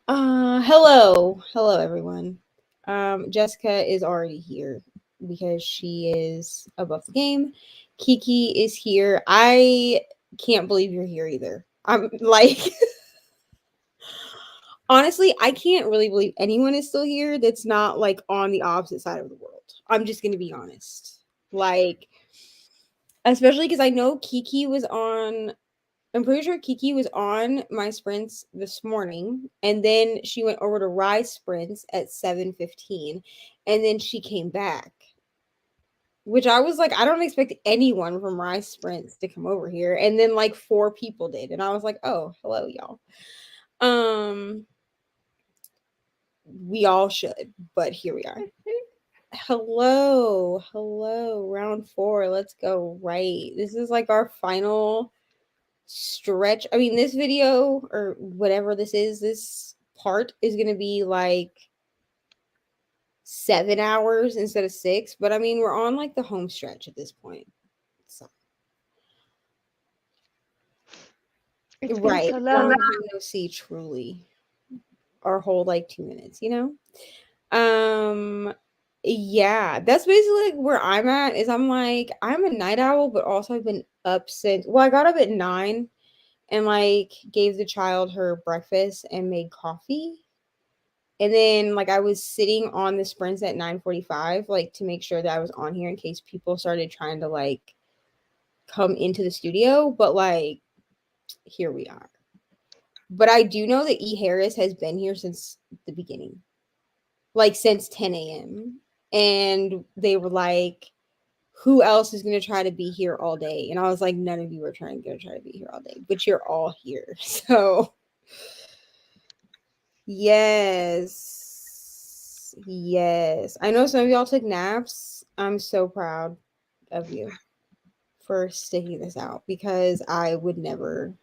Hello everyone. Jessica is already here because she is above the game. Kiki is here. I can't believe you're here either. I'm like, honestly, I can't really believe anyone is still here that's not like on the opposite side of the world. I'm just gonna be honest. Like, especially because I know Kiki was on I'm pretty sure Kiki was on my sprints this morning, and then she went over to Rise sprints at 7:15, and then she came back. Which I was like, I don't expect anyone from Rise sprints to come over here, and then like four people did, and I was like, oh, hello, y'all. Um, we all should, but here we are. Hello, round four. Let's go. Right, this is like our final stretch. I mean, this video or whatever this part is going to be like 7 hours instead of six. But I mean, we're on like the home stretch at this point. So, It's been right. so Long long. time no see, truly. Our whole like 2 minutes, you know? Yeah, that's basically like where I'm at is I'm like, I'm a night owl, but also I've been up since, well, I got up at 9 and like gave the child her breakfast and made coffee. And then like I was sitting on the sprints at 9:45 like to make sure that I was on here in case people started trying to like come into the studio, but like here we are. But I do know that E Harris has been here since the beginning. Like since 10 a.m. And they were like, who else is going to try to be here all day? And I was like, none of you are trying to try to be here all day, but you're all here. So yes. Yes. I know some of y'all took naps. I'm so proud of you for sticking this out because I would never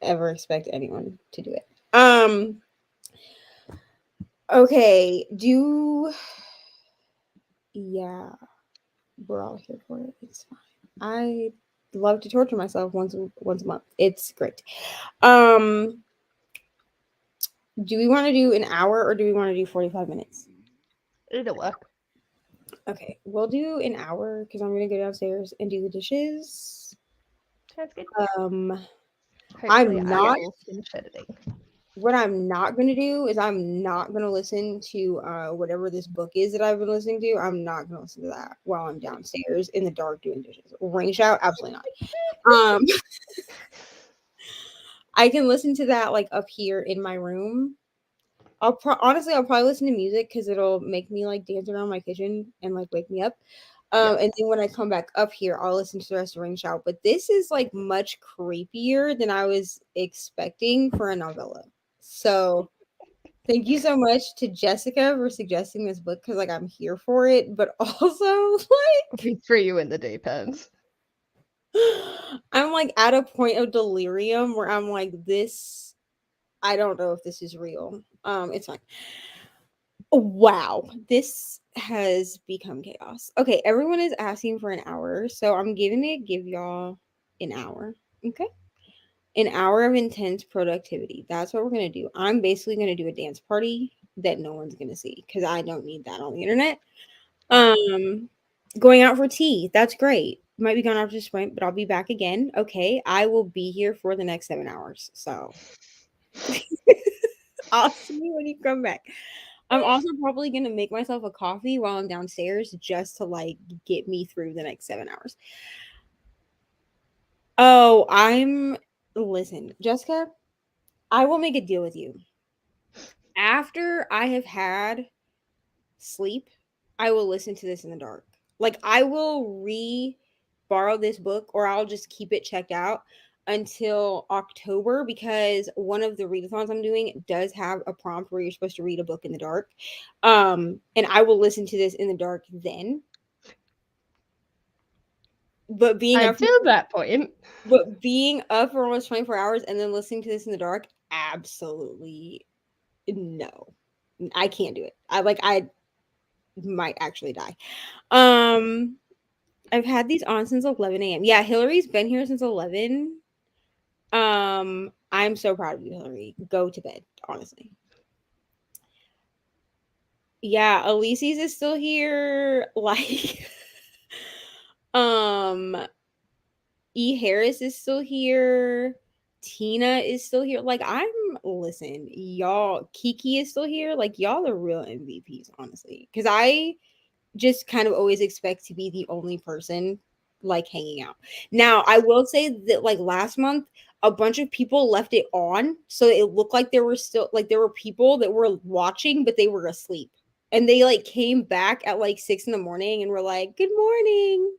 ever expect anyone to do it. Okay, do yeah, we're all here for it. It's fine. I love to torture myself once a month. It's great. Um do we want to do an hour or do we want to do 45 minutes? It'll work. Okay, we'll do an hour because I'm gonna go downstairs and do the dishes. Sounds good. Um, Hopefully, I'm I not. will finish editing. What I'm not gonna do is I'm not gonna listen to whatever this book is that I've been listening to. I'm not gonna listen to that while I'm downstairs in the dark doing dishes. Rain shout, absolutely not. I can listen to that like up here in my room. Honestly, I'll probably listen to music because it'll make me like dance around my kitchen and like wake me up. Yeah. And then when I come back up here, I'll listen to the rest of Ring Shout. But this is like much creepier than I was expecting for a novella. So thank you so much to Jessica for suggesting this book because like I'm here for it. But also like We threw you in the deep end. I'm like at a point of delirium where I'm like this. I don't know if this is real. It's fine. Wow, this has become chaos. Okay, everyone is asking for an hour, so I'm giving it give y'all an hour. Okay. An hour of intense productivity. That's what we're gonna do. I'm basically gonna do a dance party that no one's gonna see because I don't need that on the internet. Oh, Um going out for tea. That's great. Might be gone after this point, but I'll be back again. Okay. I will be here for the next 7 hours. So I'll see you when you come back. I'm also probably gonna make myself a coffee while I'm downstairs just to like get me through the next 7 hours. Oh, listen, Jessica, I will make a deal with you. After I have had sleep, I will listen to this in the dark. Like I will borrow this book or I'll just keep it checked out until October because one of the readathons I'm doing does have a prompt where you're supposed to read a book in the dark. And I will listen to this in the dark then. But being up until that point. for almost 24 hours and then listening to this in the dark, absolutely no. I can't do it. I might actually die. Um I've had these on since 11 a.m. Yeah, Hillary's been here since 11. I'm so proud of you, Hillary. Go to bed, honestly. Yeah, Elise's is still here. Like, um, E. Harris is still here. Tina is still here. Like, listen, y'all, Kiki is still here. Like, y'all are real MVPs, honestly. Because I just kind of always expect to be the only person like hanging out. Now, I will say that like last month, a bunch of people left it on, so it looked like there were still like there were people that were watching, but they were asleep. And they like came back at like 6 in the morning and were like, "Good morning.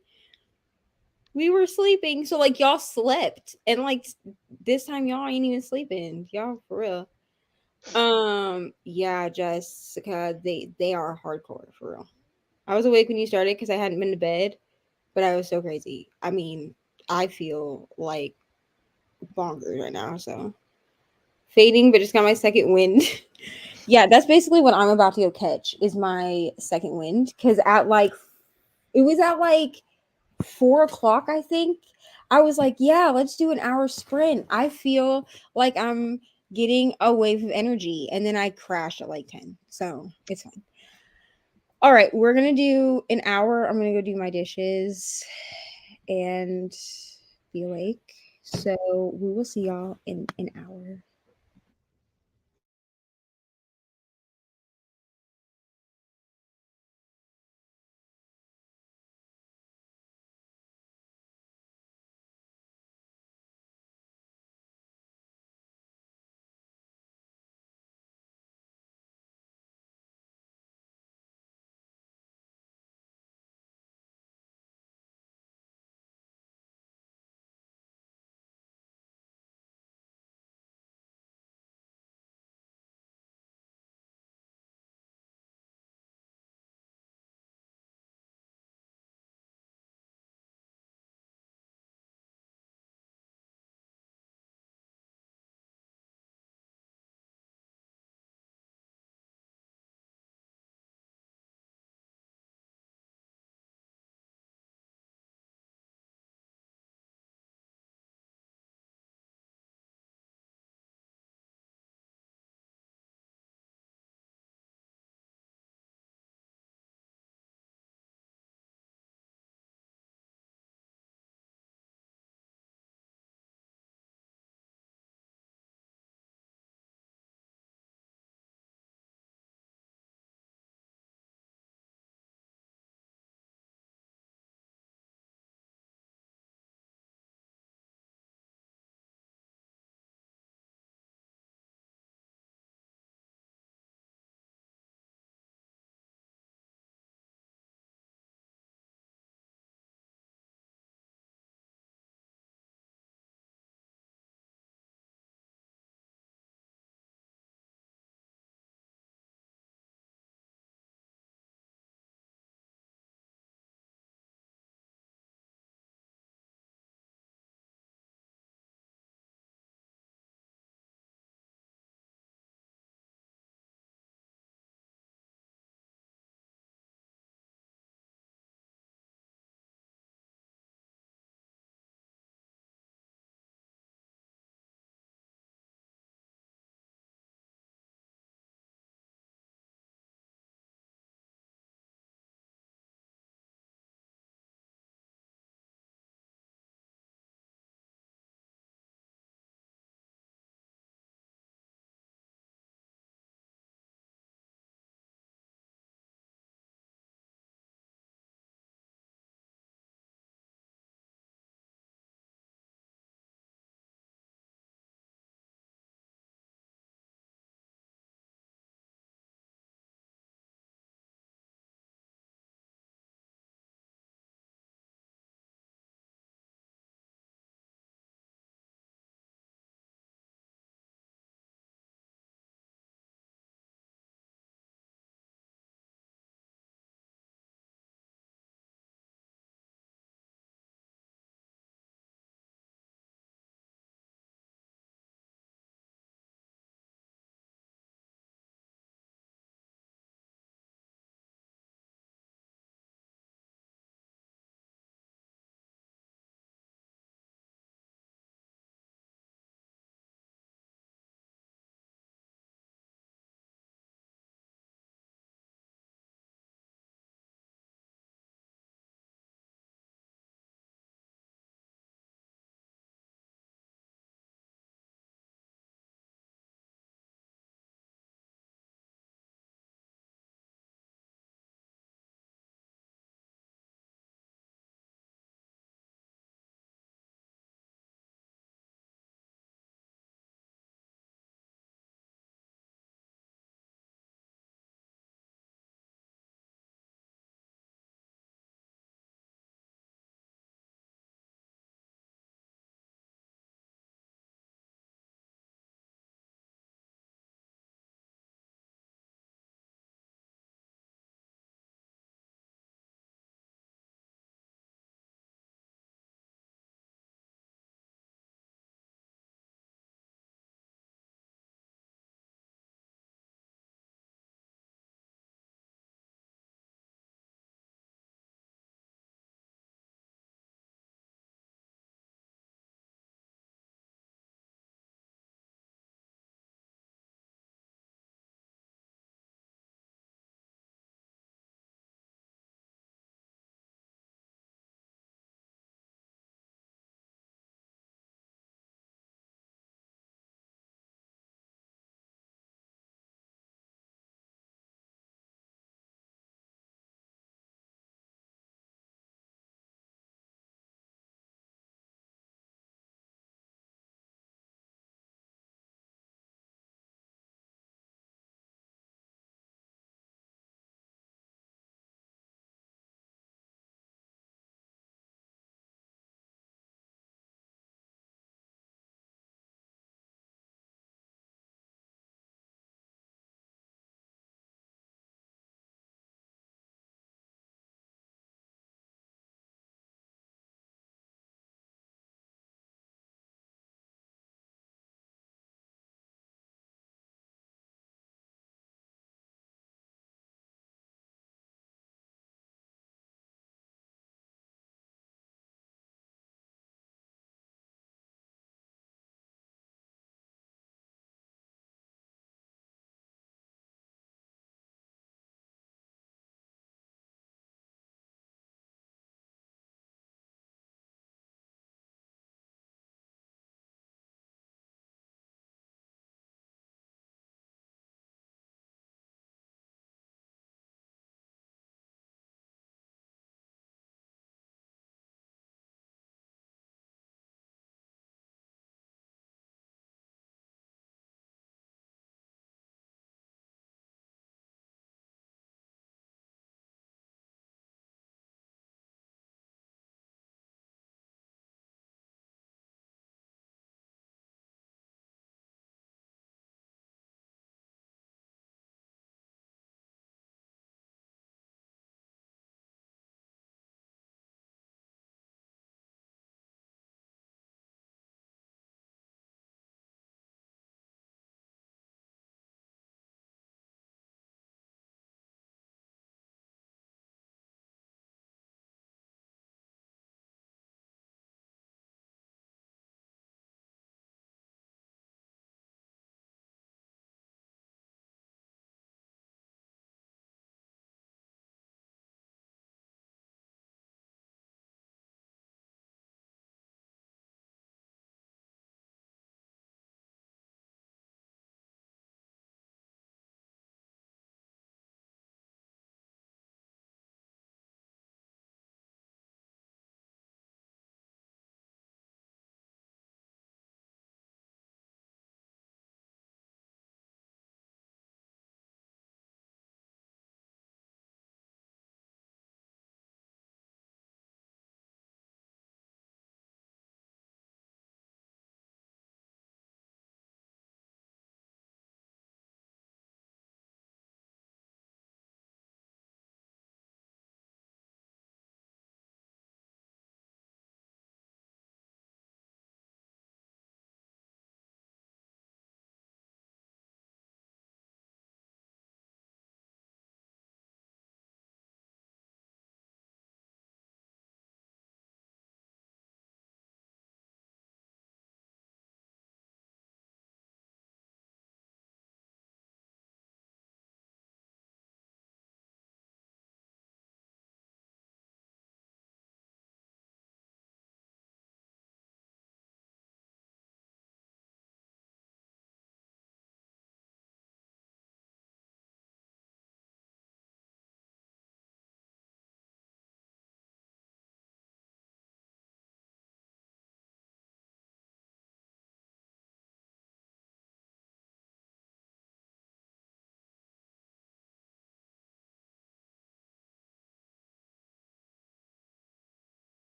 We were sleeping." So like y'all slept, and like this time y'all ain't even sleeping. Y'all for real. Yeah, Jessica, they are hardcore for real. I was awake when you started because I hadn't been to bed, but I was so crazy. I mean, I feel like bonkers right now. So fading, but just got my second wind. Yeah, that's basically what I'm about to go catch is my second wind. Because at like it was at like 4 o'clock, I think. I was like, yeah, let's do an hour sprint. I feel like I'm getting a wave of energy, and then I crashed at like 10. So it's fine. All right, we're gonna do an hour. I'm gonna go do my dishes and be awake. So we will see y'all in an hour.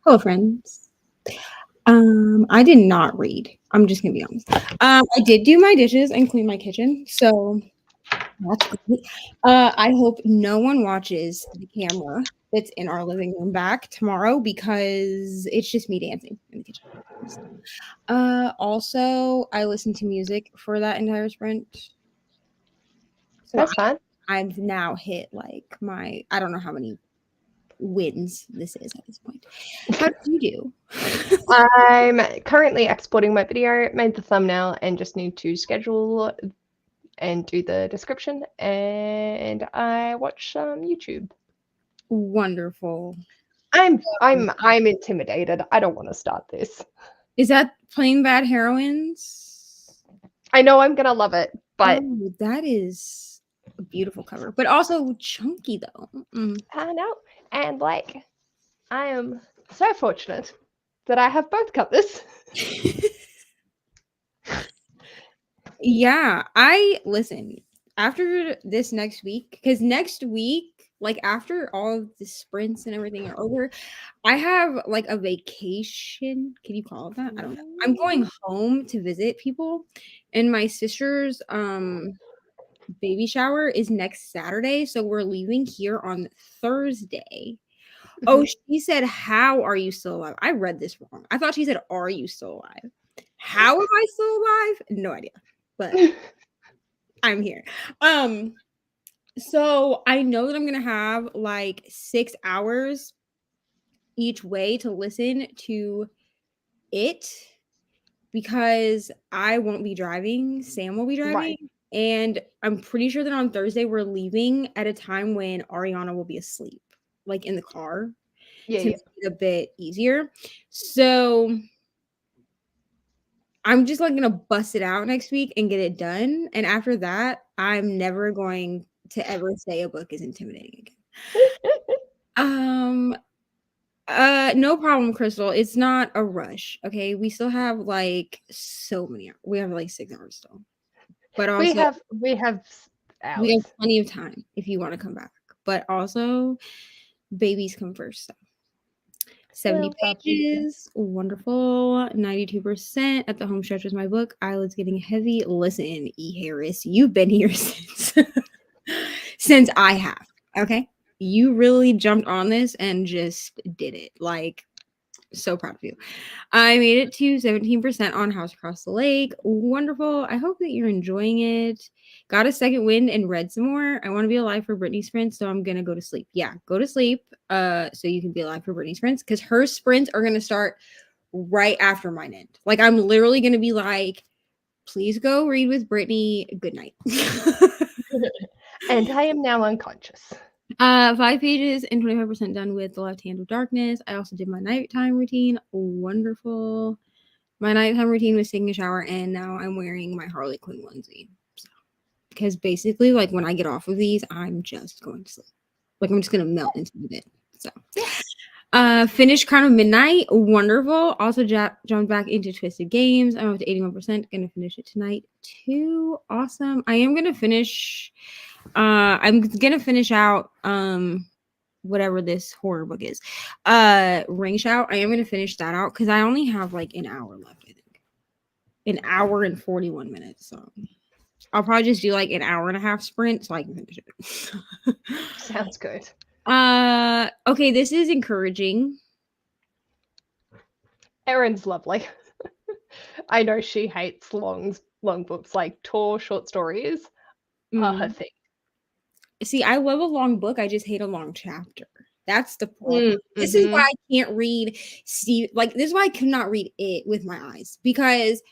Hello, friends. I did not read. I'm just gonna be honest. I did do my dishes and clean my kitchen, so that's great. I hope no one watches the camera that's in our living room back tomorrow because it's just me dancing in the kitchen. Also, I listened to music for that entire sprint, so That's fine. I've now hit like my I don't know how many wins this is at this point. How did you do? I'm currently exporting my video, made the thumbnail, and just need to schedule and do the description. And I watch YouTube. Wonderful. I'm intimidated. I don't want to start this. Is that Plain Bad Heroines? I know I'm gonna love it, but Oh, that is a beautiful cover, but also chunky though. I know. And like, I am so fortunate that I have both covers. Yeah, I listen after this next week because next week, like after all of the sprints and everything are over, I have like a vacation. Can you call it that? I don't know. I'm going home to visit people, and my sister's baby shower is next Saturday, so we're leaving here on Thursday. Oh, she said, "How are you still alive?" I read this wrong. I thought she said, "Are you still alive?" How am I still alive? No idea. But I'm here. So I know that I'm gonna have like 6 hours each way to listen to it because I won't be driving. Sam will be driving. Right. And I'm pretty sure that on Thursday we're leaving at a time when Ariana will be asleep, like in the car Yeah, to yeah. make it a bit easier. So I'm just like gonna bust it out next week and get it done. And after that, I'm never going to ever say a book is intimidating again. Um no problem, Crystal. It's not a rush. Okay. We still have like so many we have like 6 hours still. But We also have we hours. have plenty of time if you want to come back. But also babies come first. So 70 Well, pages, wonderful. 92% at the home stretch was my book. Eyelids getting heavy. Listen, E. Harris, you've been here since I have. Okay, you really jumped on this and just did it. Like, so proud of you. I made it to 17% on House Across the Lake. Wonderful. I hope that you're enjoying it. Got a second wind and read some more. I want to be alive for Brittany's sprint, so I'm gonna go to sleep. Yeah, go to sleep. So you can be alive for Brittany's sprints because her sprints are gonna start right after mine end. Like I'm literally gonna be like, please go read with Brittany. Good night. and I am now unconscious. 5 pages and 25% done with The Left Hand of Darkness. I also did my nighttime routine. Wonderful. My nighttime routine was taking a shower, and now I'm wearing my Harley Quinn onesie. So, because basically, like when I get off of these, I'm just going to sleep. Like I'm just gonna melt into the bed. So, finished Crown of Midnight. Wonderful. Also jumped back into Twisted Games. I'm up to 81%. Gonna finish it tonight too. Awesome. I am gonna finish. I'm gonna finish out whatever this horror book is. Ring Shout. I am gonna finish that out because I only have like an hour left, I think. An hour and 41 minutes. So I'll probably just do like an hour and a half sprint so I can finish it. Sounds good. Okay, this is encouraging. Erin's lovely. I know she hates long books, like tall short stories are her thing. See, I love a long book. I just hate a long chapter. That's the problem. This is why I can't read Steve. Like, this is why I could not read it with my eyes because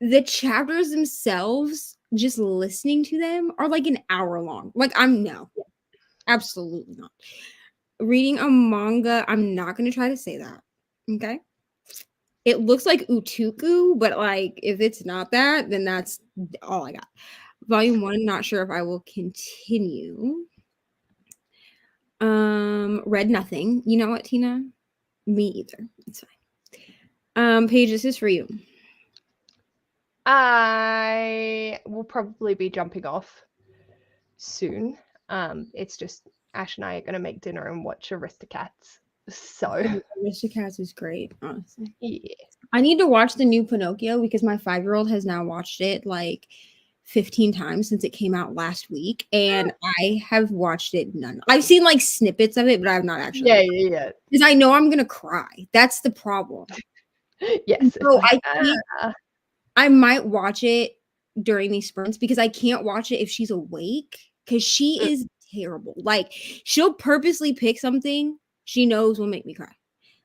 the chapters themselves, just listening to them, are like an hour long. Like, no, absolutely not. Reading a manga, I'm not going to try to say that. Okay. It looks like Utuku, but like, if it's not that, then that's all I got. Volume 1, not sure if I will continue. Read nothing. You know what, Tina? Me either. It's fine. Paige, this is for you. I will probably be jumping off soon. It's just Ash and I are gonna make dinner and watch Aristocats. So, Aristocats is great, honestly. yeah. I need to watch the new Pinocchio because my 5-year-old has now watched it like 15 times since it came out last week, and I have watched it none. I've seen like snippets of it, but I've not actually. Yeah. Because I know I'm gonna cry. That's the problem. Yes, it's So like, I might watch it during these sprints because I can't watch it if she's awake because she is terrible. Like she'll purposely pick something she knows will make me cry.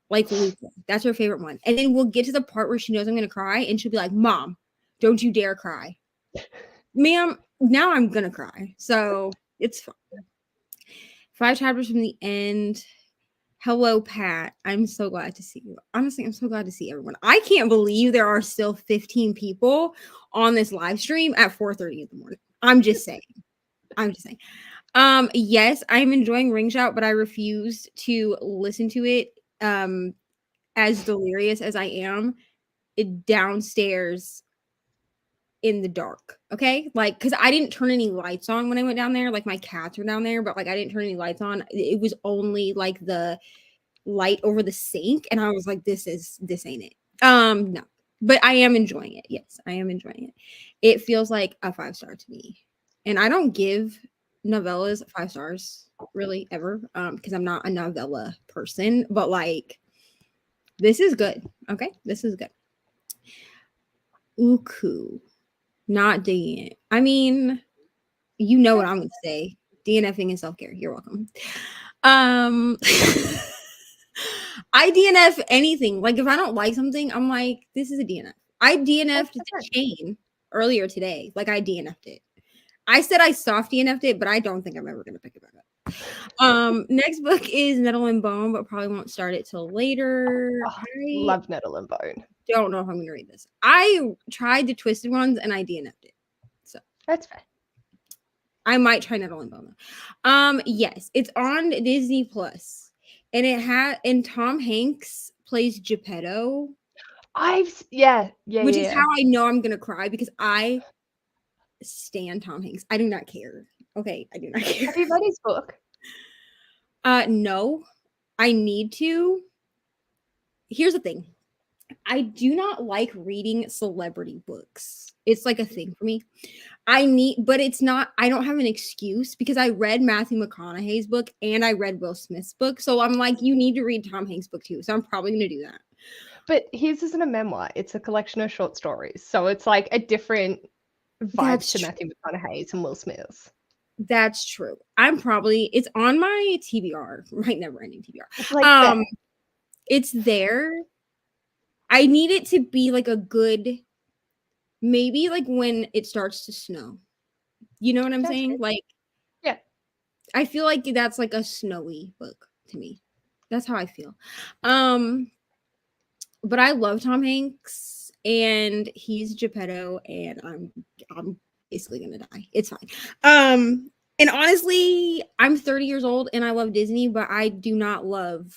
Like Luca. That's her favorite one. And then we'll get to the part where she knows I'm gonna cry and she'll be like, Mom, don't you dare cry. Ma'am, now I'm gonna cry. So it's fine. 5 chapters from the end. Hello, Pat. I'm so glad to see you. Honestly, I'm so glad to see everyone. I can't believe there are still 15 people on this live stream at 4:30 in the morning. I'm just saying. Yes, I'm enjoying Ring Shout, but I refuse to listen to it as delirious as I am downstairs in the dark. Okay? Like cuz I didn't turn any lights on when I went down there. Like my cats were down there, but like I didn't turn any lights on. It was only like the light over the sink, and I was like, this ain't it. No. But I am enjoying it. Yes, I am enjoying it. It feels like a 5-star to me. And I don't give novellas 5 stars really ever because I'm not a novella person, but like this is good. Okay? This is good. Uku. Not digging it. I mean, you know what I'm going to say. DNFing is self-care. You're welcome. I DNF anything. Like if I don't like something, I'm like, this is a DNF. I DNF'd the chain earlier today. Like I DNF'd it. I said I soft DNF'd it, but I don't think I'm ever gonna pick it back up. Next book is Nettle and Bone, but probably won't start it till later. I love Nettle and Bone. Don't know if I'm gonna read this. I tried the twisted ones and I DNF'd it. So that's fair. I might try Nettle and Bone. Yes, it's on Disney Plus. And it had and Tom Hanks plays Geppetto. Which is how I know I'm gonna cry because I stan Tom Hanks. I do not care. Okay, I do not care. Have you read his book? No. I need to. Here's the thing. I do not like reading celebrity books. It's like a thing for me. But it's not, I don't have an excuse because I read Matthew McConaughey's book and I read Will Smith's book. So I'm like, you need to read Tom Hanks' book too. So I'm probably going to do that. But his isn't a memoir. It's a collection of short stories. So it's like a different vibe to Matthew McConaughey's and Will Smith's. That's true. It's on my TBR, my never ending TBR. It's like it's there. I need it to be like a good, maybe like when it starts to snow. You know what I'm saying? Good. Like, yeah. I feel like that's like a snowy book to me. That's how I feel. But I love Tom Hanks and he's Geppetto and I'm basically gonna die. It's fine. And honestly, I'm 30 years old and I love Disney, but I do not love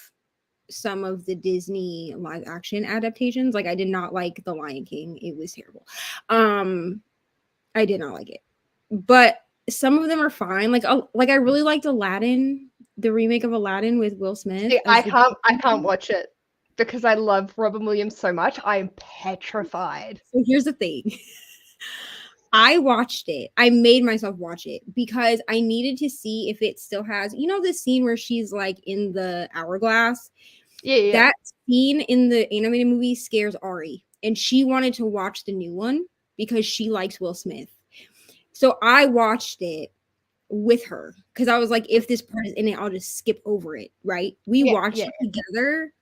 some of the Disney live action adaptations. Like I did not like The Lion King. It was terrible. I did not like it. But some of them are fine. Like I really liked Aladdin, the remake of Aladdin with Will Smith. See, I can't watch it because I love Robin Williams so much. I am petrified. So here's the thing. I watched it. I made myself watch it because I needed to see if it still has, the scene where she's like in the hourglass. Yeah. That scene in the animated movie scares Ari, and she wanted to watch the new one because she likes Will Smith. So I watched it with her because I was like, if this part is in it, I'll just skip over it, right? We watched it together.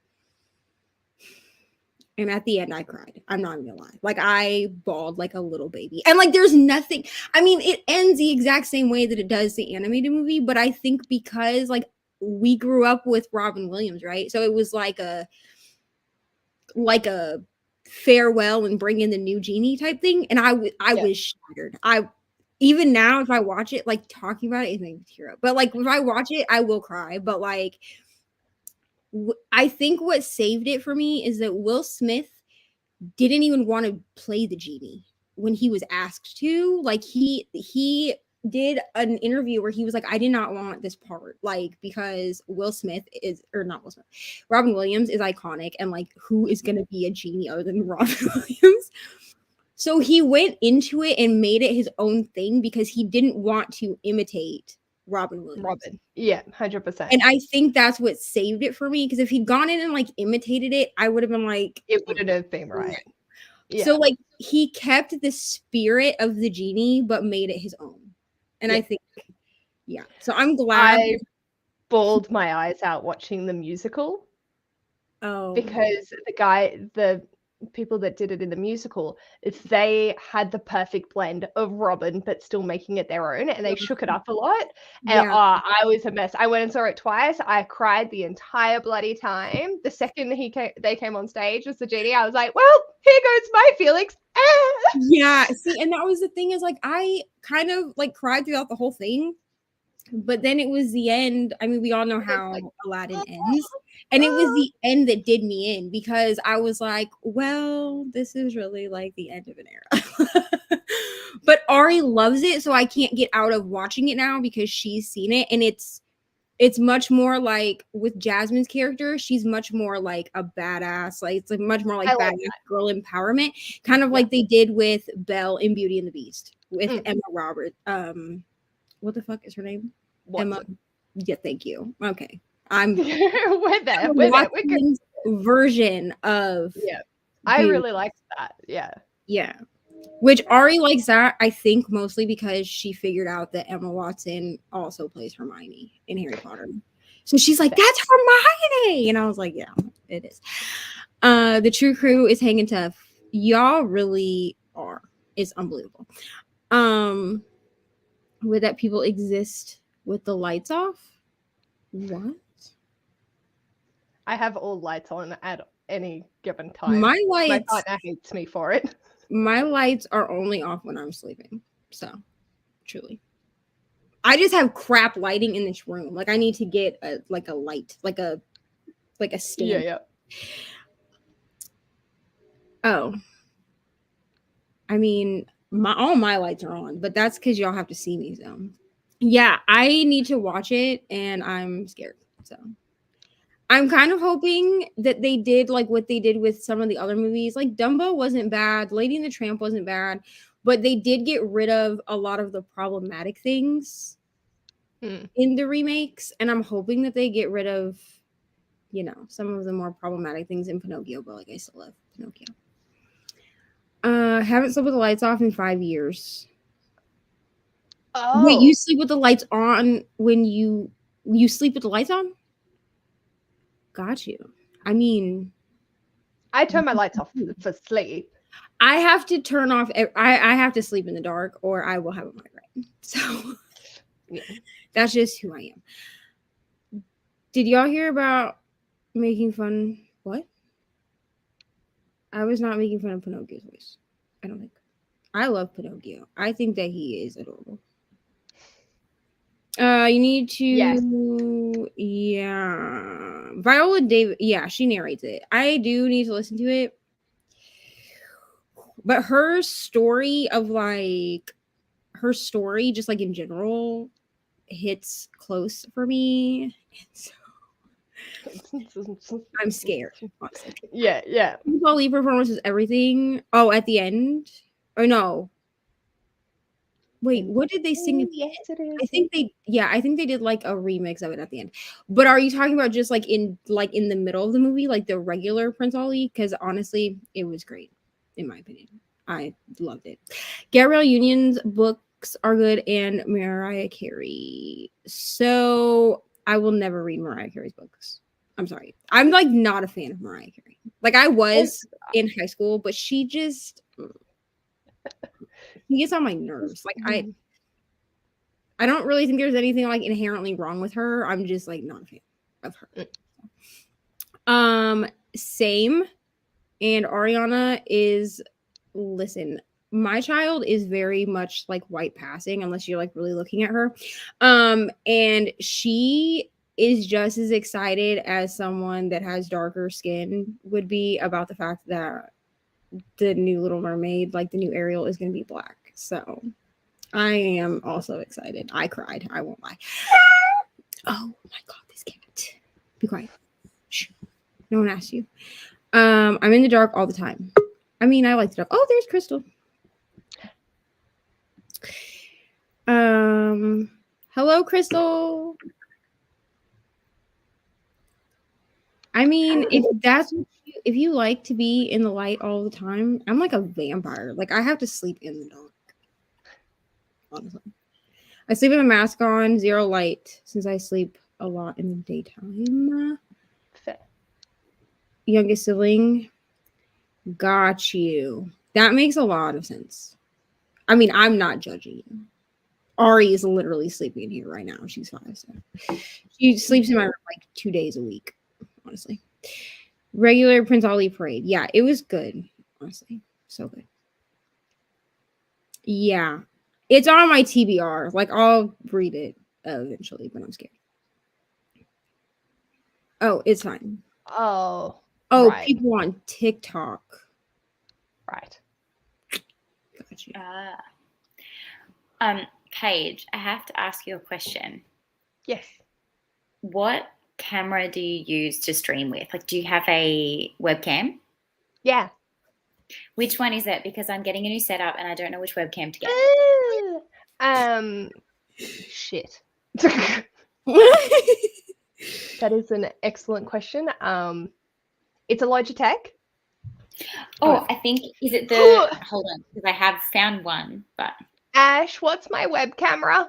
And at the end, I cried. I'm not even gonna lie. Like I bawled like a little baby. And like there's nothing. I mean, it ends the exact same way that it does the animated movie, but I think because like we grew up with Robin Williams, right? So it was like a farewell and bring in the new genie type thing. And I was shattered. Even now, if I watch it, like talking about it makes me tear up. But like if I watch it, I will cry. But like I think what saved it for me is that Will Smith didn't even want to play the genie when he was asked to. Like he did an interview where he was like, I did not want this part, like, because Will Smith is, or not Will Smith, Robin Williams is iconic, and like, who is gonna be a genie other than Robin Williams? So he went into it and made it his own thing because he didn't want to imitate Robin Williams. Robin. Yeah, 100%. And I think that's what saved it for me, because if he'd gone in and like imitated it, I would have been like, it wouldn't have been right. Yeah. So like he kept the spirit of the genie but made it his own. And I think, yeah. So I'm glad I bawled my eyes out watching the musical. Oh. Because the people that did it in the musical, they had the perfect blend of Robin but still making it their own, and they shook it up a lot. And I was a mess. I went and saw it twice. I cried the entire bloody time. The second they came on stage as the genie, I was like, well, here goes my feelings. Yeah, see, and that was the thing, is like I kind of like cried throughout the whole thing, but then it was the end. I mean, we all know how Aladdin ends. And it was the end that did me in, because I was like, well, this is really like the end of an era. But Ari loves it, so I can't get out of watching it now because she's seen it. And it's much more like, with Jasmine's character, she's much more like a badass. Like, it's like much more like badass girl empowerment, kind of like they did with Belle in Beauty and the Beast with Emma Roberts. What the fuck is her name? Emma. Yeah, thank you. Okay. I'm we're there. Version of I really liked that. Yeah. Which Ari likes that, I think, mostly because she figured out that Emma Watson also plays Hermione in Harry Potter. So she's like, that's Hermione. And I was like, yeah, it is. The True Crew is hanging tough. Y'all really are. It's unbelievable. Would that people exist with the lights off? What? I have all lights on at any given time. My partner hates me for it. My lights are only off when I'm sleeping. So, truly. I just have crap lighting in this room. Like, I need to get a light, like a stand. Yeah. Oh. I mean, all my lights are on, but that's because y'all have to see me, so. Yeah, I need to watch it, and I'm scared, so. I'm kind of hoping that they did like what they did with some of the other movies. Like Dumbo wasn't bad, Lady and the Tramp wasn't bad, but they did get rid of a lot of the problematic things in the remakes. And I'm hoping that they get rid of, some of the more problematic things in Pinocchio, but like I still love Pinocchio. Haven't slept with the lights off in 5 years. Oh. Wait, you sleep with the lights on when you sleep with the lights on? Got you. I mean, I turn my lights off for sleep. I have to turn off. I have to sleep in the dark, or I will have a migraine. So that's just who I am. Did y'all hear about making fun? What? I was not making fun of Pinocchio's voice. I don't think. I love Pinocchio. I think that he is adorable. You need to, Viola Davis, she narrates it. I do need to listen to it, but her story, just like in general, hits close for me. So I'm scared. Honestly. Yeah. Lee performance is everything. Oh, at the end, or no. Wait, what did they sing? I think they did like a remix of it at the end. But are you talking about just like in the middle of the movie, like the regular Prince Ali? Because honestly, it was great, in my opinion. I loved it. Gabrielle Union's books are good, and Mariah Carey. So I will never read Mariah Carey's books. I'm sorry. I'm like not a fan of Mariah Carey. Like I was in high school, but she just he gets on my nerves. Like I don't really think there's anything like inherently wrong with her. I'm just like not a fan of her. Same. And Ariana is, listen, my child is very much like white passing unless you're like really looking at her. And she is just as excited as someone that has darker skin would be about the fact that the new Little Mermaid, like the new Ariel, is going to be black. So I am also excited. I cried. I won't lie. Oh my god, this cat. Be quiet. Shh. No one asked you. I'm in the dark all the time. I mean, I like the dark. Oh, there's Crystal. Hello, Crystal. I mean, if you like to be in the light all the time, I'm like a vampire. Like I have to sleep in the dark. Honestly, I sleep with a mask on, zero light, since I sleep a lot in the daytime. Fair. Youngest sibling, got you. That makes a lot of sense. I mean, I'm not judging you. Ari is literally sleeping in here right now. She's 5, so she sleeps in my room like 2 days a week. Honestly, regular Prince Ali parade. Yeah, it was good. Honestly, so good. Yeah, it's on my TBR. Like I'll read it eventually, but I'm scared. Oh, it's fine. Oh, right. People on TikTok. Right. Got you. Paige, I have to ask you a question. Yes. What camera do you use to stream with? Like, do you have a webcam? Yeah. Which one is it? Because I'm getting a new setup and I don't know which webcam to get. Shit. That is an excellent question. It's a Logitech. Oh, I think, is it the, hold on, because I have found one, but. Ash, what's my web camera?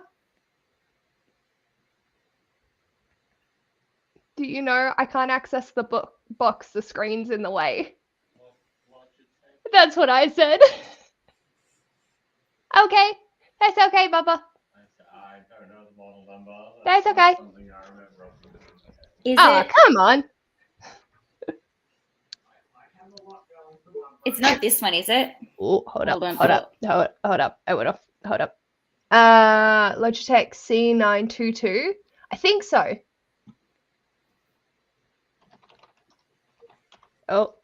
Do you know I can't access the box? The screen's in the way. That's what I said. Okay. That's okay, Bubba. I don't know the model number. That's okay. Something I remember. Come on. It's not this one, is it? Oh, hold up. Logitech C922. I think so. Oh,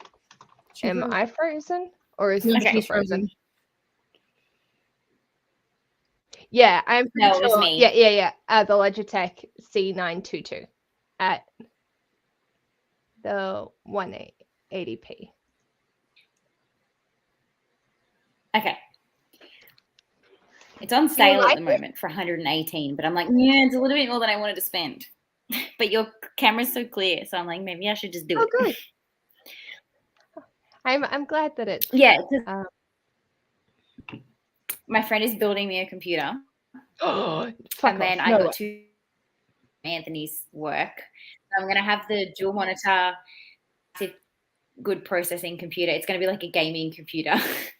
am I frozen? Or is it still frozen? Yeah, I'm pretty sure. It was me. Yeah. The Logitech C922 at the 180p. Okay. It's on sale at the moment for 118, but I'm like, yeah, it's a little bit more than I wanted to spend. But your camera's so clear, so I'm like, maybe I should just do it. Good. I'm glad that it's my friend is building me a computer. And then I got to Anthony's work. So I'm gonna have the dual monitor, good processing computer. It's gonna be like a gaming computer,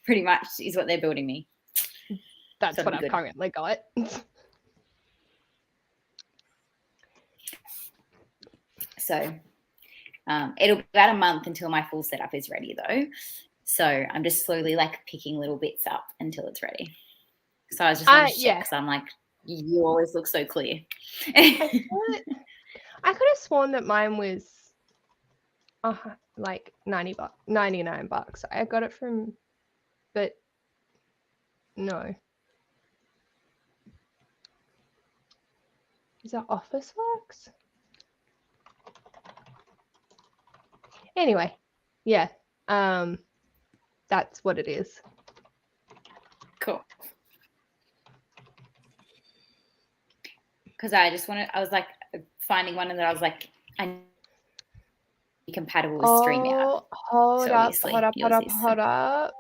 pretty much, is what they're building me. That's what I've currently got. So it'll be about a month until my full setup is ready, though. So I'm just slowly like picking little bits up until it's ready. So I was just want to check because I'm like, you always look so clear. I could have sworn that mine was like $99. I got it from, but no. Is that Officeworks? Anyway, yeah. That's what it is. Cool. Because I was like finding one that I was like, I need to be compatible with StreamYard. Hold up.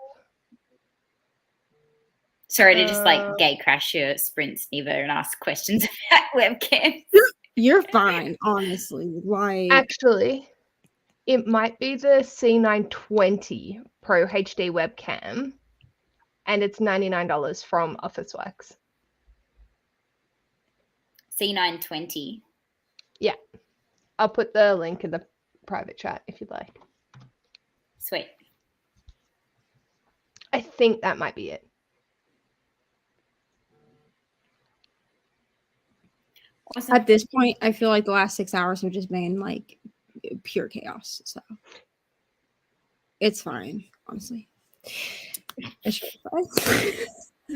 Sorry to just like gay crash your Sprint Sneever and ask questions about webcams. You're fine, honestly. Like, actually, it might be the C920 Pro HD webcam, and it's $99 from Officeworks. C920. Yeah, I'll put the link in the private chat if you'd like. Sweet. I think that might be it. Awesome. At this point, I feel like the last 6 hours have just been like pure chaos. So it's fine, honestly.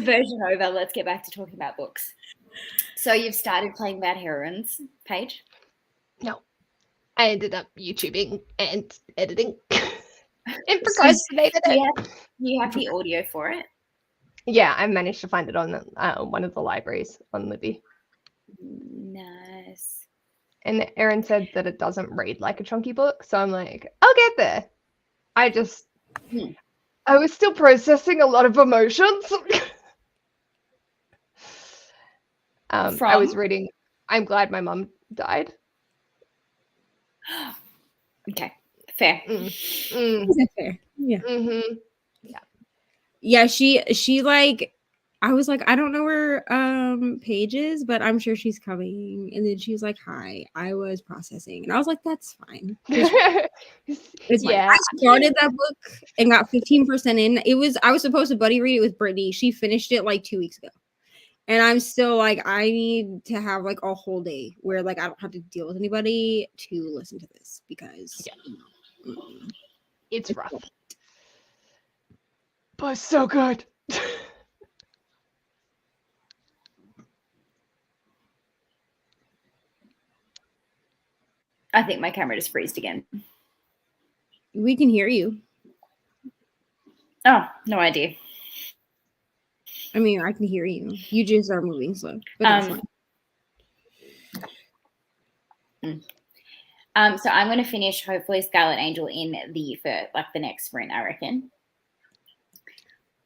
Version over. Let's get back to talking about books. So you've started playing Bad Heroines, Paige? No. I ended up YouTubing and editing and procrastinated it. You have the audio for it? Yeah, I managed to find it on one of the libraries on Libby. Nice. And Erin said that it doesn't read like a chunky book, so I'm like, I'll get there. I was still processing a lot of emotions. I was reading I'm Glad My Mum Died. Okay, fair. Fair. Yeah. Mm-hmm. Yeah, she like, I was like, I don't know where Paige is, but I'm sure she's coming. And then she was like, hi, I was processing. And I was like, that's fine. It's fine. I started that book and got 15% in. I was supposed to buddy read it with Brittany. She finished it like 2 weeks ago. And I'm still like, I need to have like a whole day where like I don't have to deal with anybody to listen to this because it's rough. But so good. I think my camera just freezed again. We can hear you. Oh, no idea. I mean, I can hear you. You just are moving slow, but that's fine. So I'm going to finish hopefully Scarlet Angel in the next sprint, I reckon,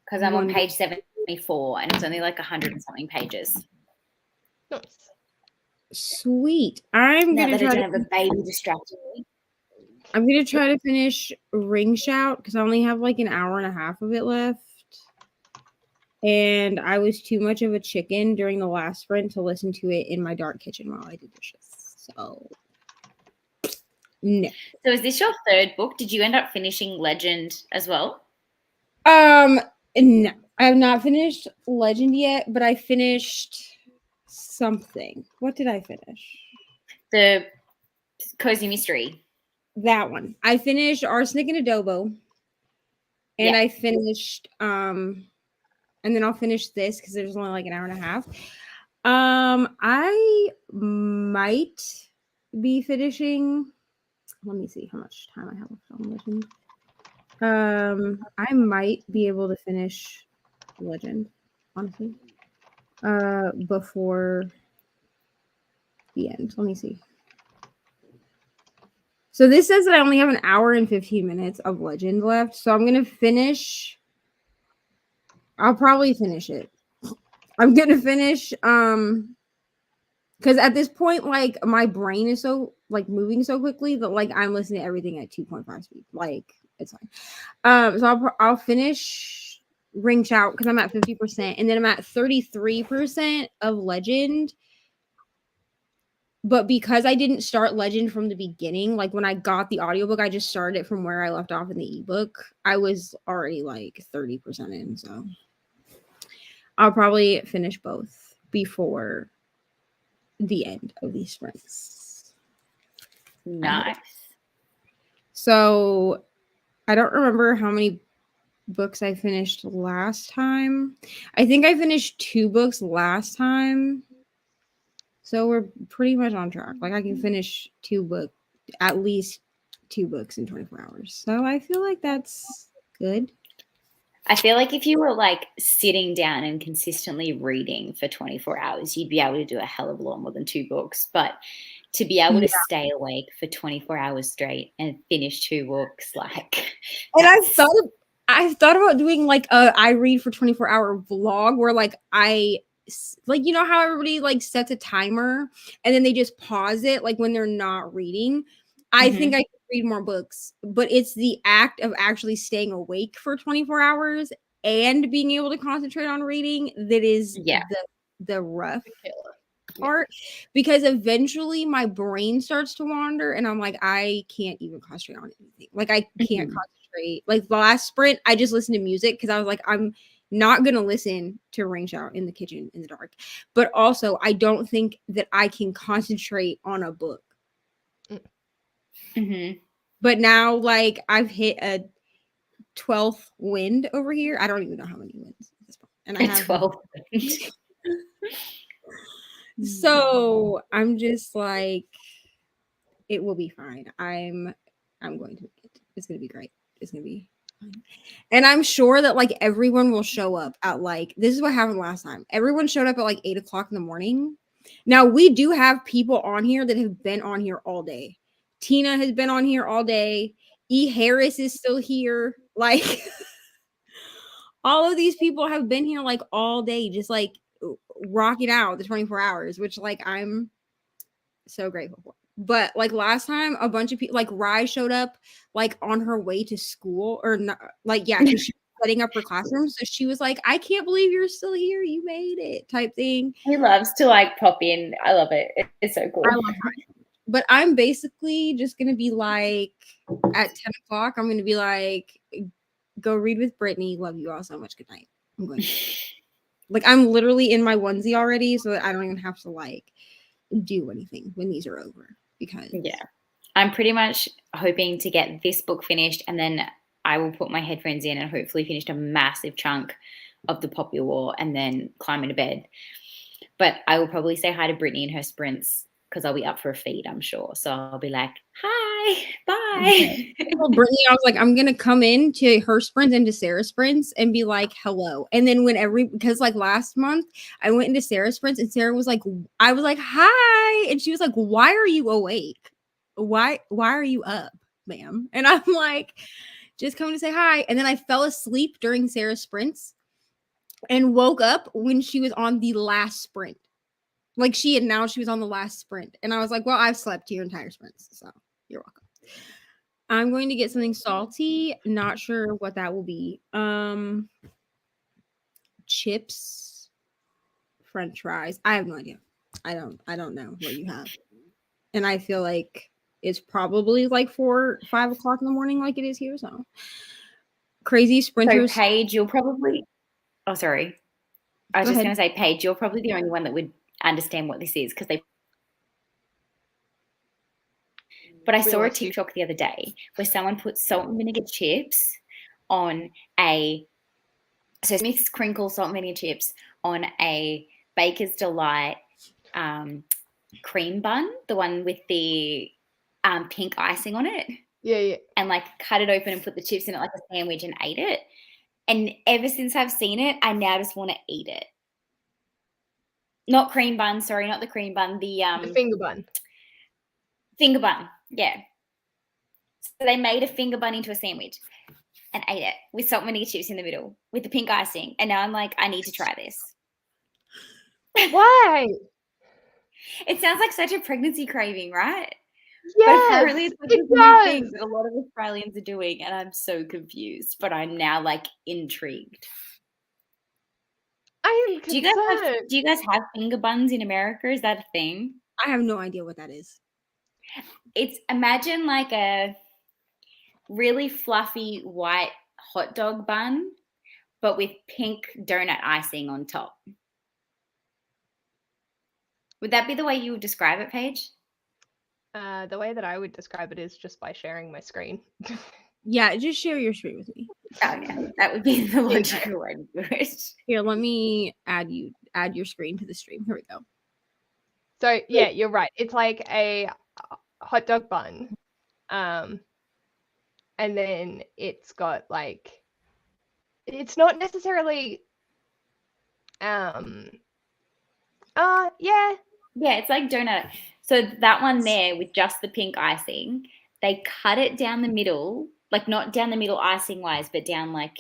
because I'm on page 74 and it's only like 100 and something pages. Nice. Sweet. I'm gonna try to have a baby distracting me. I'm gonna try to finish Ring Shout because I only have like an hour and a half of it left. And I was too much of a chicken during the last sprint to listen to it in my dark kitchen while I did dishes. So no. So is this your third book? Did you end up finishing Legend as well? No, I have not finished Legend yet, but I finished something. What did I finish? The Cozy Mystery. That one. I finished Arsenic and Adobo. And I finished and then I'll finish this because there's only like an hour and a half. I might be finishing. Let me see how much time I have left on Legend. I might be able to finish Legend, honestly, before the end. Let me see. So this says that I only have an hour and 15 minutes of Legend left. So I'm gonna finish. I'll probably finish it. I'm gonna finish because at this point, like my brain is so like moving so quickly that like I'm listening to everything at 2.5 speed. Like it's fine. So I'll finish Ring Shout because I'm at 50%, and then I'm at 33% of Legend. But because I didn't start Legend from the beginning, like when I got the audiobook, I just started it from where I left off in the ebook. I was already like 30% in, so I'll probably finish both before the end of these sprints. Nice. So I don't remember how many books I finished last time. I think I finished 2 books last time. So we're pretty much on track. Like I can finish at least 2 books in 24 hours. So I feel like that's good. I feel like if you were like sitting down and consistently reading for 24 hours, you'd be able to do a hell of a lot more than 2 books. But to be able to stay awake for 24 hours straight and finish 2 books, like. And I've thought about doing like I read for 24-hour vlog where like you know how everybody like sets a timer and then they just pause it like when they're not reading. I think I could read more books, but it's the act of actually staying awake for 24 hours and being able to concentrate on reading that is the rough part, because eventually my brain starts to wander and I'm like, I can't even concentrate on anything. Like I can't concentrate. Like the last sprint, I just listened to music because I was like, I'm not going to listen to Ring Shout in the kitchen in the dark. But also, I don't think that I can concentrate on a book. But now, like, I've hit a 12th wind over here. I don't even know how many winds at this point. and I have 12. So I'm just like, it will be fine. I'm going to. It's gonna be great. It's gonna be fine. And I'm sure that like everyone will show up at like, this is what happened last time. Everyone showed up at like 8:00 in the morning. Now we do have people on here that have been on here all day. Tina has been on here all day. E. Harris is still here. Like all of these people have been here like all day, just like rocking out the 24 hours, which like I'm so grateful for. But like last time, a bunch of people, like Rye showed up like on her way to school, or not, like, yeah, because she was setting up her classroom. So she was like, I can't believe you're still here. You made it, type thing. He loves to like pop in. I love it. It's so cool. I love Rye. But I'm basically just going to be like, at 10:00, I'm going to be like, go read with Brittany. Love you all so much. Good night. I'm going to. Like, I'm literally in my onesie already, so that I don't even have to like do anything when these are over. Because yeah, I'm pretty much hoping to get this book finished, and then I will put my headphones in and hopefully finish a massive chunk of the Popular War and then climb into bed. But I will probably say hi to Brittany in her sprints because I'll be up for a feed, I'm sure. So I'll be like, hi, bye. Well, Brittany, I was like, I'm gonna come in to her sprints and to Sarah's sprints and be like, hello. And then because like last month I went into Sarah's sprints and Sarah was like, I was like, hi, and she was like, why are you awake? Why are you up, ma'am? And I'm like, just coming to say hi. And then I fell asleep during Sarah's sprints and woke up when she was on the last sprint. Like she had announced she was on the last sprint. And I was like, well, I've slept your entire sprints, so you're welcome. I'm going to get something salty. Not sure what that will be. Chips, French fries. I have no idea. I don't know what you have. And I feel like it's probably like 4, 5 o'clock in the morning, like it is here. So crazy sprinters. So Paige, you'll probably. Oh, sorry. I was just going to say, Paige, you're probably the only one that would understand what this is because they. But I saw a TikTok the other day where someone put salt and vinegar chips on so mixed crinkle salt and vinegar chips on a Baker's Delight cream bun, the one with the pink icing on it. Yeah. And like cut it open and put the chips in it like a sandwich and ate it. And ever since I've seen it, I now just want to eat it. Not cream bun, sorry, not the cream bun, the finger bun. Finger bun, yeah. So they made a finger bun into a sandwich and ate it with salt and vinegar chips in the middle with the pink icing. And now I'm like, I need to try this. Why? It sounds like such a pregnancy craving, right? Yes, but apparently it's it one does. thing that a lot of Australians are doing, and I'm so confused. But I'm now like intrigued. I am concerned. Do you guys have finger buns in America? Is that a thing? I have no idea what that is. It's imagine like a really fluffy white hot dog bun, but with pink donut icing on top. Would that be the way you would describe it, Paige? The way that I would describe it is just by sharing my screen. Yeah, just share your screen with me. Oh, yeah, that would be the logical way to do it. Here, let me add your screen to the stream. Here we go. So yeah, you're right. It's like a hot dog bun, and then it's got like, it's not necessarily, yeah, it's like donut. So that one there with just the pink icing, they cut it down the middle, like not down the middle icing wise, but down like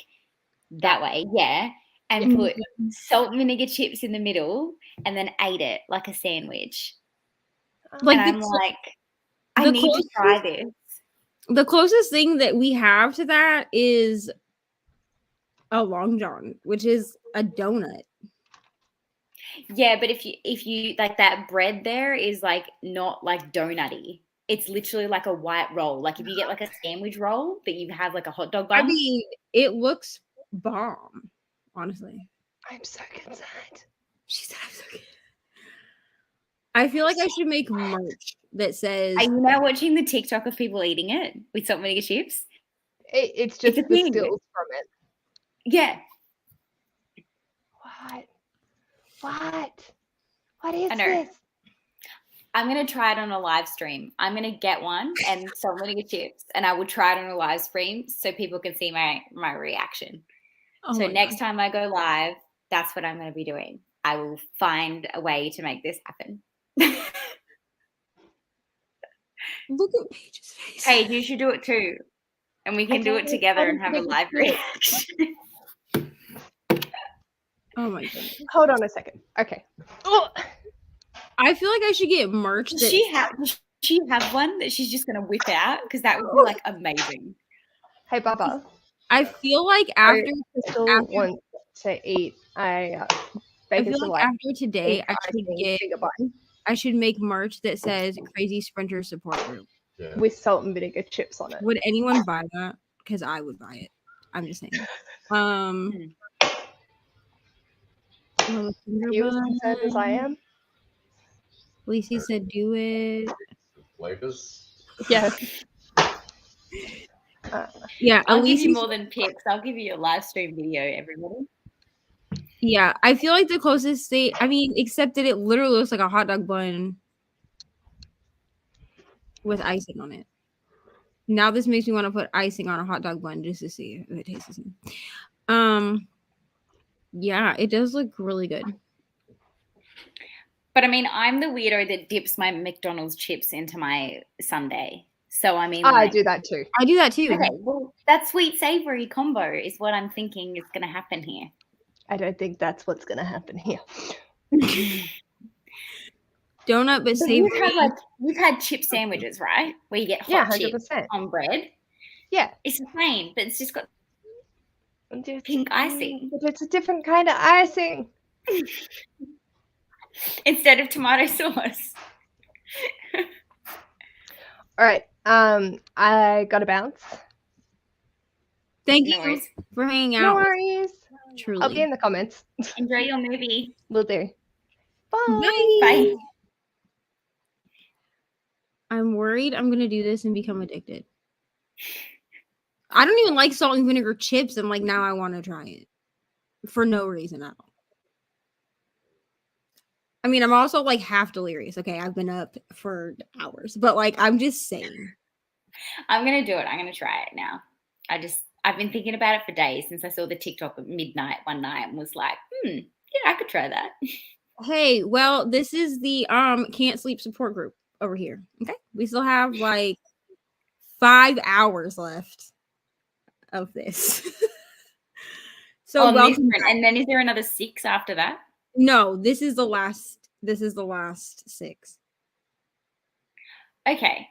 that way, yeah, and put salt and vinegar chips in the middle, and then ate it like a sandwich. Like, and I'm like, I need to try this. The closest thing that we have to that is a Long John, which is a donut. Yeah, but if you like that bread there is like not like donutty. It's literally like a white roll. Like if you get like a sandwich roll that you have like a hot dog bun. I mean, it looks bomb, honestly. I'm so concerned. She said I'm so good. I feel like I should make merch that says. Are you now watching the TikTok of people eating it with salt and vinegar chips? It's just the stills from it. Yeah. What is I know. this? I'm going to try it on a live stream. I'm going to get one and so many chips, and I will try it on a live stream so people can see my reaction. Oh so my next God. time I go live, that's what I'm going to be doing. I will find a way to make this happen. Look at Paige's face. Paige, you should do it too. And we can do it together and have a live reaction. Oh my goodness. Hold on a second. Okay. Oh. I feel like I should get merch. Does she have one that she's just going to whip out? Because that would be like amazing. Hey, Baba. I feel like after want to eat I feel like after today, I should make merch that says Crazy Sprinter Support Group. Yeah. with salt and vinegar chips on it. Would anyone buy that? Because I would buy it. I'm just saying. Are you as concerned as I am? Lacey said do it. Flavors? Yes. Yeah, I'll give you more than pics. I'll give you a live stream video, everybody. Yeah, I feel like the closest thing, I mean, except that it literally looks like a hot dog bun with icing on it. Now this makes me want to put icing on a hot dog bun just to see if it tastes the same. Yeah, it does look really good. But I mean, I'm the weirdo that dips my McDonald's chips into my sundae. So I mean, I do that too. I do that too. Okay, well, that sweet savory combo is what I'm thinking is going to happen here. I don't think that's what's going to happen here. Donut, but So savory. we've had chip sandwiches, right? Where you get hot chips on bread. Yeah. It's the same, but it's just got pink icing. But it's a different kind of icing. Instead of tomato sauce. All right. I got to bounce. Thank No you worries. for hanging No out. worries. Truly. I'll be in the comments. Enjoy your movie. Will do. Bye. Bye. Bye. I'm worried I'm going to do this and become addicted. I don't even like salt and vinegar chips, and like now I want to try it for no reason at all. I mean, I'm also like half delirious. Okay, I've been up for hours, but like I'm just saying. I'm going to do it. I'm going to try it now. I've been thinking about it for days since I saw the TikTok at midnight one night and was like, yeah, I could try that. Hey, well, this is the can't sleep support group over here. Okay, we still have like 5 hours left of this. So welcome. And then is there another 6 after that? No, this is the last 6. Okay.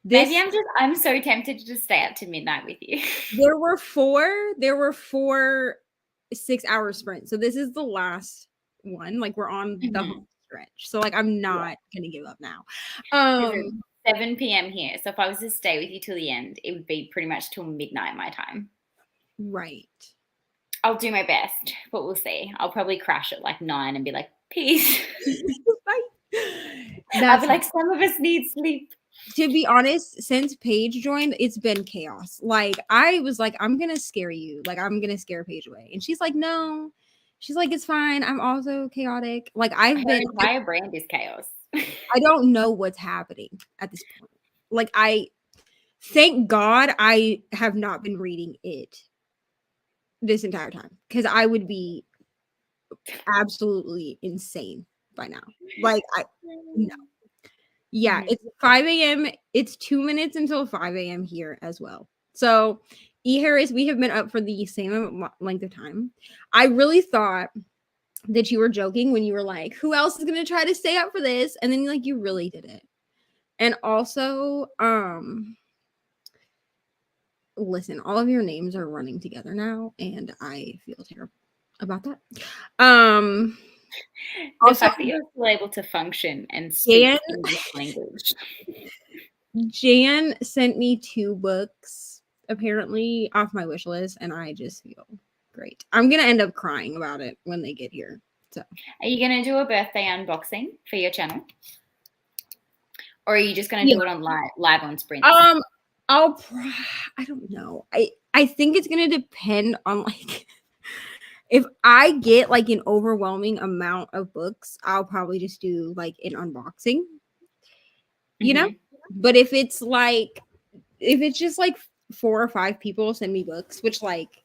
Maybe I'm so tempted to just stay up to midnight with you. There were 4 6-hour sprints. So this is the last one. Like we're on the home stretch. So like I'm not gonna give up now. 7 p.m. here. So if I was to stay with you till the end, it would be pretty much till midnight my time. Right. I'll do my best, but we'll see. I'll probably crash at like 9 and be like, peace. Bye. I'll be like, some of us need sleep. To be honest, since Paige joined, it's been chaos. Like I was like, I'm gonna scare you. Like I'm gonna scare Paige away. And she's like, no. She's like, it's fine. I'm also chaotic. Like Her entire brand is chaos. I don't know what's happening at this point. Like thank God I have not been reading it this entire time, because I would be absolutely insane by now. Like no. Yeah, it's 5 a.m. It's 2 minutes until 5 a.m. here as well. So Harris, we have been up for the same length of time. I really thought that you were joking when you were like, who else is gonna try to stay up for this? And then like you really did it. And also, listen, all of your names are running together now, and I feel terrible about that. The fact that you're still able to function and speak English language. Jan sent me 2 books apparently off my wish list, and I just feel great. I'm gonna end up crying about it when they get here. So, are you gonna do a birthday unboxing for your channel, or are you just gonna do it on live on Sprint? I don't know. I think it's gonna depend on like if I get like an overwhelming amount of books, I'll probably just do like an unboxing, you know? But if it's just like 4 or 5 people send me books, which like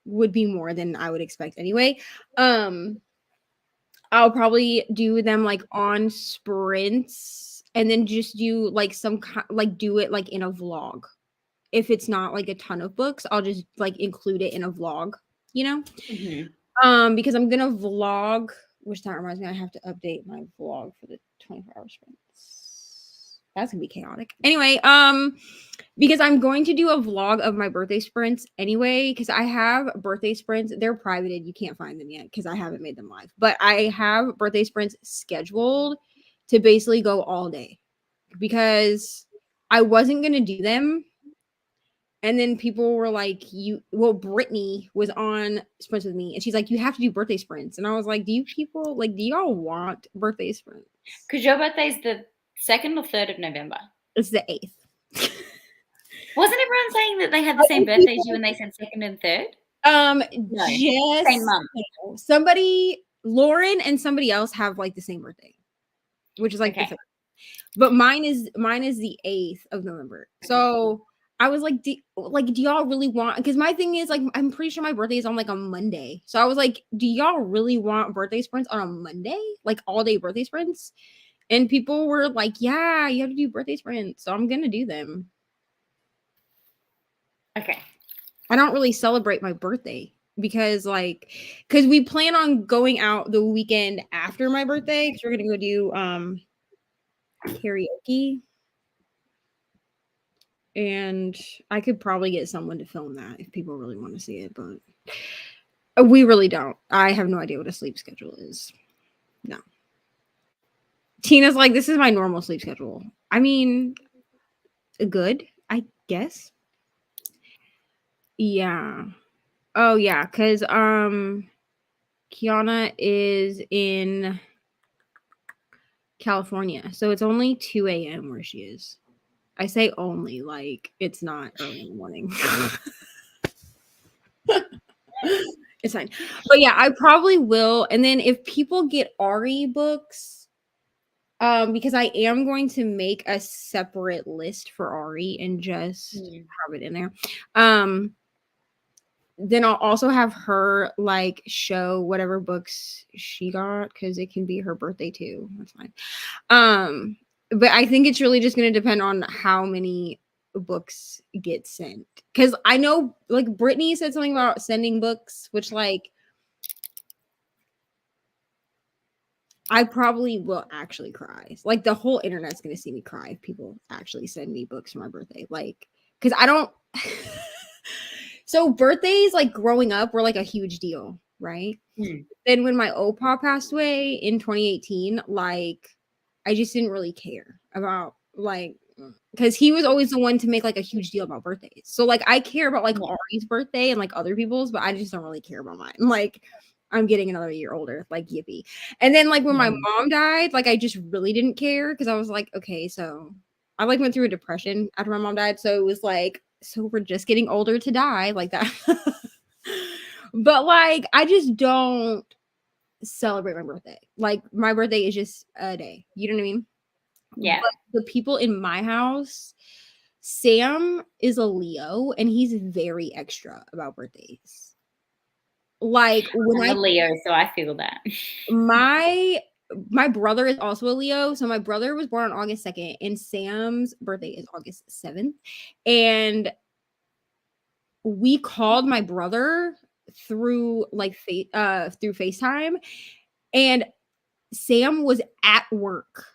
would be more than I would expect anyway, I'll probably do them like on sprints and then just do like do it like in a vlog. If it's not like a ton of books, I'll just like include it in a vlog, you know? Because I'm gonna vlog, which that reminds me, I have to update my vlog for the 24-hour sprints. That's gonna be chaotic. Anyway, because I'm going to do a vlog of my birthday sprints anyway, because I have birthday sprints. They're privated. You can't find them yet because I haven't made them live. But I have birthday sprints scheduled to basically go all day because I wasn't going to do them. And then people were like, Brittany was on sprints with me and she's like, you have to do birthday sprints. And I was like, do y'all want birthday sprints? Because your birthday's the 2nd or 3rd of November. It's the 8th. Wasn't everyone saying that they had the same birthday as you when they said 2nd and 3rd? No, just same month. Somebody, Lauren and somebody else have like the same birthday, which is like the 3rd. But mine is the 8th of November. So I was like, do y'all really want? Because my thing is like, I'm pretty sure my birthday is on like a Monday. So I was like, do y'all really want birthday sprints on a Monday? Like all day birthday sprints? And people were like, yeah, you have to do birthday sprints. So I'm gonna do them. Okay. I don't really celebrate my birthday because we plan on going out the weekend after my birthday because we're gonna go do karaoke. And I could probably get someone to film that if people really want to see it, but we really don't. I have no idea what a sleep schedule is. No. Tina's like, this is my normal sleep schedule. I mean, good, I guess. Yeah. Oh yeah, because Kiana is in California, so it's only 2 a.m. where she is. I say only, like it's not early in the morning. It's fine. But yeah, I probably will. And then if people get Ari books, because I am going to make a separate list for Ari and just have it in there. Then I'll also have her like show whatever books she got because it can be her birthday too. That's fine. But I think it's really just going to depend on how many books get sent. Because I know like Brittany said something about sending books, which like I probably will actually cry. Like the whole internet's going to see me cry if people actually send me books for my birthday. Like, because I don't. So birthdays, like growing up, were like a huge deal, right? Then when my opa passed away in 2018, like I just didn't really care about like because he was always the one to make like a huge deal about birthdays. So like I care about like Ari's birthday and like other people's, but I just don't really care about mine. Like I'm getting another year older, like yippee. And then like when my mom died, like I just really didn't care because I was like, okay, so I like went through a depression after my mom died. So it was like, so we're just getting older to die like that. But like I just don't celebrate my birthday. Like my birthday is just a day. You know what I mean? Yeah. But the people in my house, Sam is a Leo and he's very extra about birthdays. Like when I'm a Leo, so I feel that. My brother is also a Leo. So my brother was born on August 2nd and Sam's birthday is August 7th. And we called my brother through like through FaceTime and Sam was at work.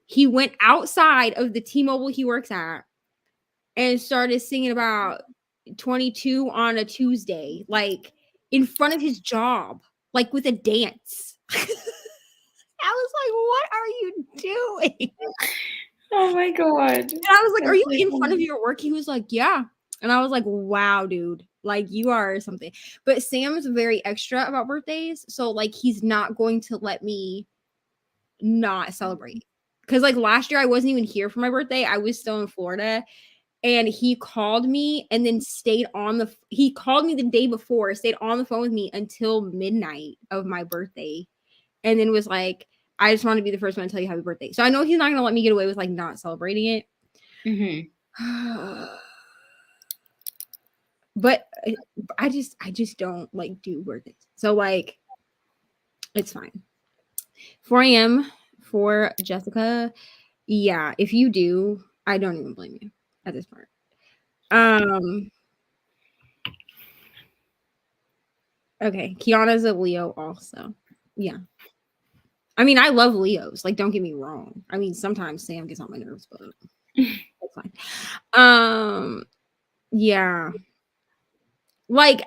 He went outside of the T-Mobile he works at and started singing about 22 on a Tuesday, like in front of his job, like with a dance. I was like, what are you doing? Oh my God. And I was like, are you in front of your work? He was like, yeah. And I was like, wow, dude, like you are something. But Sam's very extra about birthdays. So like, he's not going to let me not celebrate. Because like last year, I wasn't even here for my birthday. I was still in Florida. And he called me and then he called me the day before, stayed on the phone with me until midnight of my birthday. And then was like, I just want to be the first one to tell you happy birthday. So I know he's not going to let me get away with like not celebrating it. Mm-hmm. But I just don't like do birthdays. So like, it's fine. 4 a.m. for Jessica. Yeah, if you do, I don't even blame you at this part. Okay, Kiana's a Leo also. Yeah. I mean, I love Leos. Like, don't get me wrong. I mean, sometimes Sam gets on my nerves, but that's fine. Yeah. Like,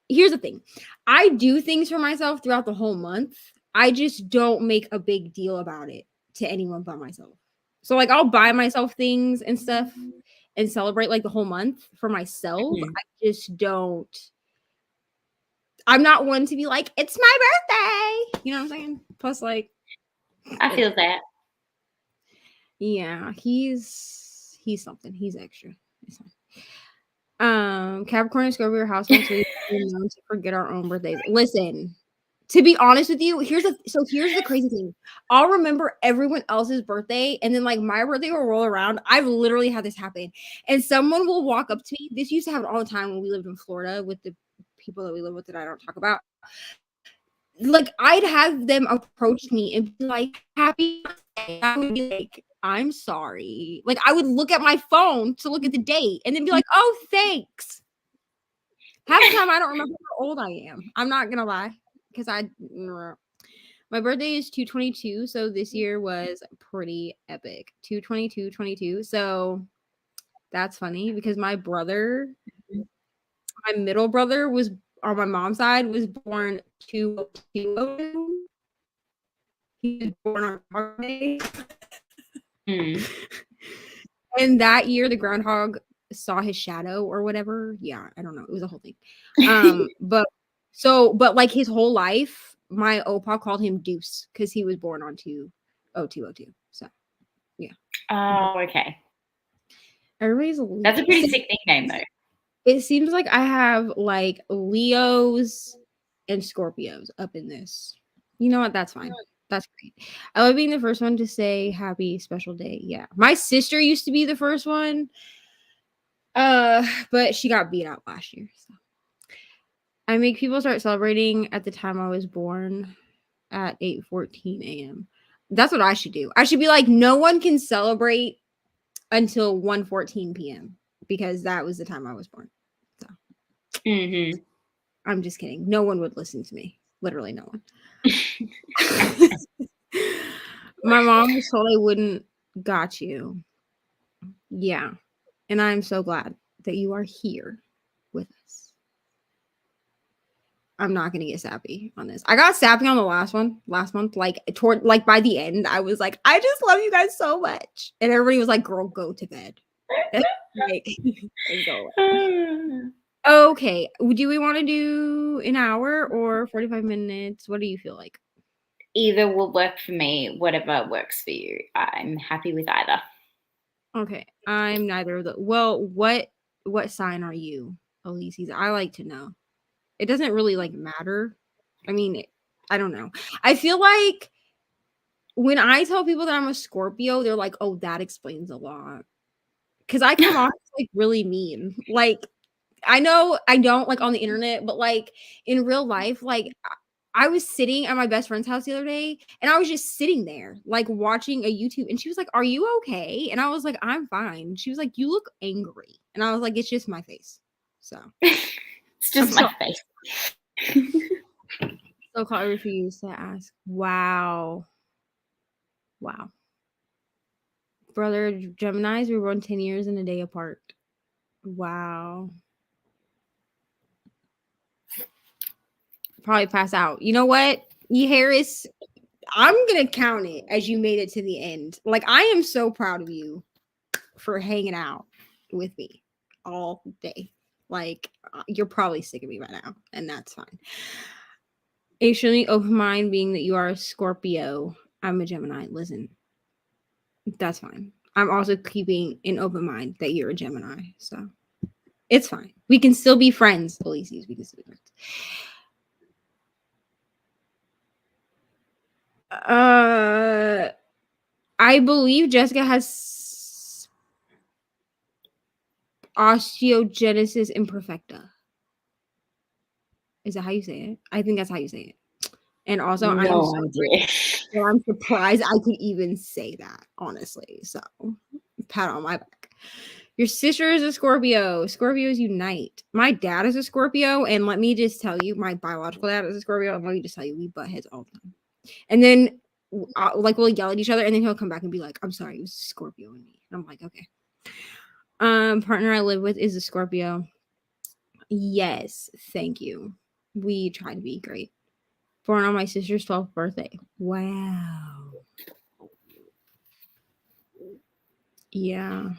here's the thing. I do things for myself throughout the whole month. I just don't make a big deal about it to anyone but myself. So, like, I'll buy myself things and stuff and celebrate like the whole month for myself. Mm-hmm. I just don't. I'm not one to be like, it's my birthday. You know what I'm saying? Plus, like, I feel that. Yeah, he's something. He's extra. Capricorn and Scorpio household, so we known to forget our own birthdays. Listen, to be honest with you, here's the crazy thing. I'll remember everyone else's birthday, and then like my birthday will roll around. I've literally had this happen, and someone will walk up to me. This used to happen all the time when we lived in Florida with the people that we live with that I don't talk about. Like, I'd have them approach me and be like, happy birthday. I would be like, I'm sorry. Like, I would look at my phone to look at the date and then be like, oh, thanks. Half the time I don't remember how old I am. I'm not gonna lie. Because my birthday is 2/22, so this year was pretty epic. 2/22/22. So that's funny because my middle brother was on my mom's side was born 2/02. He was born on Friday. And that year the groundhog saw his shadow or whatever. Yeah, I don't know. It was a whole thing. But like his whole life, my opa called him Deuce because he was born on 2/02/02. So yeah. Oh, okay. Everybody's That's a pretty sick nickname though. It seems like I have like Leos and Scorpios up in this. You know what? That's fine. That's great. I love being the first one to say happy special day. Yeah. My sister used to be the first one. But she got beat out last year. So I make people start celebrating at the time I was born at 8:14 a.m. That's what I should do. I should be like, no one can celebrate until 1:14 p.m. because that was the time I was born. So I'm just kidding. No one would listen to me. Literally no one. My mom was told I wouldn't. Got you. Yeah. And I'm so glad that you are here with us. I'm not gonna get sappy on this. I got sappy on the last month. Like by the end, I was like, I just love you guys so much. And everybody was like, girl, go to bed. Like, go away. Okay. Do we want to do an hour or 45 minutes? What do you feel like? Either will work for me, whatever works for you. I'm happy with either. Okay. I'm neither of the. Well, what sign are you, Elise? I like to know. It doesn't really like matter. I mean, I don't know. I feel like when I tell people that I'm a Scorpio, they're like, oh, that explains a lot. Because I come off like really mean. Like, I know I don't like on the internet, but like in real life, like I was sitting at my best friend's house the other day and I was just sitting there like watching a YouTube and she was like, are you okay? And I was like, I'm fine. She was like, you look angry. And I was like, it's just my face. So it's just my face. So I refuse to ask. Wow. Brother Geminis, we were born 10 years and a day apart. Wow. Probably pass out. You know what? E. Harris, I'm going to count it as you made it to the end. Like, I am so proud of you for hanging out with me all day. Like, you're probably sick of me by now, and that's fine. Extremely open mind being that you are a Scorpio. I'm a Gemini. Listen, that's fine. I'm also keeping an open mind that you're a Gemini, so it's fine. We can still be friends, Elyses. We can still be friends. I believe Jessica has osteogenesis imperfecta. Is that how you say it? I think that's how you say it. And also, I'm surprised I could even say that, honestly. So, pat on my back. Your sister is a Scorpio. Scorpios unite. My dad is a Scorpio, and let me just tell you, my biological dad is a Scorpio, and let me just tell you, we butt heads all the time. And then, we'll yell at each other, and then he'll come back and be like, "I'm sorry, it was Scorpio in me." And I'm like, "Okay." Partner I live with is a Scorpio. Yes, thank you. We try to be great. Born on my sister's 12th birthday. Wow. Yeah.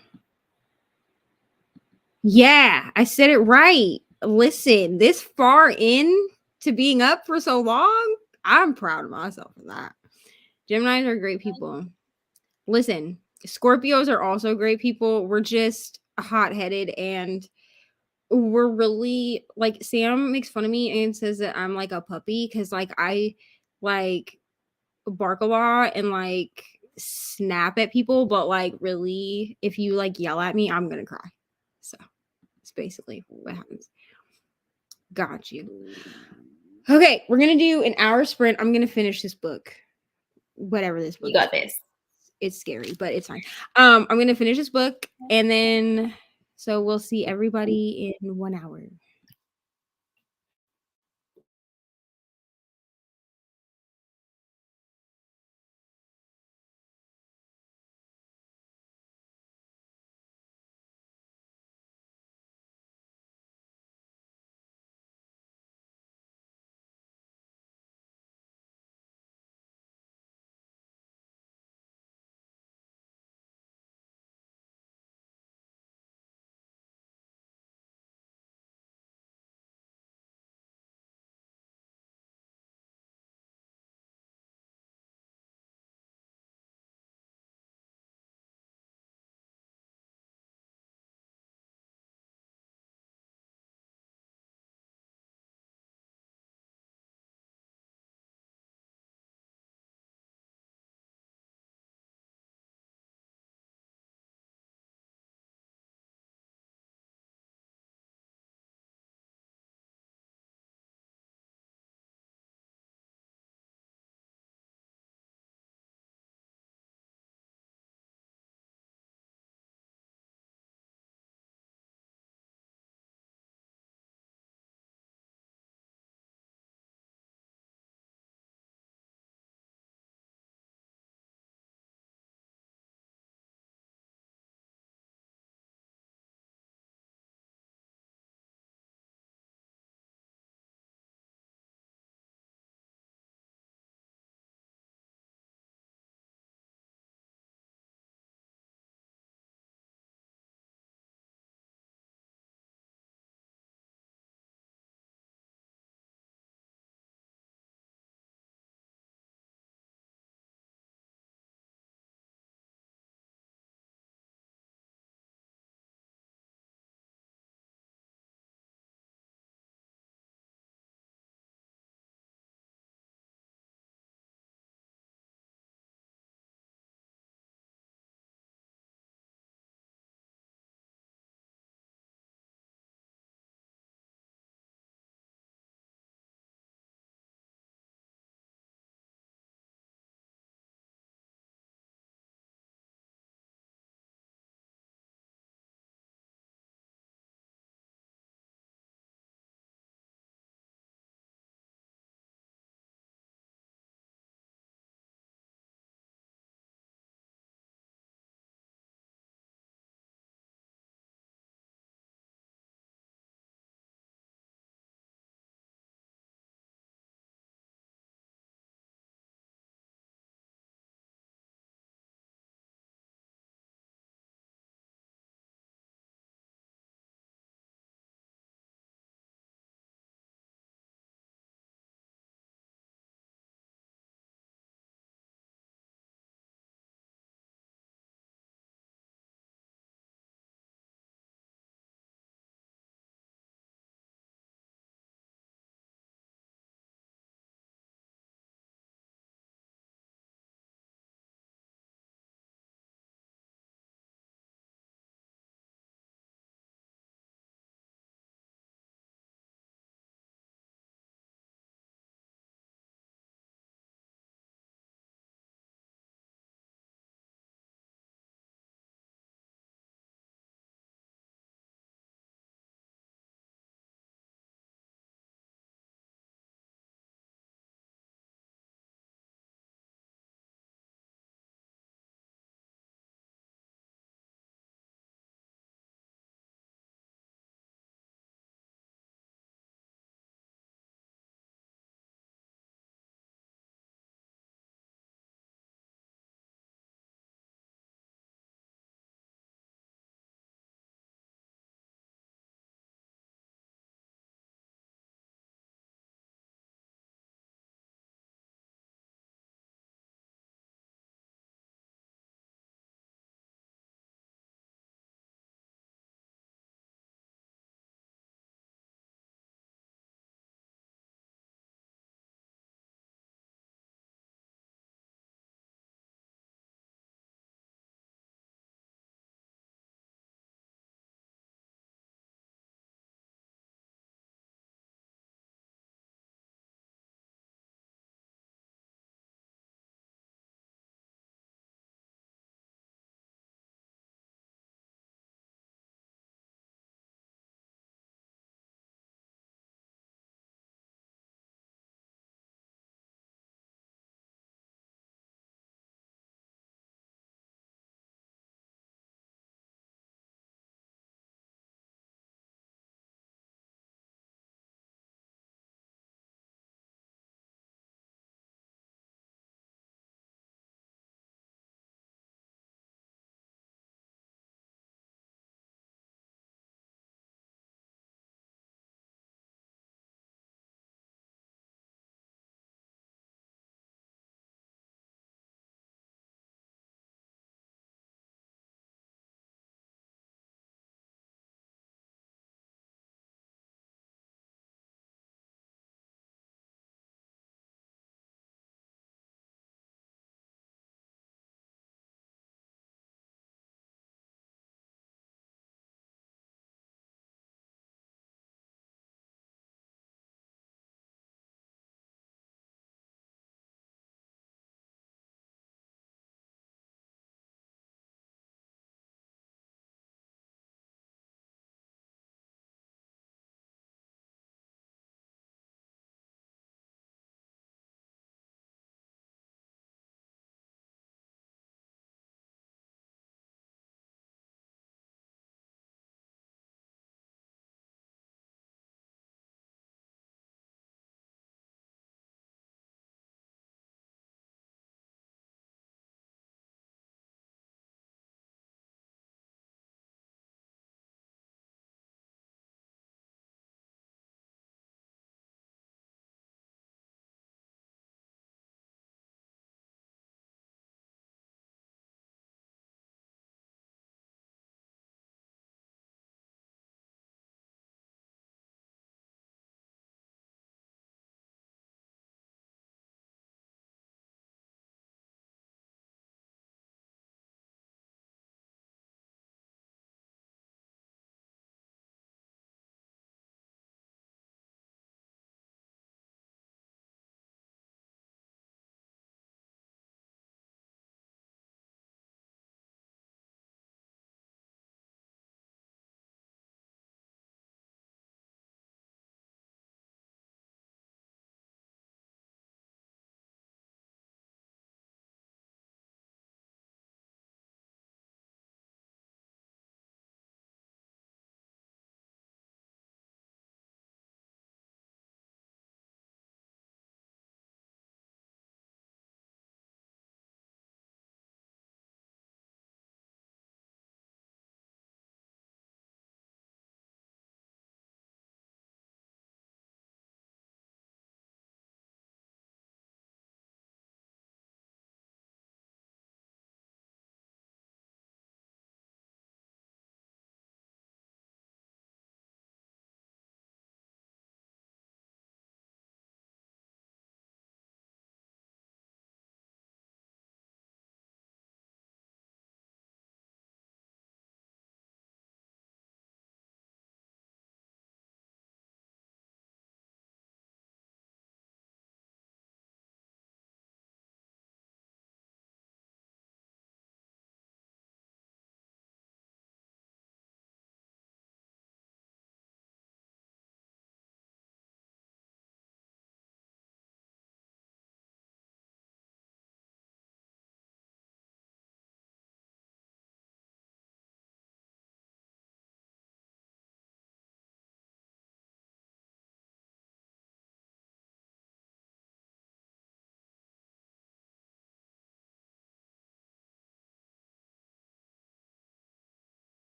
Yeah, I said it right. Listen, this far in to being up for so long, I'm proud of myself for that. Geminis are great people. Listen, Scorpios are also great people. We're just hot-headed and we're really like Sam makes fun of me and says that I'm like a puppy because like I like bark a lot and like snap at people, but like really if you like yell at me, I'm gonna cry. So it's basically what happens. Got you. Okay, we're gonna do an hour sprint. I'm gonna finish this book. Whatever this book You got is. this. It's scary, but it's fine. I'm gonna finish this book and then so we'll see everybody in 1 hour.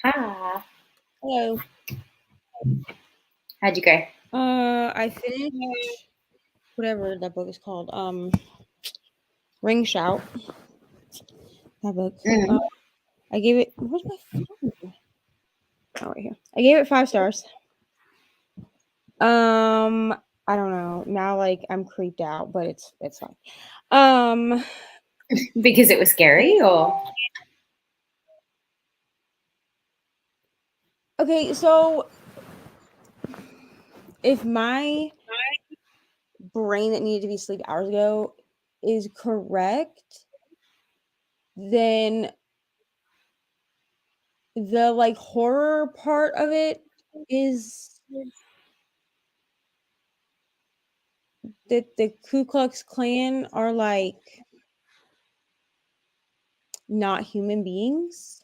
Hi. Hello. How'd you go? I finished whatever that book is called. Ring Shout. That book. I gave it. Where's my phone? Oh, right here. I gave it 5 stars. I don't know. Now, like, I'm creeped out, but it's fine. Because it was scary, or? Okay, so if my brain that needed to be asleep hours ago is correct, then the like horror part of it is that the Ku Klux Klan are like not human beings.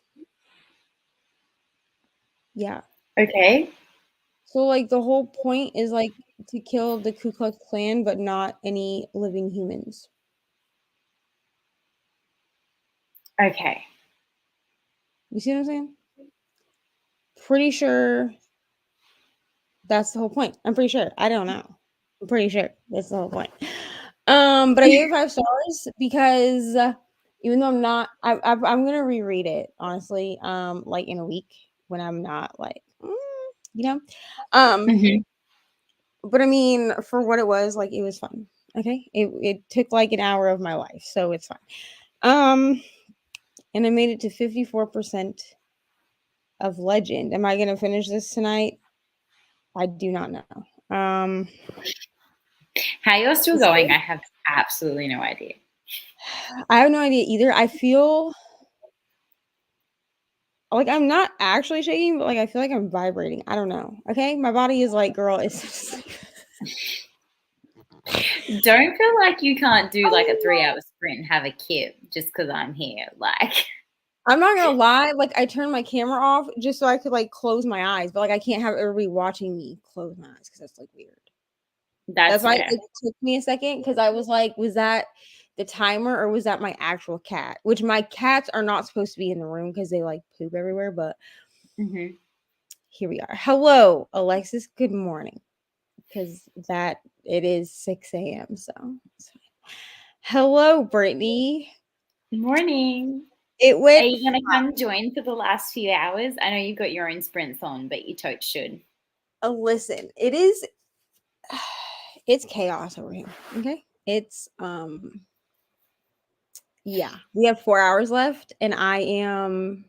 Yeah. Okay. So like the whole point is like to kill the Ku Klux Klan, but not any living humans. Okay. You see what I'm saying? Pretty sure that's the whole point. I'm pretty sure. I don't know. I'm pretty sure that's the whole point. But I gave it 5 stars because even though I'm gonna reread it honestly. Like in a week when I'm not like, you know. But I mean, for what it was, like it was fun. Okay, it took like an hour of my life, so it's fine. And I made it to 54% of Legend. Am I gonna finish this tonight? I do not know. How you're still going, I have absolutely no idea. I have no idea either. I feel like I'm not actually shaking, but like I feel like I'm vibrating. I don't know. Okay, my body is like, girl, it's. Don't feel like you can't do like a 3-hour sprint and have a kip just because I'm here. Like, I'm not gonna lie. Like I turned my camera off just so I could like close my eyes, but like I can't have everybody watching me close my eyes because that's like weird. That's why it took me a second because I was like, was that the timer or was that my actual cat? Which my cats are not supposed to be in the room because they like poop everywhere. But here we are. Hello, Alexis. Good morning. Because that it is 6 a.m. So hello, Brittany. Morning. It went. Are you gonna come join for the last few hours? I know you've got your own sprints on, but you totes should. Listen, it is. It's chaos over here. Okay, it's yeah. We have 4 hours left, and I am.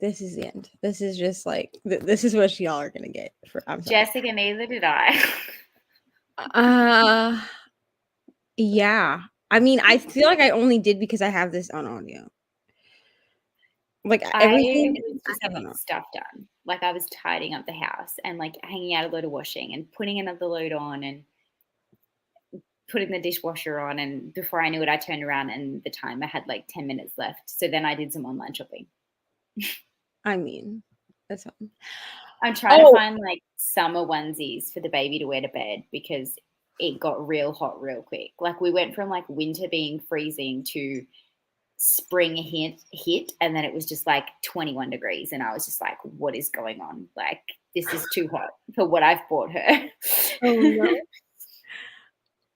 This is the end. This is just like this is what y'all are gonna get for. I'm sorry. Jessica, neither did I. Yeah. I mean, I feel like I only did because I have this on audio. Like everything, I was just getting stuff done. Like I was tidying up the house and like hanging out a load of washing and putting another load on and putting the dishwasher on. And before I knew it, I turned around and the timer had like 10 minutes left. So then I did some online shopping. I mean, that's fine. I'm trying to find like summer onesies for the baby to wear to bed because it got real hot real quick. Like we went from like winter being freezing to spring hit and then it was just like 21 degrees and I was just like, what is going on? Like this is too hot for what I've bought her. Oh no.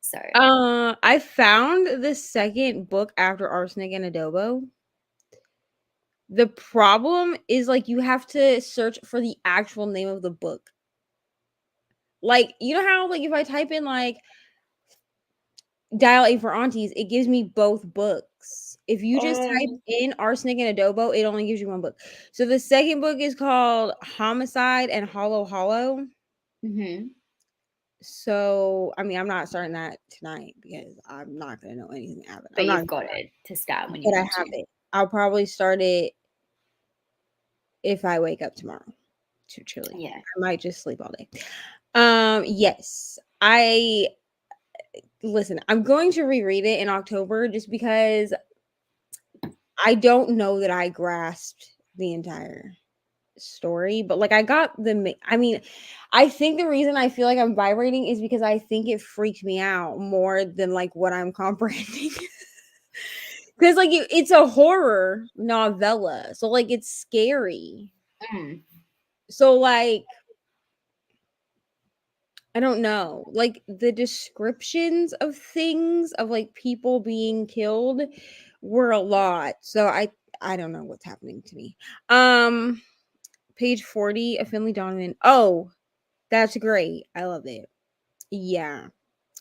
So I found the second book after Arsenic and Adobo. The problem is like you have to search for the actual name of the book. Like, you know how like if I type in like Dial A for Aunties, it gives me both books. If you just type in Arsenic and Adobo, it only gives you one book. So the second book is called Homicide and Hollow Hollow. So, I mean, I'm not starting that tonight because I'm not going to know anything about it. But you've got it to start when you want to. It. I'll probably start it if I wake up tomorrow. Too chilly. Yeah. I might just sleep all day. Yes. Listen, I'm going to reread it in October just because I don't know that I grasped the entire story, but like I got I mean, I think the reason I feel like I'm vibrating is because I think it freaked me out more than like what I'm comprehending. Because like it's a horror novella, so like it's scary. So like I don't know, like the descriptions of things of like people being killed were a lot. So I don't know what's happening to me. Page 40 of Finley Donovan. Oh, that's great. I love it. Yeah.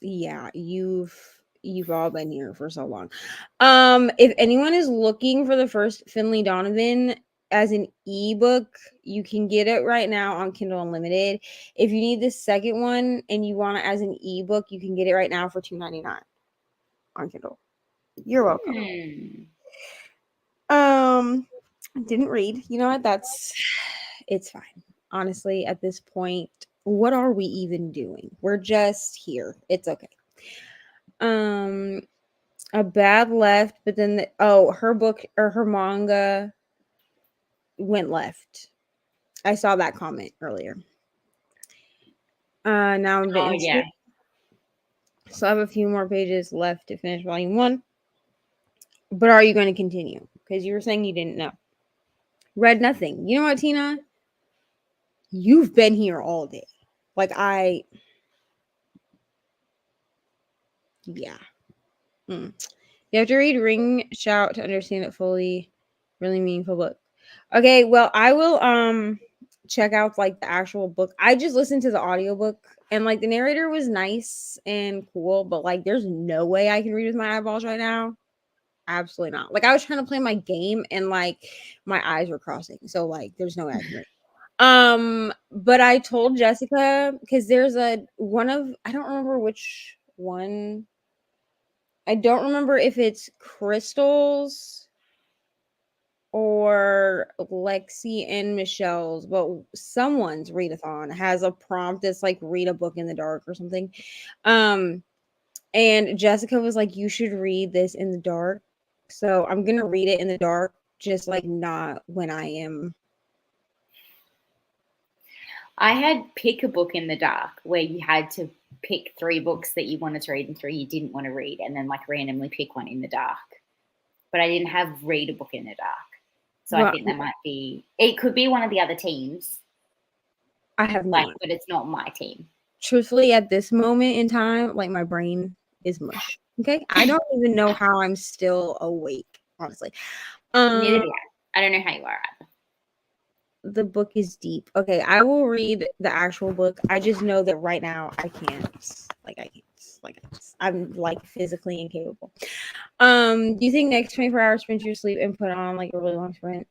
Yeah, you've all been here for so long. If anyone is looking for the first Finley Donovan as an ebook, you can get it right now on Kindle Unlimited. If you need the second one and you want it as an ebook, you can get it right now for $2.99 on Kindle. You're welcome. Didn't read. You know what? It's fine. Honestly, at this point, what are we even doing? We're just here. It's okay. A bad left, but then her book or her manga went left. I saw that comment earlier. Now I'm a bit interested. So I have a few more pages left to finish volume 1. But are you going to continue? Because you were saying you didn't know. Read nothing. You know what, Tina? You've been here all day. Like yeah. You have to read Ring Shout to understand it fully. Really meaningful book. Okay, well, I will check out like the actual book. I just listened to the audiobook and like the narrator was nice and cool, but like there's no way I can read with my eyeballs right now. Absolutely not. Like I was trying to play my game and like my eyes were crossing. So like there's no way I can read. But I told Jessica because there's I don't remember which one. I don't remember if it's Crystal's or Lexi and Michelle's, but someone's readathon has a prompt that's like read a book in the dark or something. And Jessica was like, you should read this in the dark. So I'm gonna read it in the dark, just like not when I am. I had pick a book in the dark where you had to pick 3 books that you wanted to read and 3 you didn't want to read, and then like randomly pick one in the dark. But I didn't have read a book in the dark. So I think that might be, it could be one of the other teams. I have not. But it's not my team. Truthfully, at this moment in time, like my brain is mush. Okay. I don't even know how I'm still awake, honestly. Neither do I. I don't know how you are either. The book is deep. Okay, I will read the actual book. I just know that right now I can't. I'm like physically incapable. Do you think next 24 hours sprint your sleep and put on like a really long sprint?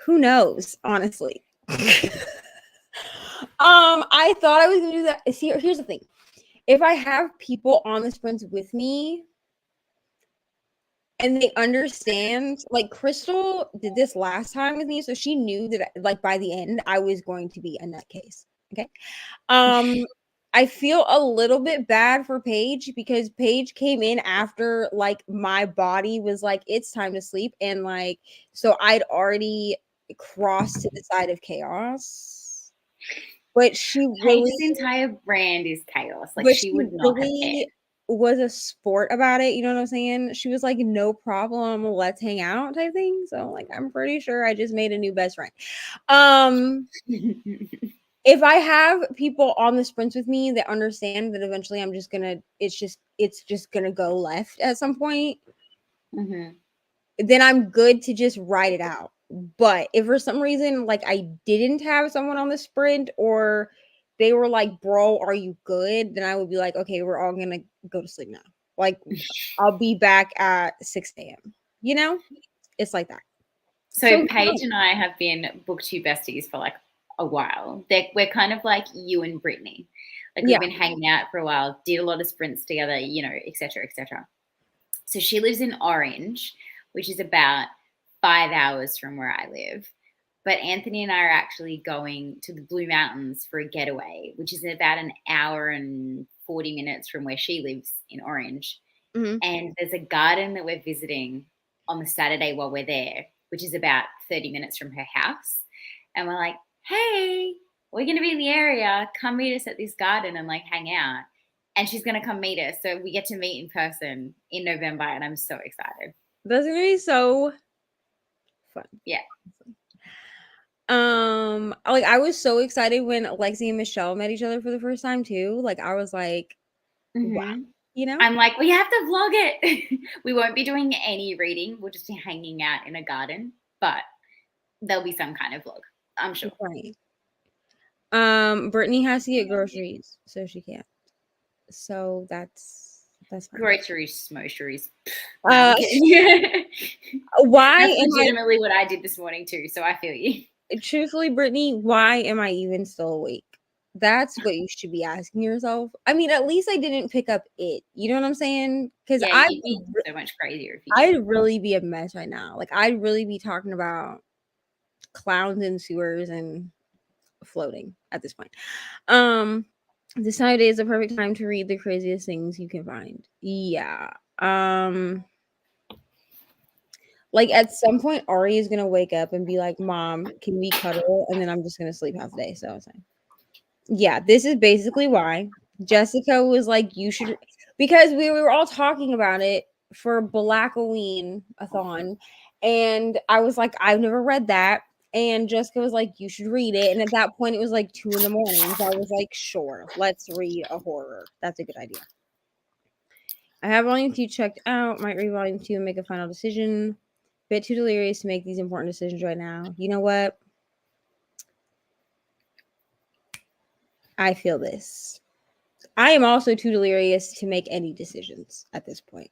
Who knows, honestly. I thought I was gonna do that. See, here's the thing. If I have people on the sprints with me and they understand, like Crystal did this last time with me, so she knew that like by the end I was going to be a nutcase. Okay. I feel a little bit bad for Paige because Paige came in after like my body was like it's time to sleep, and like so I'd already crossed to the side of chaos. But she really, Paige's entire brand is chaos. Like she would not have cared. Was a sport about it. You know what I'm saying? She was like, no problem, let's hang out type thing. So like I'm pretty sure I just made a new best friend. If I have people on the sprints with me that understand that eventually I'm just gonna, it's just gonna go left at some point, then I'm good to just ride it out. But if for some reason like I didn't have someone on the sprint or they were like, bro, are you good? Then I would be like, okay, we're all gonna go to sleep now. Like I'll be back at 6 a.m. You know, it's like that. So Paige and I have been BookTube besties for like a while. We're kind of like you and Brittany. Like we've been hanging out for a while, did a lot of sprints together, you know, etc., etc. So she lives in Orange, which is about 5 hours from where I live. But Anthony and I are actually going to the Blue Mountains for a getaway, which is about an hour and 40 minutes from where she lives in Orange. And there's a garden that we're visiting on the Saturday while we're there, which is about 30 minutes from her house. And we're like, hey, we're going to be in the area. Come meet us at this garden and like hang out. and she's going to come meet us. So we get to meet in person in November, and I'm so excited. That's going to be so fun. Yeah. Like I was so excited when Lexi and Michelle met each other for the first time too. Like I was like, wow, you know? I'm like, we have to vlog it. We won't be doing any reading. We'll just be hanging out in a garden, but there'll be some kind of vlog, I'm sure. Right. Brittany has to get groceries, so she can't. So that's fine. Groceries, smoceries. Why? That's legitimately what I did this morning too, so I feel you. Truthfully, Brittany, why am I even still awake? That's what you should be asking yourself. I mean, at least I didn't pick up it. You know what I'm saying? Because I'd be so much crazier if you I'd really be a mess right now. Like I'd really be talking about clowns in sewers and floating at this point. This time of day is the perfect time to read the craziest things you can find. Yeah. Like at some point, Ari is gonna wake up and be like, "Mom, can we cuddle?" And then I'm just gonna sleep half the day. So I was like, yeah, this is basically why Jessica was like, "You should," because we were all talking about it for Blackoween-a-thon, and I was like, "I've never read that." And Jessica was like, "You should read it." And at that point, it was like 2 a.m. So I was like, "Sure, let's read a horror. That's a good idea." I have volume 2 checked out. Might read volume 2 and make a final decision. Bit too delirious to make these important decisions right now. You know what? I feel this. I am also too delirious to make any decisions at this point.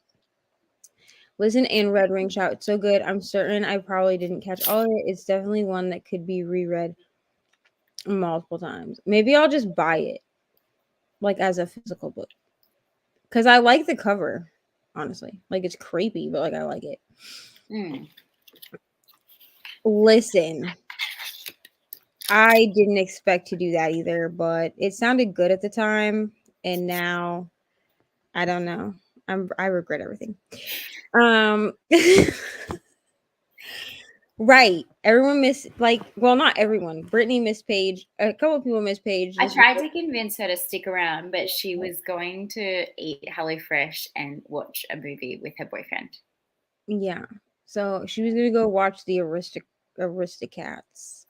Listen and Red Ring Shout. It's so good. I'm certain I probably didn't catch all of it. It's definitely one that could be reread multiple times. Maybe I'll just buy it, like as a physical book. Because I like the cover, honestly. Like it's creepy, but like I like it. Listen, I didn't expect to do that either, but it sounded good at the time, and now I don't know. I regret everything. Right. Everyone missed, like, well, not everyone. Brittany missed Paige. A couple of people missed Paige. I tried to convince her to stick around, but she was going to eat HelloFresh and watch a movie with her boyfriend. Yeah. So she was going to go watch the Aristocats.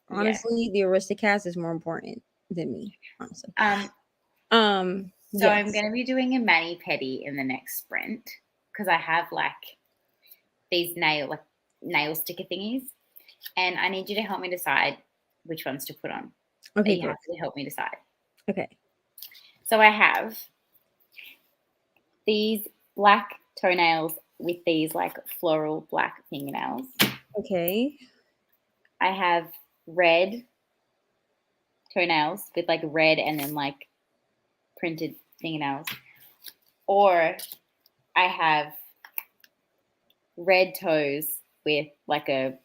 Honestly, the Aristocats is more important than me, honestly. So I'm going to be doing a mani-pedi in the next sprint because I have like these nail sticker thingies, and I need you to help me decide which ones to put on. Okay, you have to help me decide. Okay. So I have these black toenails with these like floral black fingernails. Okay. I have red toenails with like red and then like printed fingernails. Or I have red toes with like a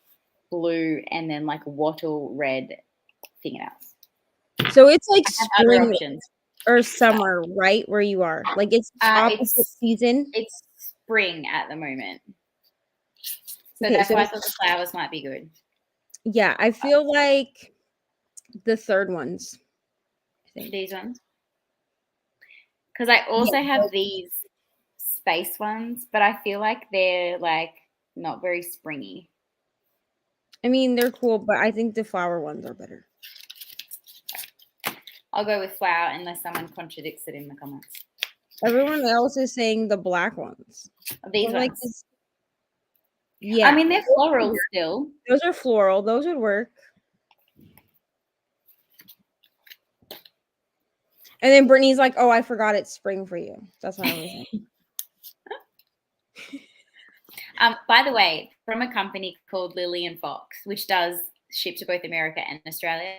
blue and then like wattle red fingernails. So it's like spring other options or summer, right? Where you are, like it's opposite season. It's spring at the moment, so that's why I thought the flowers might be good. Yeah, I feel like the third ones. I think these ones, because I also have these space ones, but I feel like they're like not very springy. I mean, they're cool, but I think the flower ones are better. I'll go with flower unless someone contradicts it in the comments. Everyone else is saying the black ones. These ones. Like yeah. I mean, they're floral still. Those are floral. Those would work. And then Brittany's like, "Oh, I forgot it's spring for you." That's what I was saying. By the way, from a company called Lily and Fox, which does ship to both America and Australia,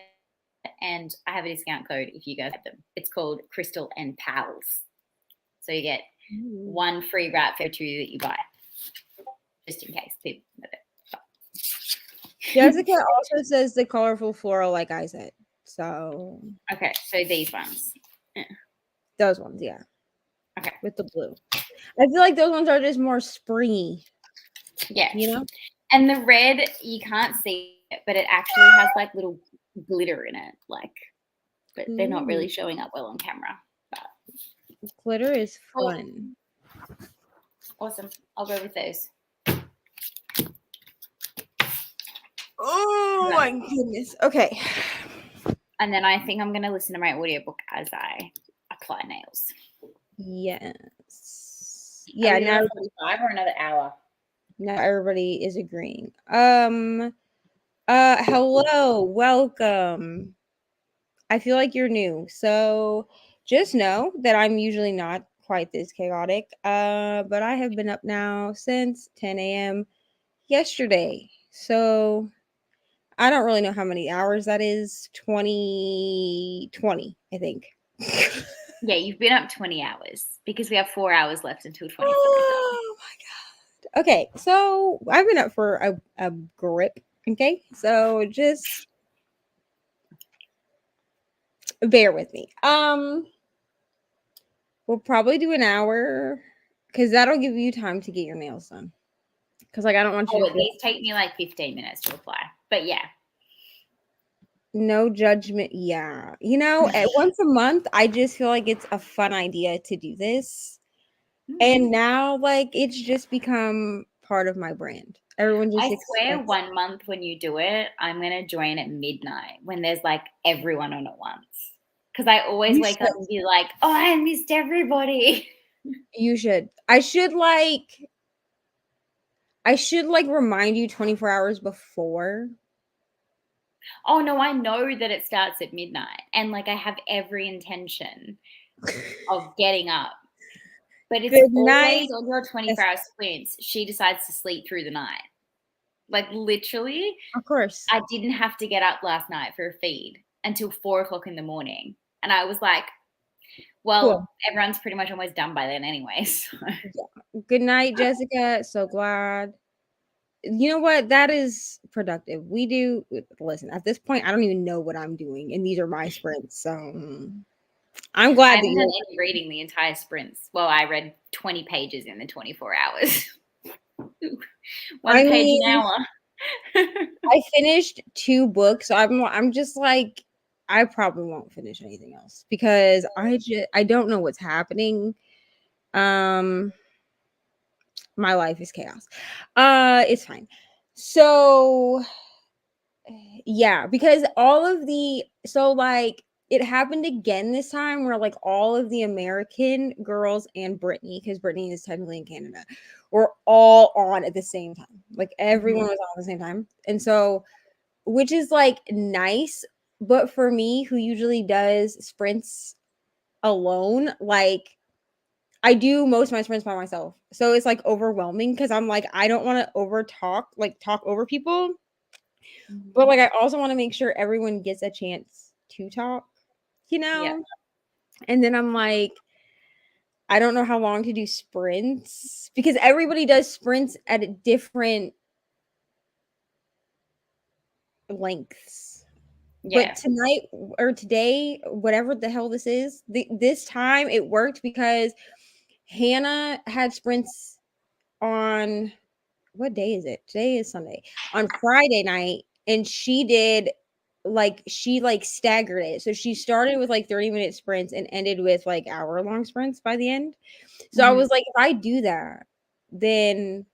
and I have a discount code if you guys have them. It's called Crystal and Pals. So you get one free wrap for 2 that you buy, just in case people know that. Jessica also says the colorful floral, like I said. So okay, so these ones, those ones, yeah. Okay, with the blue. I feel like those ones are just more springy. Yeah, you know. And the red, you can't see it, but it actually has like little glitter in it, like, but they're not really showing up well on camera. But Glitter is fun. Awesome. I'll go with those. Oh my goodness. Okay. And then I think I'm going to listen to my audiobook as I apply nails. Yes. Yeah, now 5 or another hour. Now everybody is agreeing. Hello, welcome. I feel like you're new. So just know that I'm usually not quite this chaotic. But I have been up now since 10 a.m. yesterday. So I don't really know how many hours that is. 20, I think. Yeah, you've been up 20 hours because we have 4 hours left until 20. Oh my God. Okay, so I've been up for a grip. Okay, so just bear with me. We'll probably do an hour because that'll give you time to get your nails done. Because like I don't want you to. These take me like 15 minutes to apply, but yeah. No judgment. Yeah, you know, at once a month, I just feel like it's a fun idea to do this, and now like it's just become part of my brand. Everyone just. I swear, 1 month when you do it, I'm gonna join at midnight when there's like everyone on at once. Because I always wake up and be like, "Oh, I missed everybody." You should. I should remind you 24 hours before. Oh no, I know that it starts at midnight, and like I have every intention of getting up. But it's always on your 24-hour sprints. She decides to sleep through the night. Like literally, of course. I didn't have to get up last night for a feed until 4 o'clock in the morning. And I was like, well, cool. Everyone's pretty much almost done by then anyway. So. Yeah. Good night, Jessica. So glad. You know what? That is productive. We do. Listen, at this point, I don't even know what I'm doing. And these are my sprints. So I'm glad I haven't done any reading the entire sprints. Well, I read 20 pages in the 24 hours. One page an hour. I finished 2 books. So I'm just like, I probably won't finish anything else because I don't know what's happening. My life is chaos. It's fine. So yeah, because it happened again this time where like all of the American girls and Brittany, because Brittany is technically in Canada, were all on at the same time. Like everyone was on at the same time. And so, which is like nice, but for me, who usually does sprints alone, like I do most of my sprints by myself. So it's like overwhelming because I'm like, I don't want to talk over people. But like I also want to make sure everyone gets a chance to talk, you know? Yeah. And then I'm like, I don't know how long to do sprints because everybody does sprints at different lengths. Yeah. But tonight or today, whatever the hell this is, this time it worked because Hannah had sprints on what day is it? Today is Sunday. On Friday night, and she staggered it. So she started with like 30-minute sprints and ended with like hour-long sprints by the end. So I was like, if I do that, then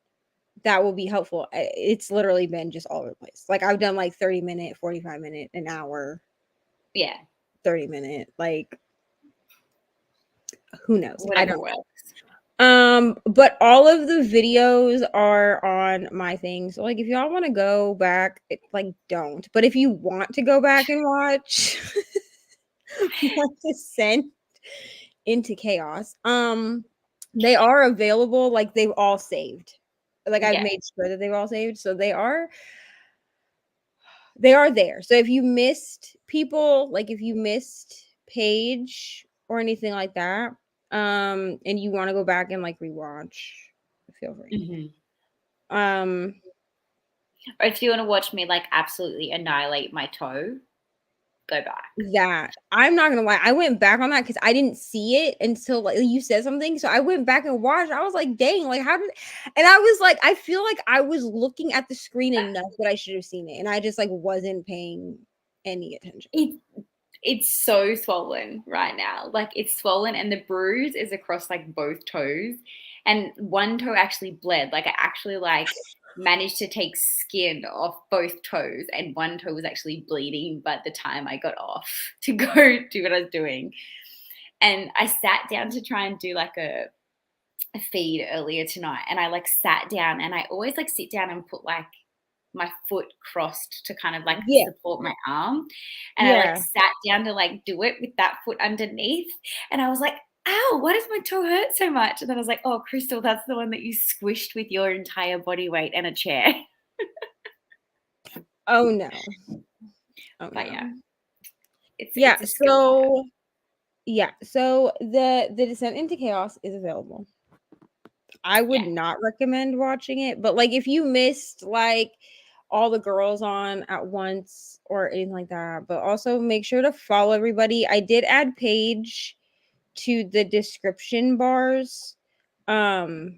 that will be helpful. It's literally been just all over the place. Like I've done like 30-minute, 45-minute, an hour. Yeah. 30-minute, like who knows? Whatever I don't know. But all of the videos are on my thing. So like if y'all want to go back, don't. But if you want to go back and watch Descent into Chaos, they are available, like they've all saved. Like I've made sure that they've all saved. So they are there. So if you missed people, like if you missed Paige or anything like that, and you want to go back and like rewatch, feel free. Or if you want to watch me like absolutely annihilate my toe, go back. Yeah, I'm not gonna lie, I went back on that because I didn't see it until like you said something, so I went back and watched. I was like, dang, like how did, and I was like, I feel like I was looking at the screen enough that I should have seen it, and I just like wasn't paying any attention. It's so swollen right now. Like it's swollen and the bruise is across like both toes. And one toe actually bled. Like I actually like managed to take skin off both toes and one toe was actually bleeding by the time I got off to go do what I was doing. And I sat down to try and do like a feed earlier tonight and I like sat down and I always like sit down and put like my foot crossed to kind of like support my arm. And I like sat down to like do it with that foot underneath. And I was like, ow, why does my toe hurt so much? And then I was like, oh, Crystal, that's the one that you squished with your entire body weight and a chair. Oh no. Oh, but no. So the Descent into Chaos is available. I would not recommend watching it, but like if you missed like all the girls on at once or anything like that, but also make sure to follow everybody. I did add Paige to the description bars. You're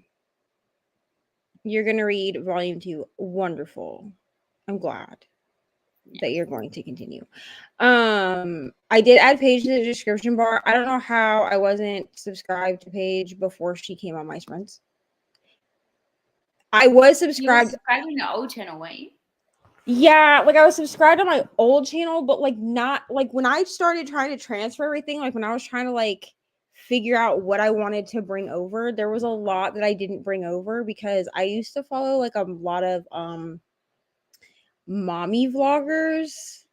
gonna read volume 2. Wonderful. I'm glad that you're going to continue. I did add Paige to the description bar. I don't know how I wasn't subscribed to Paige before she came on my friends. I was subscribed. You were subscribed on your old channel, weren't you? Yeah, like I was subscribed on my old channel, but like not like when I started trying to transfer everything, like when I was trying to like figure out what I wanted to bring over, there was a lot that I didn't bring over because I used to follow like a lot of mommy vloggers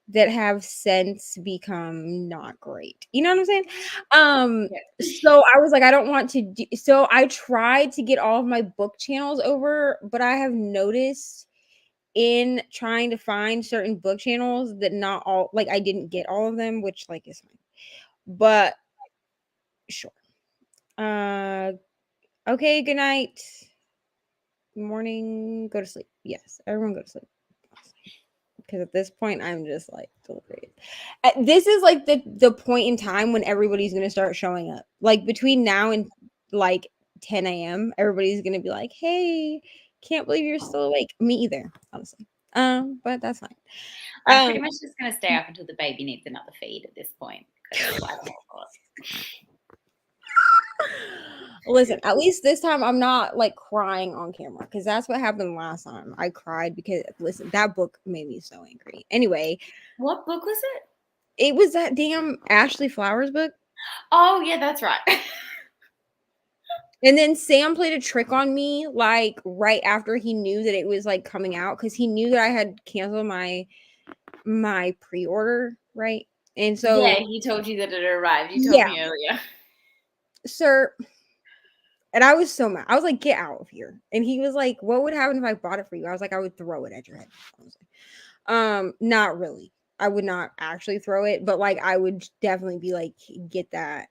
that have since become not great. You know what I'm saying? So I was like, I don't want to do, so I tried to get all of my book channels over, but I have noticed in trying to find certain book channels that not all, like I didn't get all of them, which like is fine. But sure. Okay, good night. Morning, go to sleep. Yes, everyone go to sleep. Because at this point I'm just like delirious. This is like the point in time when everybody's gonna start showing up. Like between now and like 10 a.m. everybody's gonna be like, hey, can't believe you're still awake. Me either, honestly. But that's fine. I'm pretty much just gonna stay up until the baby needs another feed at this point. Listen, at least this time I'm not like crying on camera because that's what happened last time. I cried because listen, that book made me so angry. Anyway, what book was it? It was that damn Ashley Flowers book. Oh yeah, that's right. And then Sam played a trick on me like right after he knew that it was like coming out because he knew that I had canceled my pre-order, right? And so yeah, he told you that it arrived. You told me earlier. Sir, and I was so mad. I was like, get out of here. And he was like, what would happen if I bought it for you? I was like, I would throw it at your head. Not really. I would not actually throw it, but like I would definitely be like, get that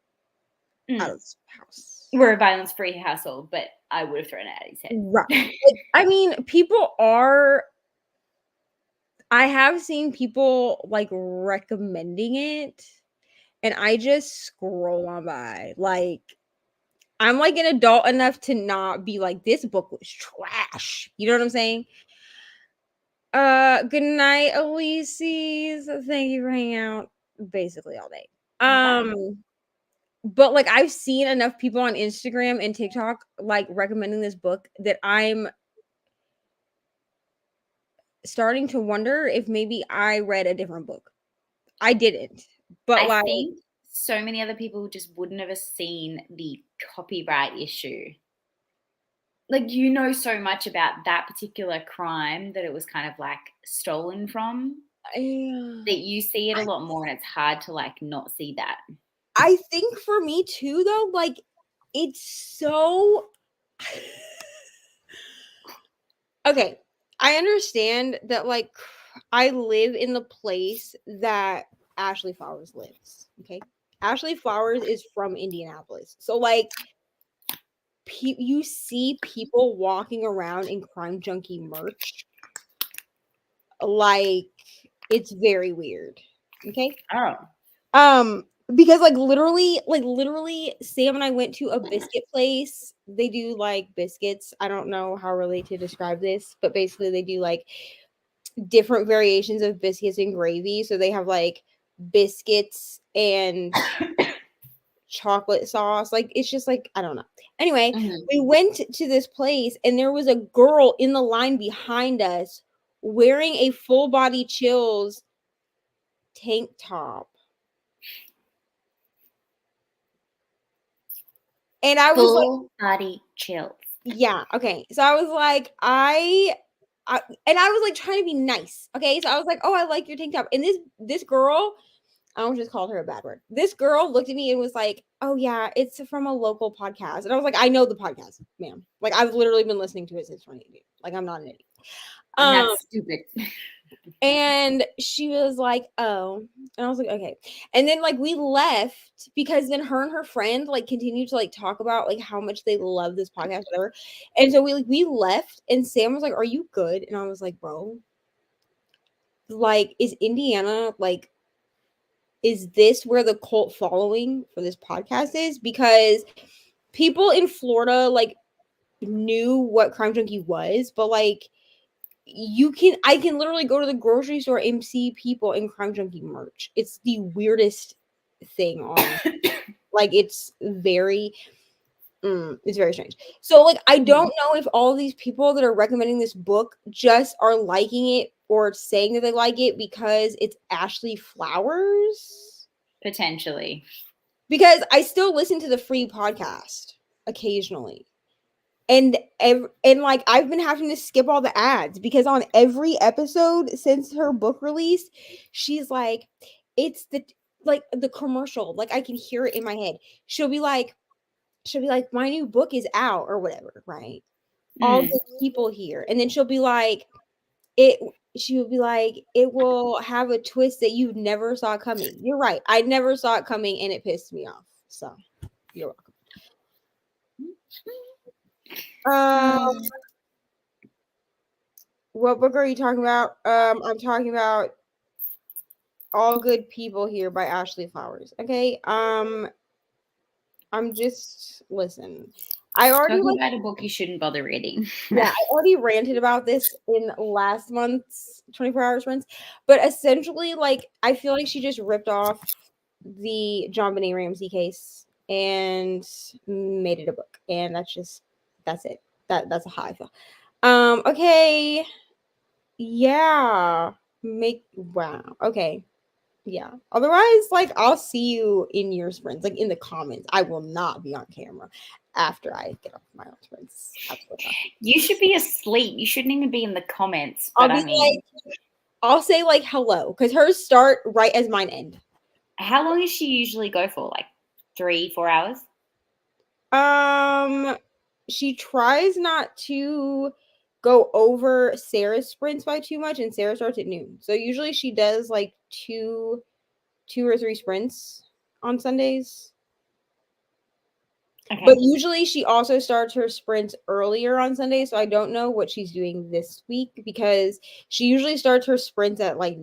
out of this house. We're a violence-free household, but I would have thrown it at his head. Right. I mean, I have seen people like recommending it, and I just scroll on by. Like, I'm like an adult enough to not be like, this book was trash. You know what I'm saying? Good night, Elises. Thank you for hanging out basically all day. But like I've seen enough people on Instagram and TikTok like recommending this book that I'm starting to wonder if maybe I read a different book. I didn't, but I think so many other people just wouldn't have seen the copyright issue. Like, you know so much about that particular crime that it was kind of like stolen from that you see it a lot more, and it's hard to like not see that. I think for me too, though, like it's so okay. I understand that like I live in the place that Ashley Flowers lives. Okay. Ashley Flowers is from Indianapolis. So like you see people walking around in Crime Junkie merch. Like it's very weird. Okay. Because like literally Sam and I went to a biscuit place. They do like biscuits. I don't know how really to describe this, but basically they do like different variations of biscuits and gravy. So they have like biscuits and chocolate sauce. Like, it's just like, I don't know. Anyway, we went to this place and there was a girl in the line behind us wearing a full body Chills tank top. And I was full body Chills. Yeah. Okay. So I was like, I was like trying to be nice. Okay. So I was like, oh, I like your tank top. And this girl, I don't just call her a bad word. This girl looked at me and was like, oh yeah, it's from a local podcast. And I was like, I know the podcast, ma'am. Like, I've literally been listening to it since 2018. Like, I'm not an idiot. I'm not stupid. And she was like, oh. And I was like, okay. And then like we left because then her and her friend like continued to like talk about like how much they love this podcast, whatever. And so we left and Sam was like, are you good? And I was like, bro, like, is Indiana like, is this where the cult following for this podcast is? Because people in Florida like knew what Crime Junkie was, but like I can literally go to the grocery store and see people in Crime Junkie merch. It's the weirdest thing on like it's very strange. So like I don't know if all of these people that are recommending this book just are liking it or saying that they like it because it's Ashley Flowers. Potentially. Because I still listen to the free podcast occasionally. And like I've been having to skip all the ads because on every episode since her book release, she's like, it's the commercial. Like I can hear it in my head. She'll be like, my new book is out or whatever, right? All the people here. And then she'll be like, it will have a twist that you never saw coming. You're right. I never saw it coming and it pissed me off. So you're welcome. What book are you talking about? I'm talking about All Good People Here by Ashley Flowers. Okay. I'm just listen. I already talking about a book you shouldn't bother reading. Yeah, I already ranted about this in last month's 24 Hour Sprints, but essentially, like, I feel like she just ripped off the John Benet Ramsey case and made it a book, and that's it. That's how I feel. Okay. Yeah. Wow. Okay. Yeah. Otherwise, like, I'll see you in your sprints, like in the comments. I will not be on camera after I get off my own sprints. Absolutely not. You should be asleep. You shouldn't even be in the comments. But I'll say like hello because hers start right as mine end. How long does she usually go for? Like 3-4 hours? She tries not to go over Sarah's sprints by too much, and Sarah starts at noon. So usually she does like two or three sprints on Sundays. Okay. But usually she also starts her sprints earlier on Sunday, so I don't know what she's doing this week because she usually starts her sprints at like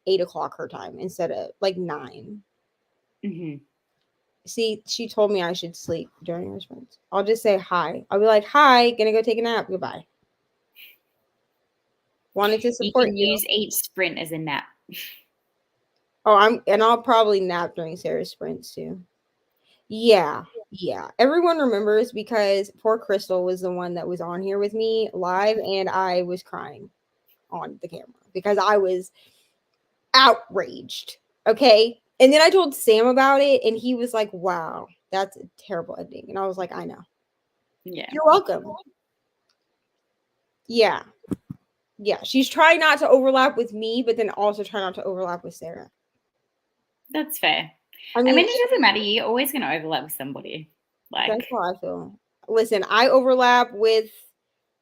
8 o'clock her time instead of like 9. See, she told me I should sleep during her sprints. I'll just say hi. I'll be like, hi, gonna go take a nap. Goodbye. Wanted to support you. You can use each sprint as a nap. Oh, I'll probably nap during Sarah's sprints too. Yeah. Everyone remembers because poor Crystal was the one that was on here with me live, and I was crying on the camera because I was outraged. Okay. And then I told Sam about it, and he was like, wow, that's a terrible ending. And I was like, I know. Yeah. You're welcome. Yeah. She's trying not to overlap with me, but then also try not to overlap with Sarah. That's fair. I mean, it doesn't matter. You're always going to overlap with somebody. Like, that's how I feel. Listen, I overlap with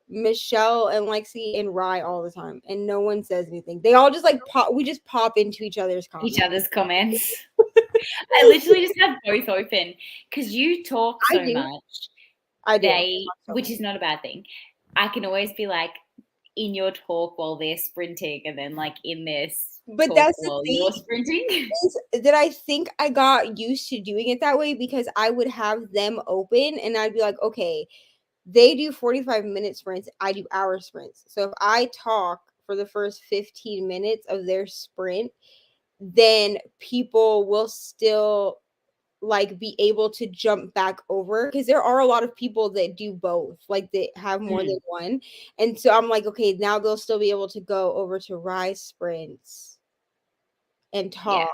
Michelle and Lexi and Rye all the time, and no one says anything. They all just like pop. We just pop into each other's comments. I literally just have both open because you talk so much. I do. Which is not a bad thing. I can always be like in your talk while they're sprinting, and then like in this. But that's the while thing. You're sprinting. That I think I got used to doing it that way because I would have them open, and I'd be like, okay. They do 45-minute sprints. I do hour sprints. So if I talk for the first 15 minutes of their sprint, then people will still like be able to jump back over, because there are a lot of people that do both, like that have more than one. And so I'm like, okay, now they'll still be able to go over to Rise sprints and talk,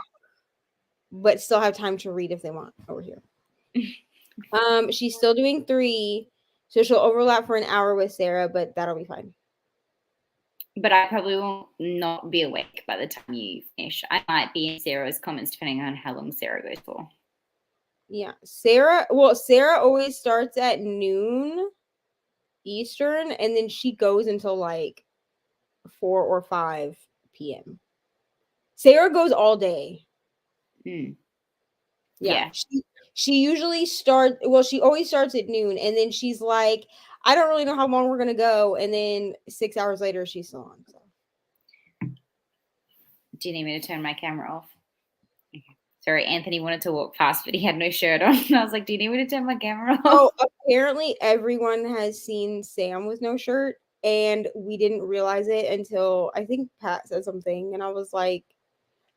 but still have time to read if they want over here. She's still doing 3, so she'll overlap for an hour with Sarah, but that'll be fine. But I probably will not be awake by the time you finish. I might be in Sarah's comments depending on how long Sarah goes for. Yeah, Sarah always starts at noon Eastern, and then she goes until like 4 or 5 p.m. Sarah goes all day. Yeah. She usually she always starts at noon, and then she's like, I don't really know how long we're gonna go, and then 6 hours later she's still on. So. Do you need me to turn my camera off? Okay. Sorry, Anthony wanted to walk past, but he had no shirt on. And I was like, do you need me to turn my camera off? Oh, apparently everyone has seen Sam with no shirt, and we didn't realize it until I think Pat said something, and I was like,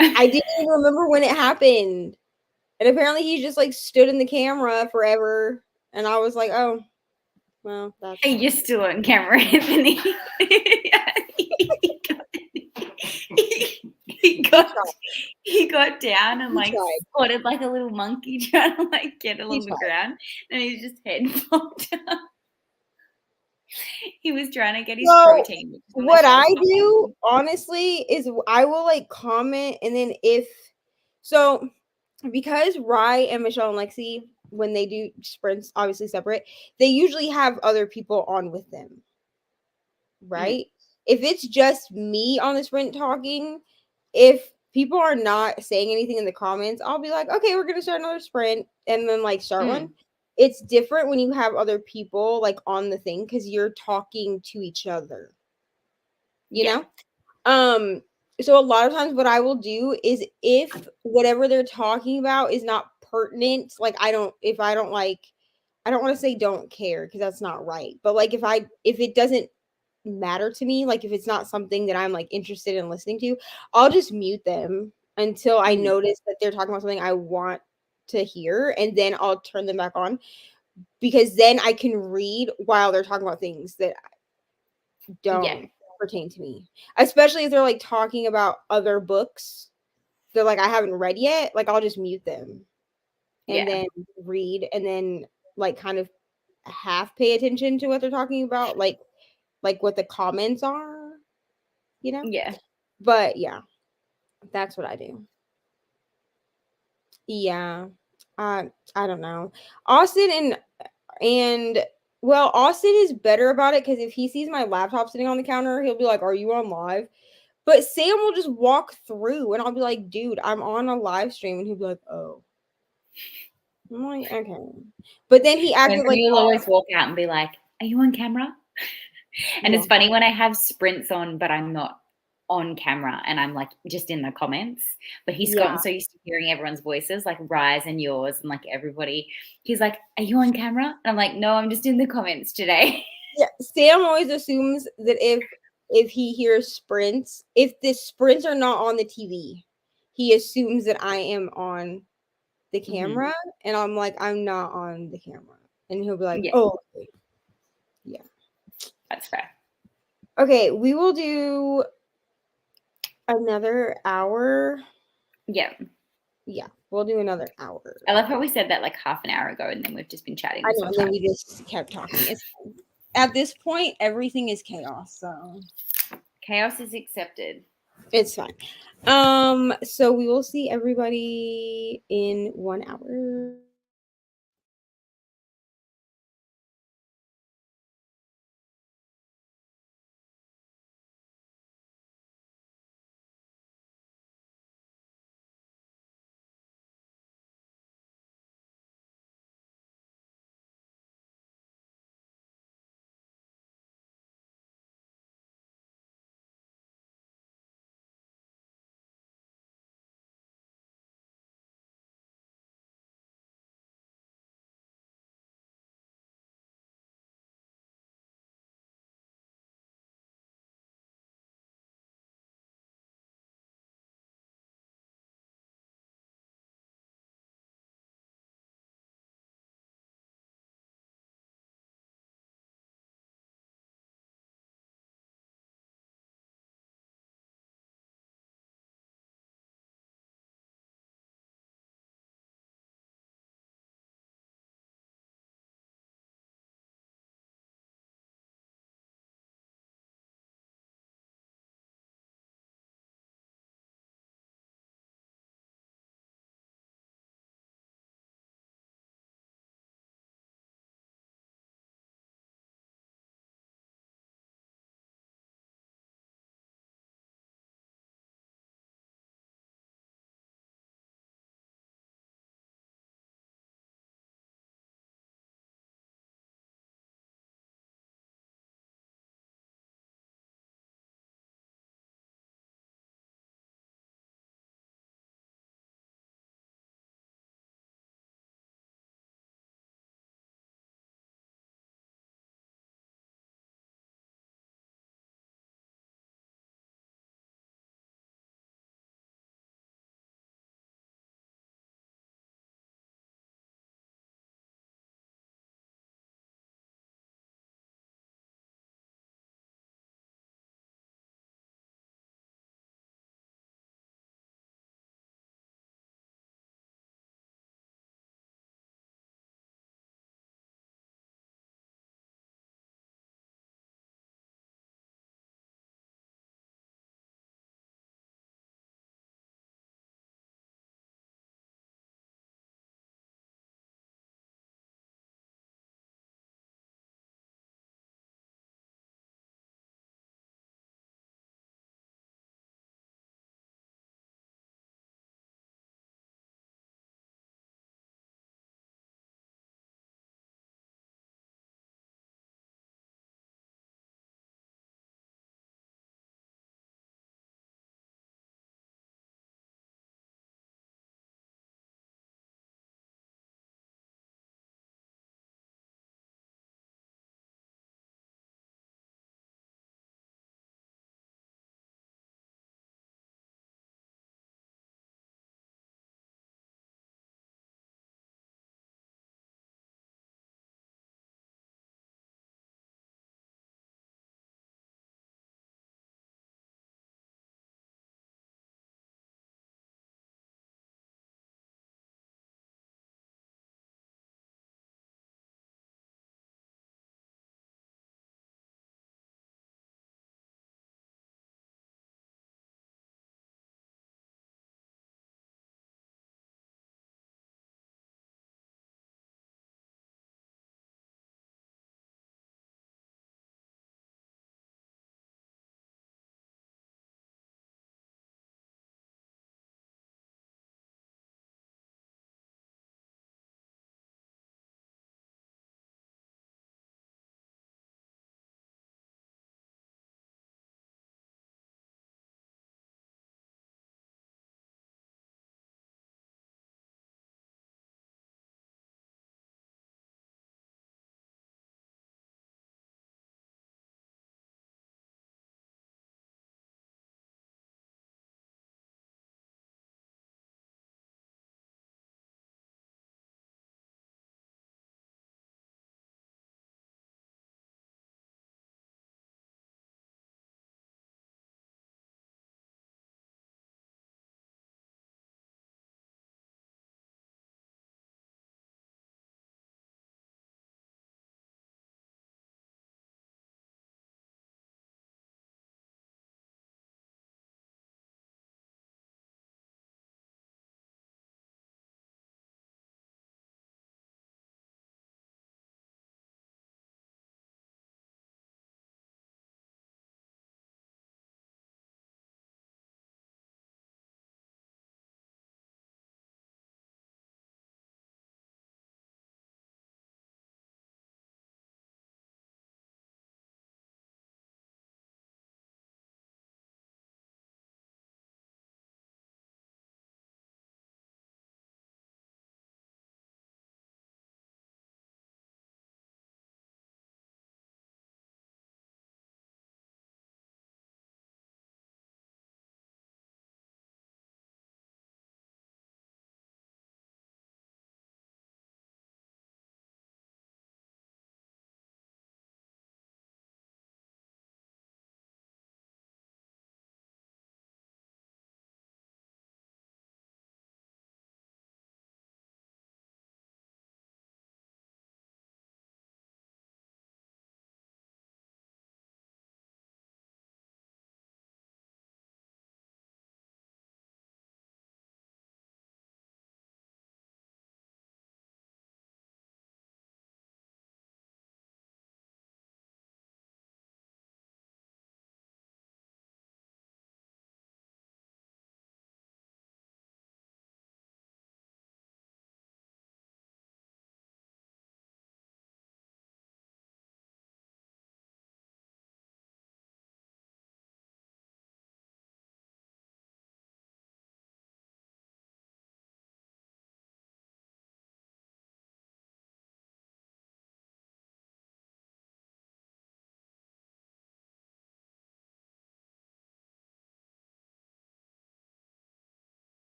I didn't even remember when it happened. And apparently he just like stood in the camera forever, and I was like, oh, well, that's fine. You're still on camera, Anthony. he got down and like squatted like a little monkey trying to like get along the ground, and his just head popped up. He was trying to get his protein. What I do, honestly, is I will like comment, and then because Rye and Michelle and Lexi, when they do sprints, obviously separate, they usually have other people on with them. Right? If it's just me on the sprint talking, if people are not saying anything in the comments, I'll be like, okay, we're gonna start another sprint, and then like start one. It's different when you have other people like on the thing, because you're talking to each other. You know? So a lot of times what I will do is, if whatever they're talking about is not pertinent, like I don't want to say don't care, because that's not right. But like if it doesn't matter to me, like if it's not something that I'm like interested in listening to, I'll just mute them until I notice that they're talking about something I want to hear, and then I'll turn them back on, because then I can read while they're talking about things that don't pertain to me, especially if they're like talking about other books that like I haven't read yet. Like I'll just mute them and then read, and then like kind of half pay attention to what they're talking about, like what the comments are, you know? But yeah, that's what I do. Yeah. I don't know. Austin Austin is better about it, because if he sees my laptop sitting on the counter, he'll be like, are you on live? But Sam will just walk through, and I'll be like, dude, I'm on a live stream, and he'll be like, oh. I'm like, okay. But then he acted like he'll always walk out and be like, are you on camera? And it's funny when I have sprints on, but I'm not on camera, and I'm like just in the comments. But he's gotten so used to hearing everyone's voices, like Rise and yours and like everybody. He's like, are you on camera? And I'm like, no, I'm just in the comments today. Yeah, Sam always assumes that if he hears sprints, if the sprints are not on the TV, he assumes that I am on the camera, and I'm like, I'm not on the camera. And he'll be like, oh, okay. Yeah. That's fair. Okay, we will do another hour. Yeah. Yeah, we'll do another hour. I love how we said that like half an hour ago, and then we've just been chatting. I know, and then we just kept talking. At this point, everything is chaos, so chaos is accepted. It's fine. So we will see everybody in 1 hour.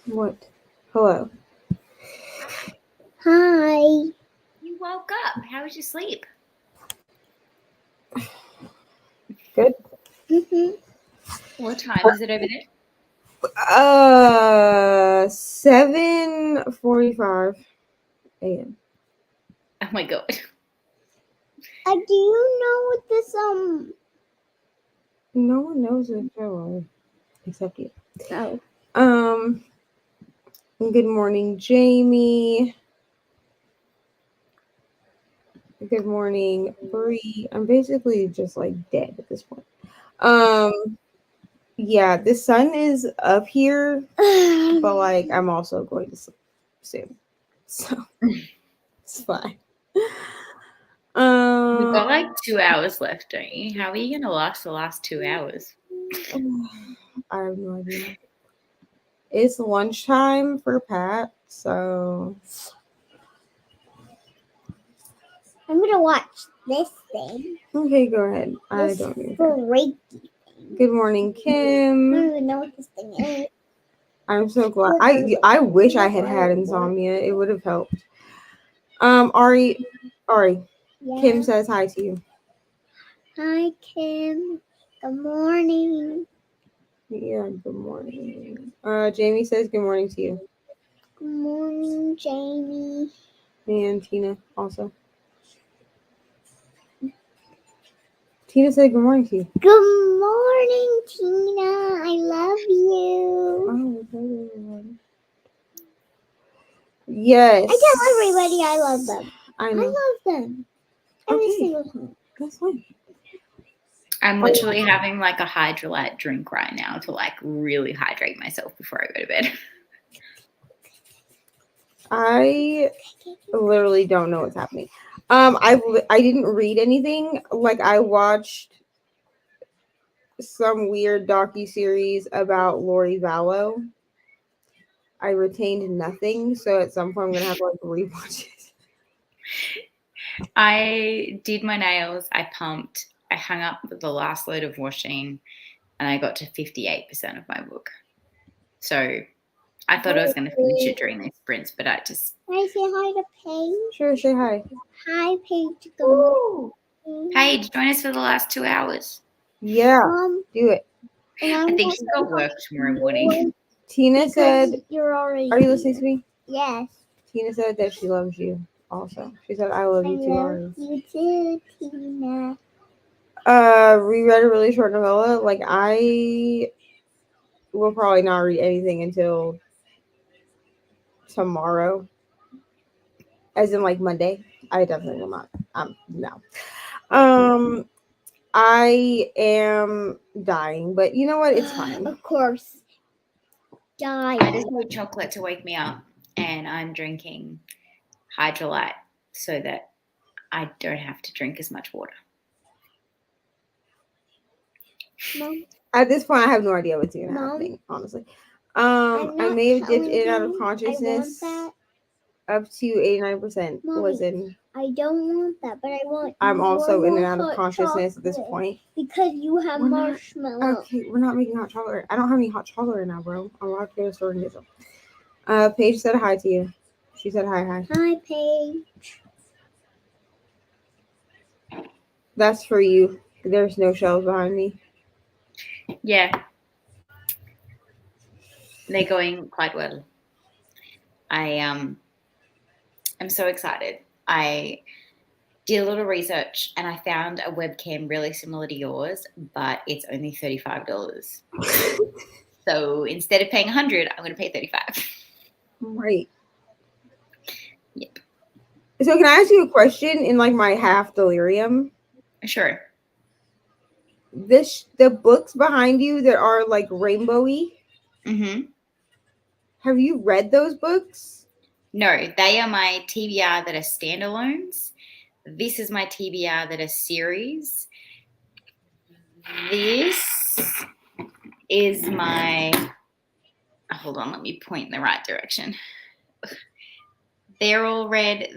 What? Hello. Hi. You woke up. How was your sleep? Good. What time is it over there? 7:45 a.m. Oh my god. Do you know what this No one knows the show except you. Oh. Good morning, Jamie. Good morning, Bree. I'm basically just like dead at this point. Yeah, the sun is up here, but like I'm also going to sleep soon, so it's fine. You've got like 2 hours left, don't you? How are you going to last the last 2 hours? I have no idea. It's lunchtime for Pat, so I'm gonna watch this thing. okay, go ahead. I This don't even care. freaky thing. Good morning, I Kim. don't even know what this thing is. I'm so glad. I wish I had insomnia. It would have helped. Ari, Yeah. Kim says hi to you. Hi, Kim. Good morning. Yeah, good morning. Jamie says good morning to you. Good morning, Jamie. And Tina also. Tina said good morning to you. Good morning, Tina. I love you. Oh, okay, everyone. Yes. I tell everybody I love them. I I know. love them. Every Okay. single time. That's fine. I'm literally having like a hydrolyte drink right now to like really hydrate myself before I go to bed. I literally don't know what's happening. I didn't read anything. Like I watched some weird docu-series about Lori Vallow. I retained nothing, so at some point I'm gonna have to like rewatch it. I did my nails, I pumped, I hung up the last load of washing, and I got to 58% of my book. So I thought I was going to finish it during these sprints, but I just... Can I say hi to Paige? Sure, say hi. Hi, Paige. Good morning. Paige, join us for the last 2 hours. Yeah, do it. I think she's got work tomorrow morning. Tina said, "You're already." "Are you listening to me?" Yes. Tina said that she loves you. Also, she said, "I love you too." Ari. You too, Tina. Reread a really short novella. Like I will probably not read anything until tomorrow, as in like Monday. I definitely will not. No. I am dying, but you know what? It's fine. Of course. Die. I just need chocolate to wake me up, and I'm drinking hydrolyte so that I don't have to drink as much water. Mom. At this point, I have no idea what's even happening, honestly. I may have dipped in and out of consciousness up to 89%. Listen, I don't want that, but I want. I'm also in and out of consciousness at this point. Because you have marshmallow. Okay, we're not making hot chocolate. I don't have any hot chocolate right now, bro. I'm allowed to go to the store and get some. Paige said hi to you. She said hi. Hi, Paige. That's for you. There's no shelves behind me. Yeah. They're going quite well. I'm so excited. I did a little research and I found a webcam really similar to yours, but it's only $35. So instead of paying $100, I'm going to pay $35. Right. Yep. So can I ask you a question in like my half delirium? Sure. The books behind you that are like rainbowy. Mm-hmm. Have you read those books? No, they are my TBR that are standalones. This is my TBR that are series. This is my... Hold on, let me point in the right direction. They're all red,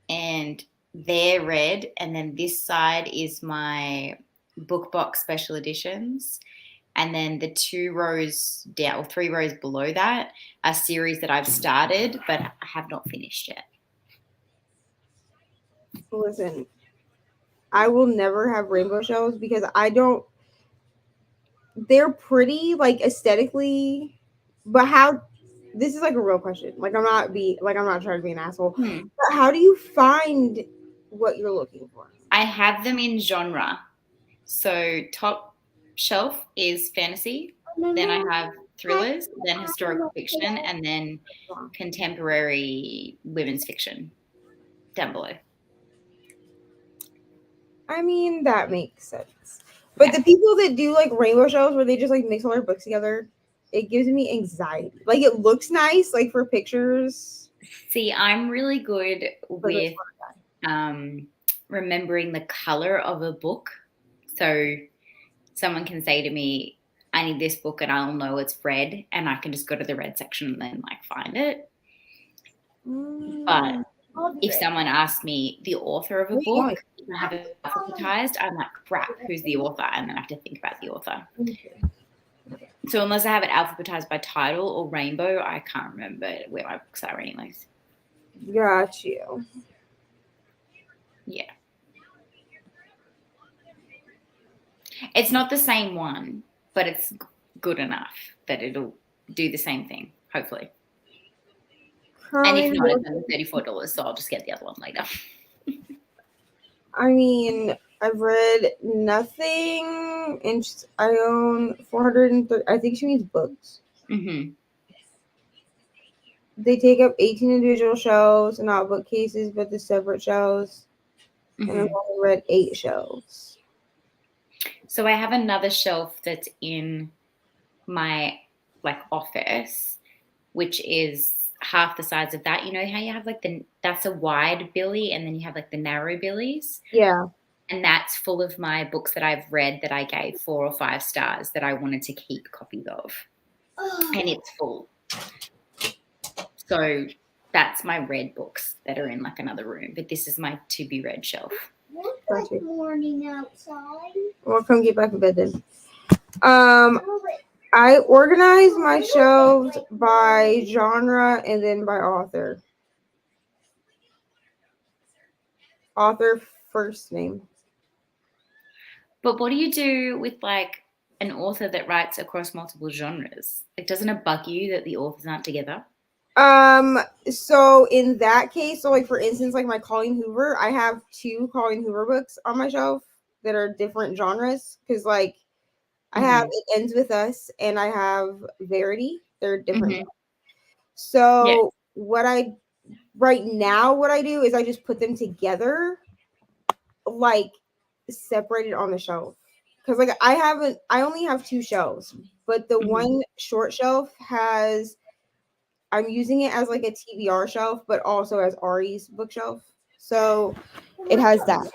and they're red. And then this side is my book box special editions. And then the 2 rows down or 3 rows below that are series that I've started, but I have not finished yet. Listen, I will never have rainbow shelves because they're pretty, like, aesthetically, but how, this is like a real question. Like, I'm not trying to be an asshole. But how do you find what you're looking for? I have them in genre. So top shelf is fantasy. Then I have thrillers, then historical fiction, and then contemporary women's fiction down below. I mean, that makes sense. But the people that do like rainbow shelves where they just like mix all their books together, it gives me anxiety. Like, it looks nice, like, for pictures. See, I'm really good with remembering the color of a book. So someone can say to me, I need this book, and I'll know it's red, and I can just go to the red section and then like find it. But if someone asks me the author of a book, if I have it alphabetized, I'm like, crap, who's the author? And then I have to think about the author. So unless I have it alphabetized by title or rainbow, I can't remember where my books are anyways. Got you. Yeah. It's not the same one, but it's good enough that it'll do the same thing, hopefully. And if not, it's only $34, so I'll just get the other one later. I mean, I've read nothing, and I own 430. I think she means books. Mm-hmm. They take up 18 individual shelves, not bookcases, but the separate shelves. And I've only read 8 shelves. So I have another shelf that's in my like office, which is half the size of that. You know how you have like that's a wide billy, and then you have like the narrow billies? Yeah. And that's full of my books that I've read that I gave 4 or 5 stars that I wanted to keep copies of. And it's full. So that's my red books that are in like another room. But this is my to be read shelf. It's like morning outside. Well, come get back in bed then. I organize my shelves by genre and then by author. Author first name. But what do you do with like an author that writes across multiple genres? Like, doesn't it bug you that the authors aren't together? So in that case, so like for instance, like my Colleen Hoover, I have 2 Colleen Hoover books on my shelf that are different genres, because like I have It Ends With Us and I have Verity. They're different. So what I do is I just put them together, like separated on the shelf. Because like I only have 2 shelves, but the one short shelf I'm using it as like a TBR shelf, but also as Ari's bookshelf. So it has that.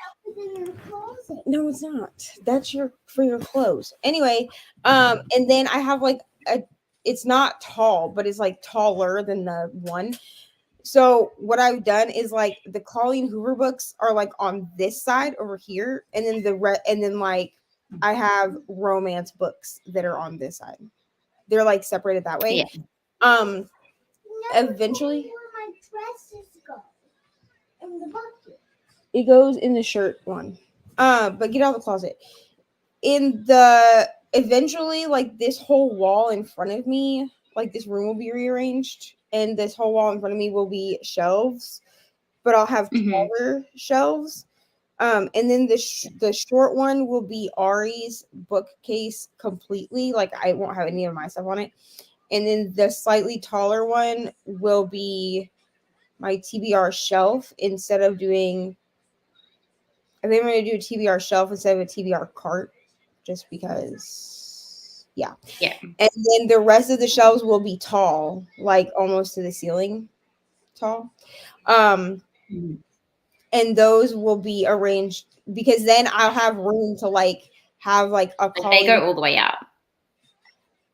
No, it's not. That's for your clothes. Anyway, and then I have like it's not tall, but it's like taller than the one. So what I've done is like the Colleen Hoover books are like on this side over here, and then like I have romance books that are on this side. They're like separated that way. Yeah. Eventually, where my dresses go in the bucket. It goes in the shirt one. But get out of the closet. Eventually, like this whole wall in front of me, like this room will be rearranged, and this whole wall in front of me will be shelves, but I'll have taller shelves. And then the short one will be Ari's bookcase completely. Like I won't have any of my stuff on it. And then the slightly taller one will be my TBR shelf instead of doing. I think I'm going to do a TBR shelf instead of a TBR cart, just because. Yeah. And then the rest of the shelves will be tall, like almost to the ceiling tall. And those will be arranged because then I'll have room to like have like a. They go all the way out.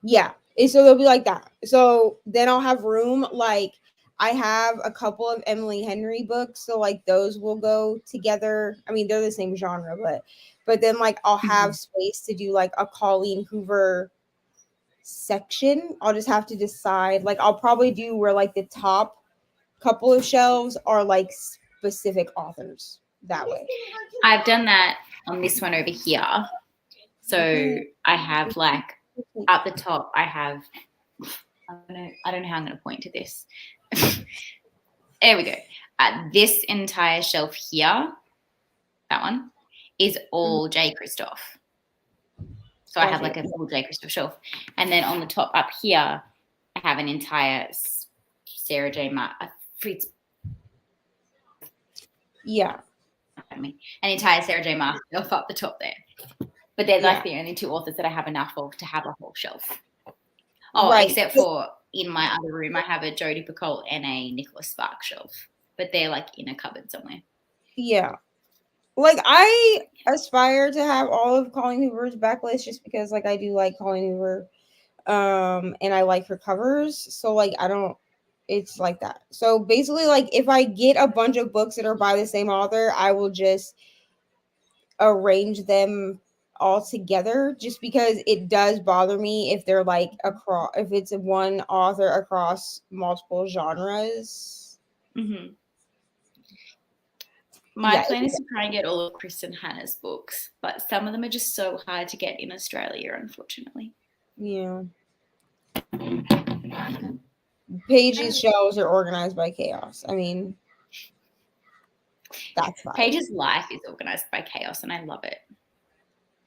Yeah. So they'll be like that. So then I'll have room. Like I have a couple of Emily Henry books. So like those will go together. I mean, they're the same genre, but but then like I'll have space to do like a Colleen Hoover section. I'll just have to decide. Like I'll probably do where like the top couple of shelves are like specific authors that way. I've done that on this one over here. So I have like at the top, I have, I don't know how I'm going to point to this. There we go. This entire shelf here, that one, is all J. Christoph. So I have like a full J. Christoph shelf. And then on the top up here, I have an entire Sarah J. Fritz. Yeah. An entire Sarah J. Maas shelf up the top there. But they're like the only two authors that I have enough of to have a whole shelf. Oh, right. Except for in my other room, I have a Jodi Picoult and a Nicholas Sparks shelf. But they're like in a cupboard somewhere. Yeah. Like I aspire to have all of Colleen Hoover's backlist just because like I do like Colleen Hoover. And I like her covers. So like it's like that. So basically like if I get a bunch of books that are by the same author, I will just arrange them all together just because it does bother me if they're like if it's one author across multiple genres. Mm-hmm. My plan is to try and get all of Kristen Hanna's books, but some of them are just so hard to get in Australia, unfortunately. Yeah. Paige's shelves are organized by chaos. I mean, that's fine. Paige's life is organized by chaos, and I love it.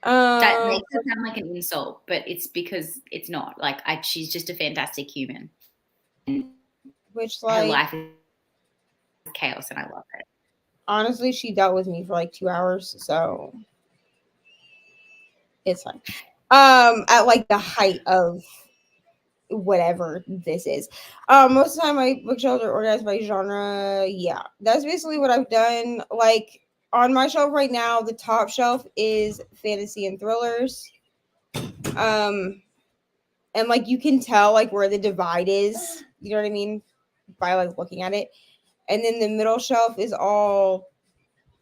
That makes it sound like an insult, but it's because it's not. Like, she's just a fantastic human. Which, like, her life is chaos, and I love it. Honestly, she dealt with me for like 2 hours, so it's fine. At like the height of whatever this is. Most of the time my bookshelves are organized by genre. Yeah, that's basically what I've done. Like on my shelf right now, the top shelf is fantasy and thrillers. And like you can tell like where the divide is, you know what I mean, by like looking at it. And then the middle shelf is all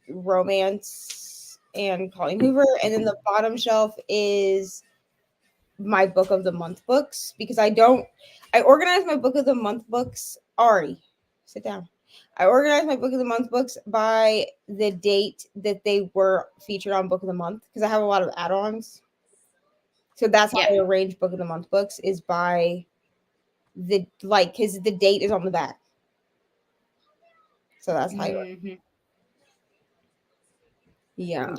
romance and Colleen Hoover, and then the bottom shelf is my book of the month books because I organize my book of the month books. Ari, sit down. I organize my book of the month books by the date that they were featured on book of the month because I have a lot of add-ons. So that's how I arrange book of the month books is by the because the date is on the back. So that's how you Yeah.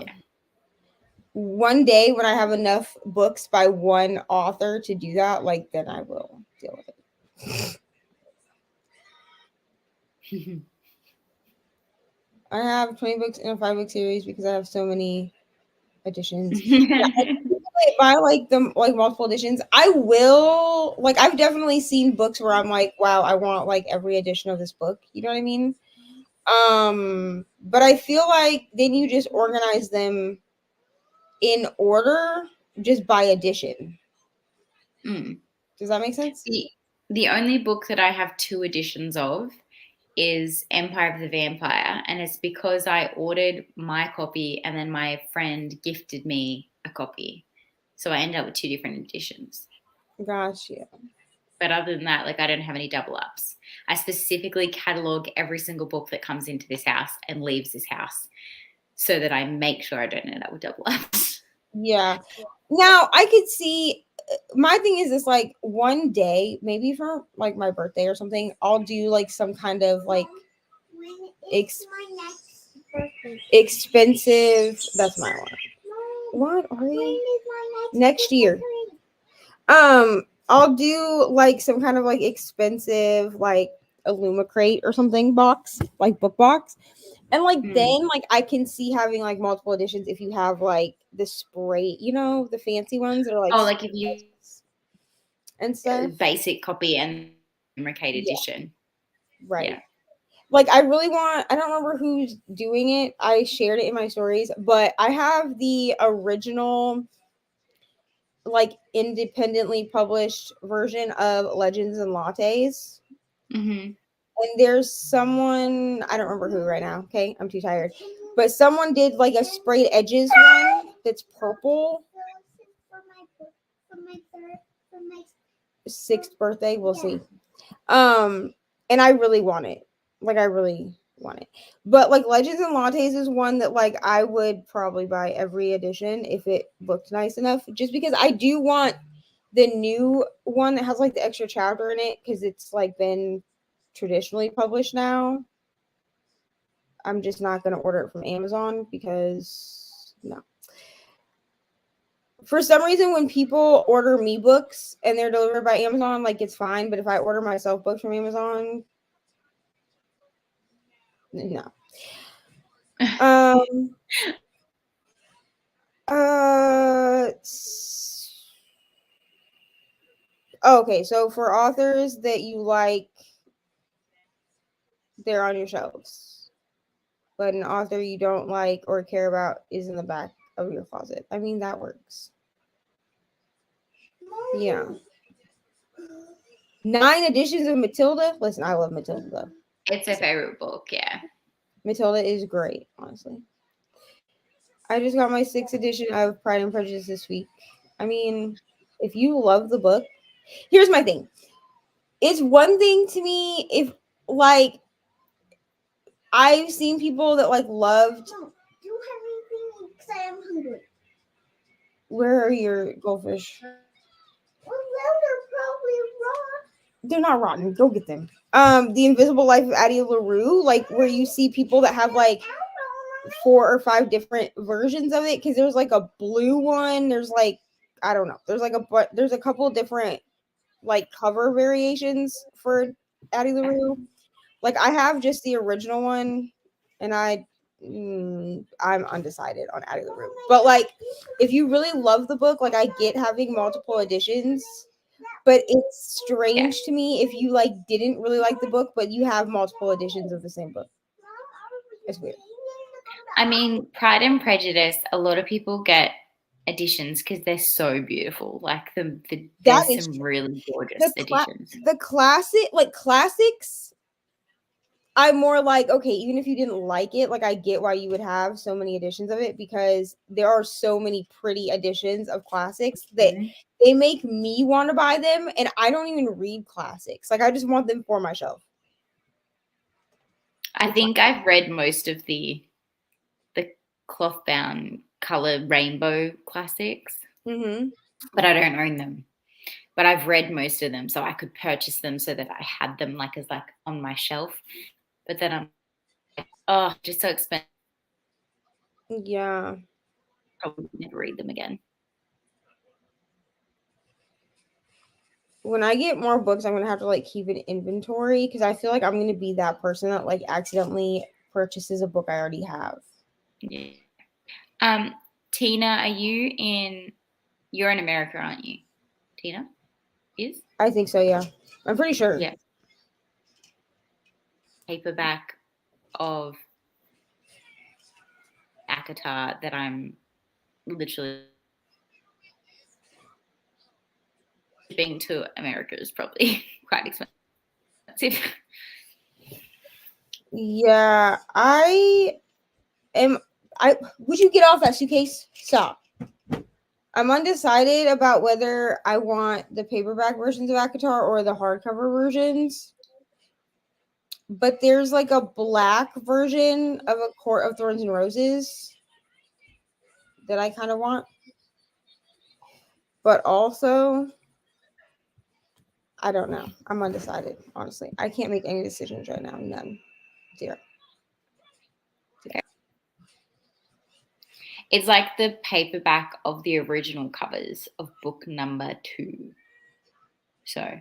One day when I have enough books by one author to do that, like then I will deal with it. I have 20 books in a 5-book series because I have so many editions. Buy like the multiple editions. I will I've definitely seen books where I'm like, wow, I want like every edition of this book. You know what I mean? But I feel like then you just organize them in order just by edition. Does that make sense? The only book that I have 2 editions of is Empire of the Vampire, and it's because I ordered my copy and then my friend gifted me a copy. So I ended up with 2 different editions. Gotcha. But other than that, I don't have any double ups. I specifically catalog every single book that comes into this house and leaves this house so that I make sure I don't end up with double ups. Yeah. Now I could see my thing is this one day, maybe for my birthday or something, I'll do some kind of expensive. That's my one. What are you? Next year. I'll do some kind of expensive Illuma crate or something box, book box. And then I can see having multiple editions if you have the spray, the fancy ones that are if you and stuff. Basic copy and Mercade edition. Right. Yeah. I really want, I don't remember who's doing it. I shared it in my stories, but I have the original independently published version of Legends and Lattes. And there's someone, I don't remember who right now. Okay. I'm too tired. But someone did a sprayed edges one. that's purple. For my 6th birthday, we'll see. And I really want it. Like, I really want it. But like Legends and Lattes is one that like I would probably buy every edition if it looked nice enough. Just because I do want the new one that has like the extra chapter in it, because it's like been traditionally published now. I'm just not gonna order it from Amazon because no. For some reason, when people order me books and they're delivered by Amazon, like it's fine. But if I order myself books from Amazon, no. Okay, so for authors that you like, they're on your shelves. But an author you don't like or care about is in the back of your closet. I mean, that works. Yeah. 9 editions of Matilda. Listen, I love Matilda though. It's a favorite book, yeah. Matilda is great, honestly. I just got my 6th edition of Pride and Prejudice this week. I mean, if you love the book, here's my thing. It's one thing to me if, like, I've seen people that, like, loved... Do you have anything? Because I am hungry. Where are your goldfish? Well, they're probably raw. They're not rotten. Go get them. The Invisible Life of Addie LaRue, like, where you see people that have, like, 4 or 5 different versions of it, because there's like a blue one, there's like, I don't know, there's a couple different like cover variations for Addie LaRue. Like, I have just the original one, and I'm undecided on Addie LaRue. But like, if you really love the book, like, I get having multiple editions, but it's strange to me if you like didn't really like the book, but you have multiple editions of the same book. It's weird. I mean, Pride and Prejudice, a lot of people get editions because they're so beautiful. Like there's some really gorgeous editions. The classics, I'm more like, okay, even if you didn't like it, like, I get why you would have so many editions of it, because there are so many pretty editions of classics that they make me want to buy them, and I don't even read classics. Like, I just want them for my shelf. I think I've read most of the cloth bound color rainbow classics, but I don't own them. But I've read most of them, so I could purchase them so that I had them like as like on my shelf. But then I'm like, oh, just so expensive. Yeah. Probably never read them again. When I get more books, I'm gonna have to like keep an inventory, because I feel like I'm gonna be that person that like accidentally purchases a book I already have. Yeah. Tina, you're in America, aren't you? Tina is? I think so, yeah. I'm pretty sure. Yeah. Paperback of ACOTAR that I'm literally shipping to America is probably quite expensive. Yeah, would you get off that suitcase? Stop. I'm undecided about whether I want the paperback versions of ACOTAR or the hardcover versions. But there's like a black version of A Court of Thorns and Roses that I kind of want. But also, I don't know. I'm undecided, honestly. I can't make any decisions right now. None. Zero. It's like the paperback of the original covers of book number 2. So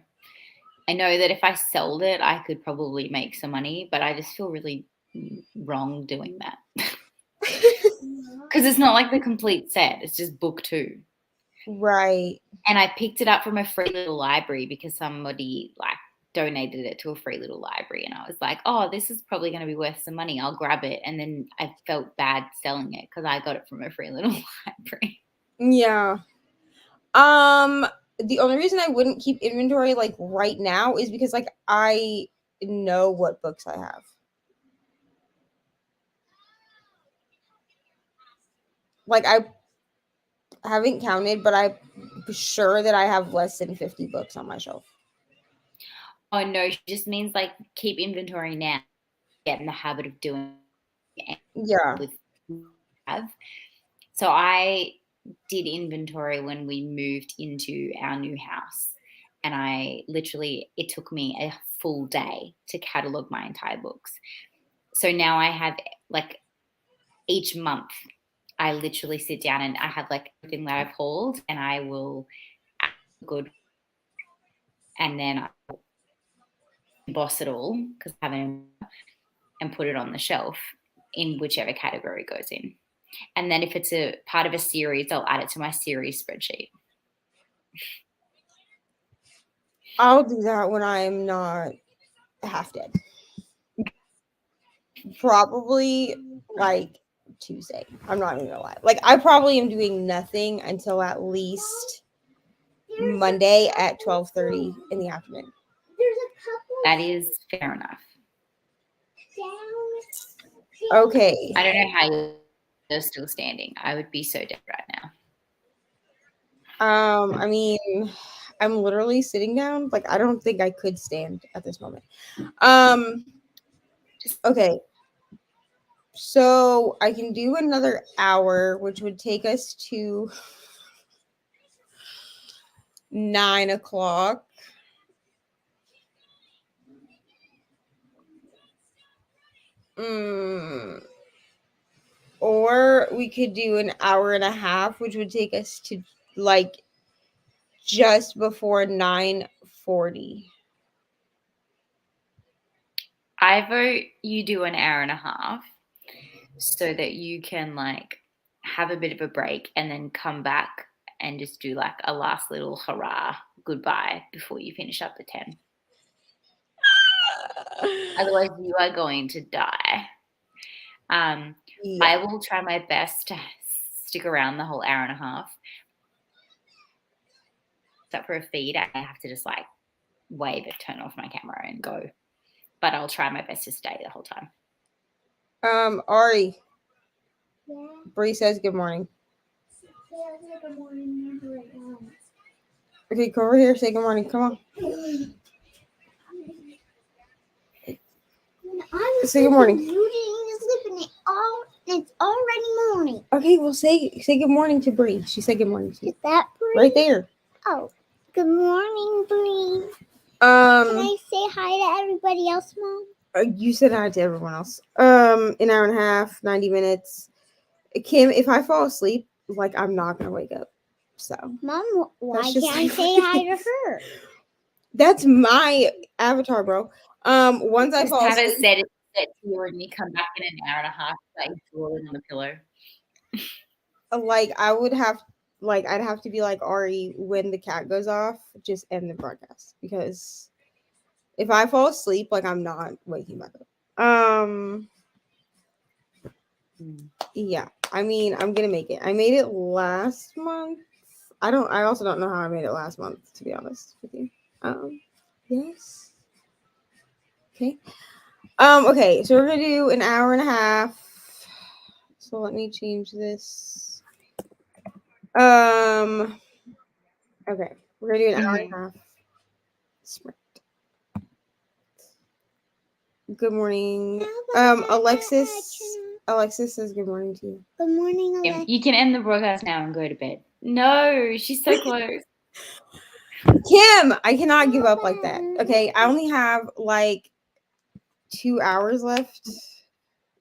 I know that if I sold it, I could probably make some money, but I just feel really wrong doing that. Because it's not like the complete set. It's just book 2. Right. And I picked it up from a free little library because somebody like donated it to a free little library, and I was like, oh, this is probably going to be worth some money. I'll grab it. And then I felt bad selling it because I got it from a free little library. Yeah. The only reason I wouldn't keep inventory like right now is because like I know what books I have. Like haven't counted, but I'm sure that I have less than 50 books on my shelf. Oh no, she just means like keep inventory now. Get in the habit of doing it. Yeah. So I did inventory when we moved into our new house. And it took me a full day to catalog my entire books. So now I have like each month, I literally sit down and I have like everything that I've hauled, and I will good, and then I emboss it all because I haven't, and put it on the shelf in whichever category it goes in. And then if it's a part of a series, I'll add it to my series spreadsheet. I'll do that when I'm not half dead. Probably like Tuesday. I'm not even gonna lie. Like I probably am doing nothing until at least Monday at 12:30 in the afternoon. That is fair enough. Okay. I don't know how you're still standing. I would be so dead right now. I mean, I'm literally sitting down. Like I don't think I could stand at this moment. Okay. So I can do another hour, which would take us to 9 o'clock. Or we could do an hour and a half, which would take us to like just before 9:40. I vote you do an hour and a half so that you can like have a bit of a break and then come back and just do like a last little hurrah goodbye before you finish up at 10. Otherwise, you are going to die. Yeah. I will try my best to stick around the whole hour and a half. Except for a feed, I have to just like wave it, turn off my camera and go. But I'll try my best to stay the whole time. Ari. Yeah. Bree says good morning. Good morning. Okay, go over here. Say good morning. Come on. Say good morning. It's already morning. Okay, well say good morning to Bree. She said good morning to you. Is that Bree? Right there. Oh, good morning, Bree. Can I say hi to everybody else, Mom? You said hi to everyone else. An hour and a half, 90 minutes. Kim, if I fall asleep, like I'm not gonna wake up. So Mom, why can't I say hi to her? That's my avatar, bro. Once I fall asleep, said it to you and you come back in an hour and a half, like drooling on the pillow. like I'd have to be like Ari when the cat goes off, just end the broadcast because if I fall asleep, like I'm not waking back up. Yeah, I mean I'm gonna make it. I made it last month. I also don't know how I made it last month, to be honest with you. Yes. Okay. Okay, so we're gonna do an hour and a half. So let me change this. Okay, we're gonna do an hour and a half. Sprint. Good morning. Alexis says good morning to you. Good morning, Alexis. You can end the broadcast now and go to bed. No, she's so close. Kim, I cannot give up like that. Okay, I only have like 2 hours left.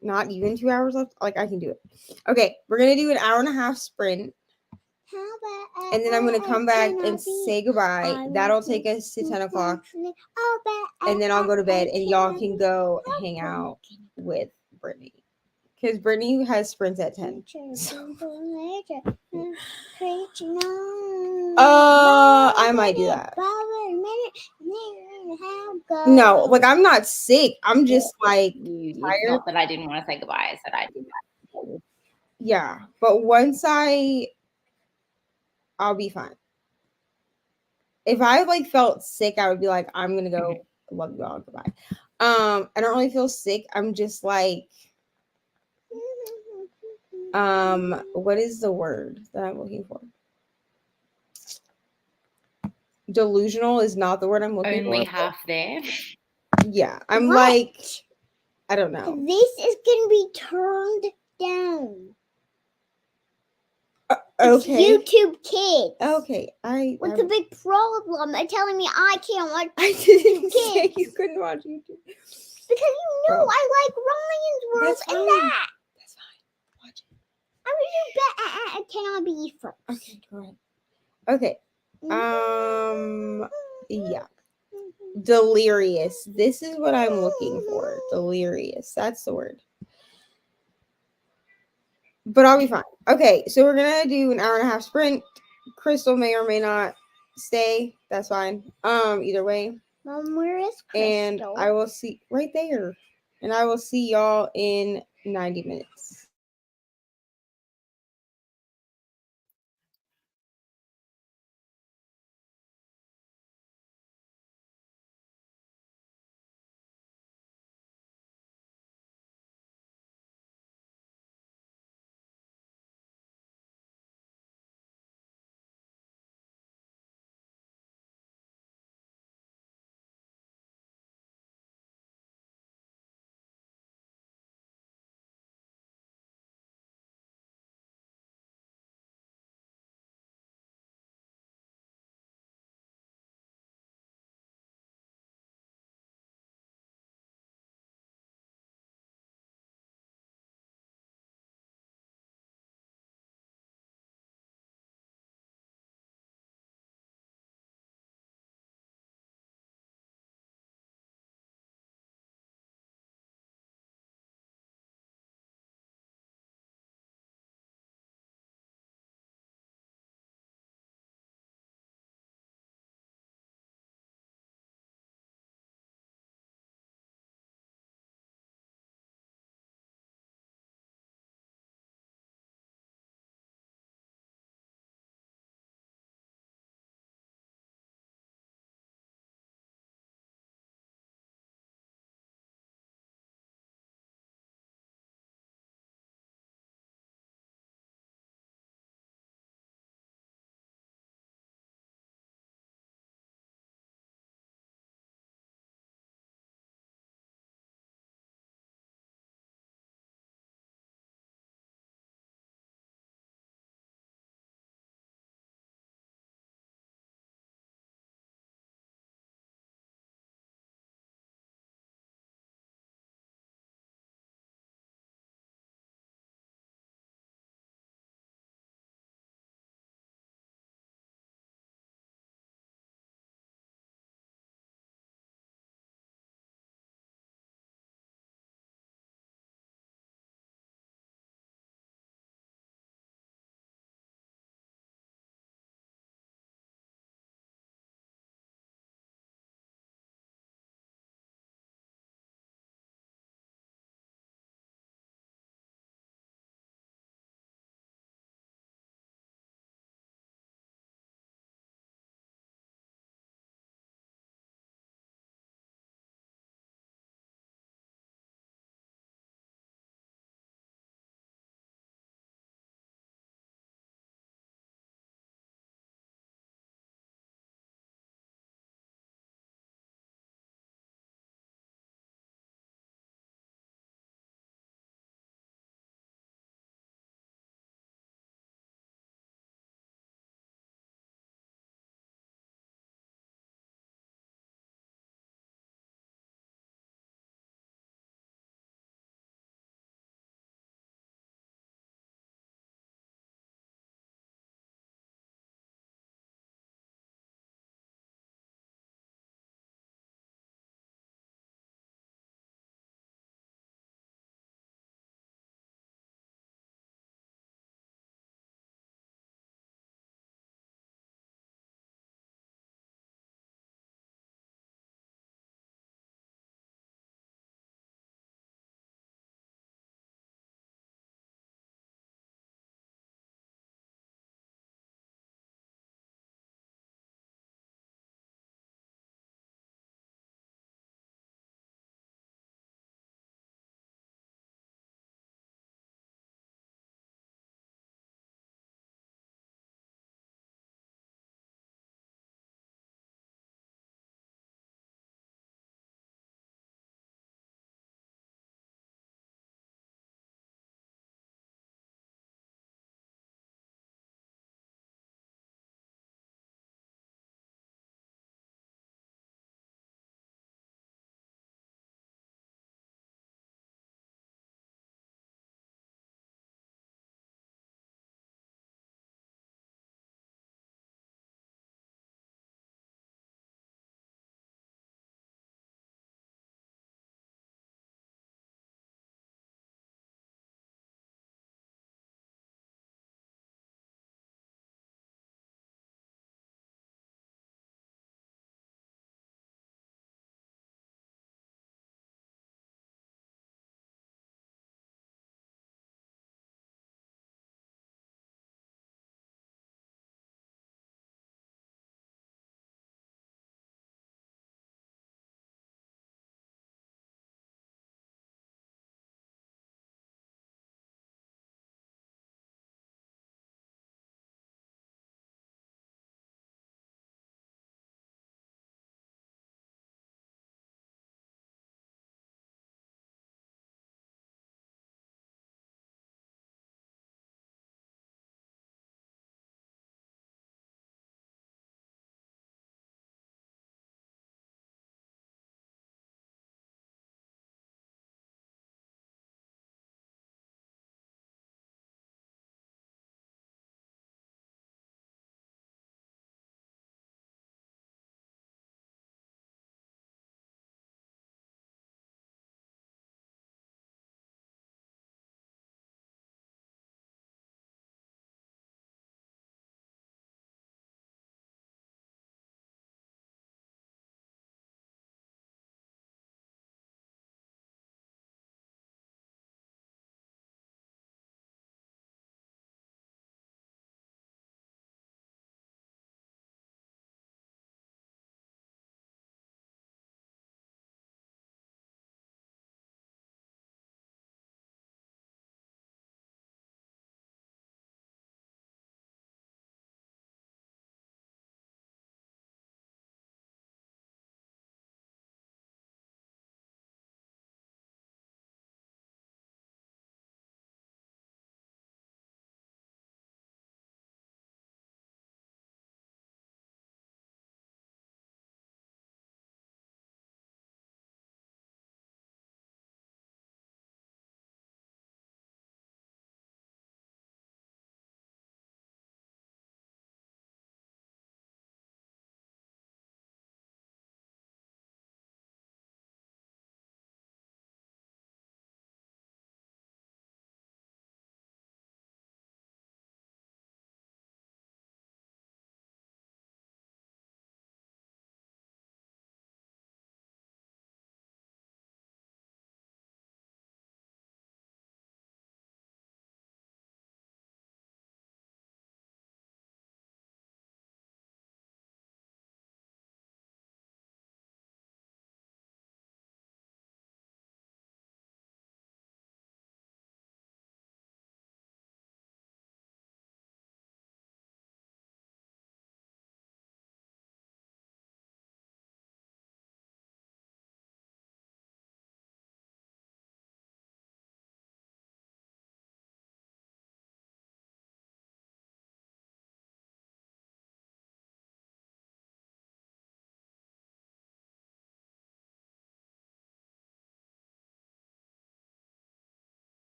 Not even 2 hours left. Like I can do it. Okay, we're gonna do an hour and a half sprint. And then I'm gonna come back and say goodbye. That'll take us to 10 o'clock. And then I'll go to bed and y'all can go hang out with Brittany. Because Brittany has sprints at 10. So. I might do that. No, like I'm not sick. I'm just like It's tired. not that I didn't want to say goodbye. I said I did that. Yeah, but once I'll be fine. If I like felt sick, I would be like, I'm gonna go. Love you all. Goodbye. I don't really feel sick. I'm just like What is the word that I'm looking for? Delusional is not the word I'm looking for. Only half there. Yeah, I'm What? like, I don't know. This is gonna be turned down. Okay. It's YouTube Kids. Okay, What's the big problem? They're telling me I can't watch I didn't Kids. say you couldn't watch YouTube. Because you know I like Ryan's World That's and fine. that. That's fine. Watch it. I will bet can I be first? Okay, go ahead. Okay. Yeah. Delirious. This is what I'm looking for. Delirious. That's the word. But I'll be fine. Okay, so we're gonna do an hour and a half sprint. Crystal may or may not stay. That's fine. Either way. Mom, where is Crystal? And I will see right there. And I will see y'all in 90 minutes.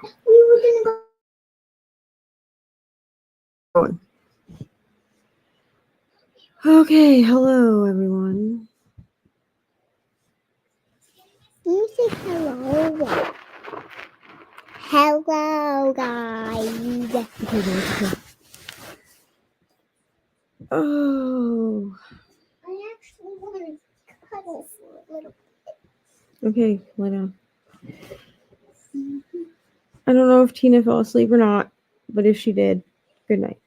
We were gonna go. Okay, hello everyone. You say hello. Hello, guys. Okay. Oh. I actually want to cuddle for a little bit. Okay, lay down. I don't know if Tina fell asleep or not, but if she did, good night.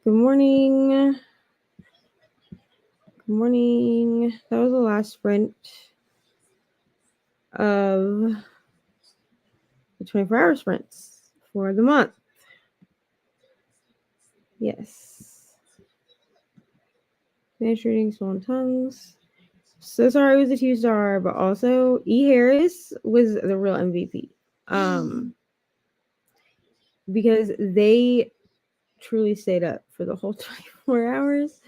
Good morning. Good morning. That was the last sprint of the 24-hour sprints for the month. Yes. Finish reading Swollen Tongues. So sorry it was a 2-star, but also E. Harris was the real MVP. Because they truly stayed up for the whole 24 hours.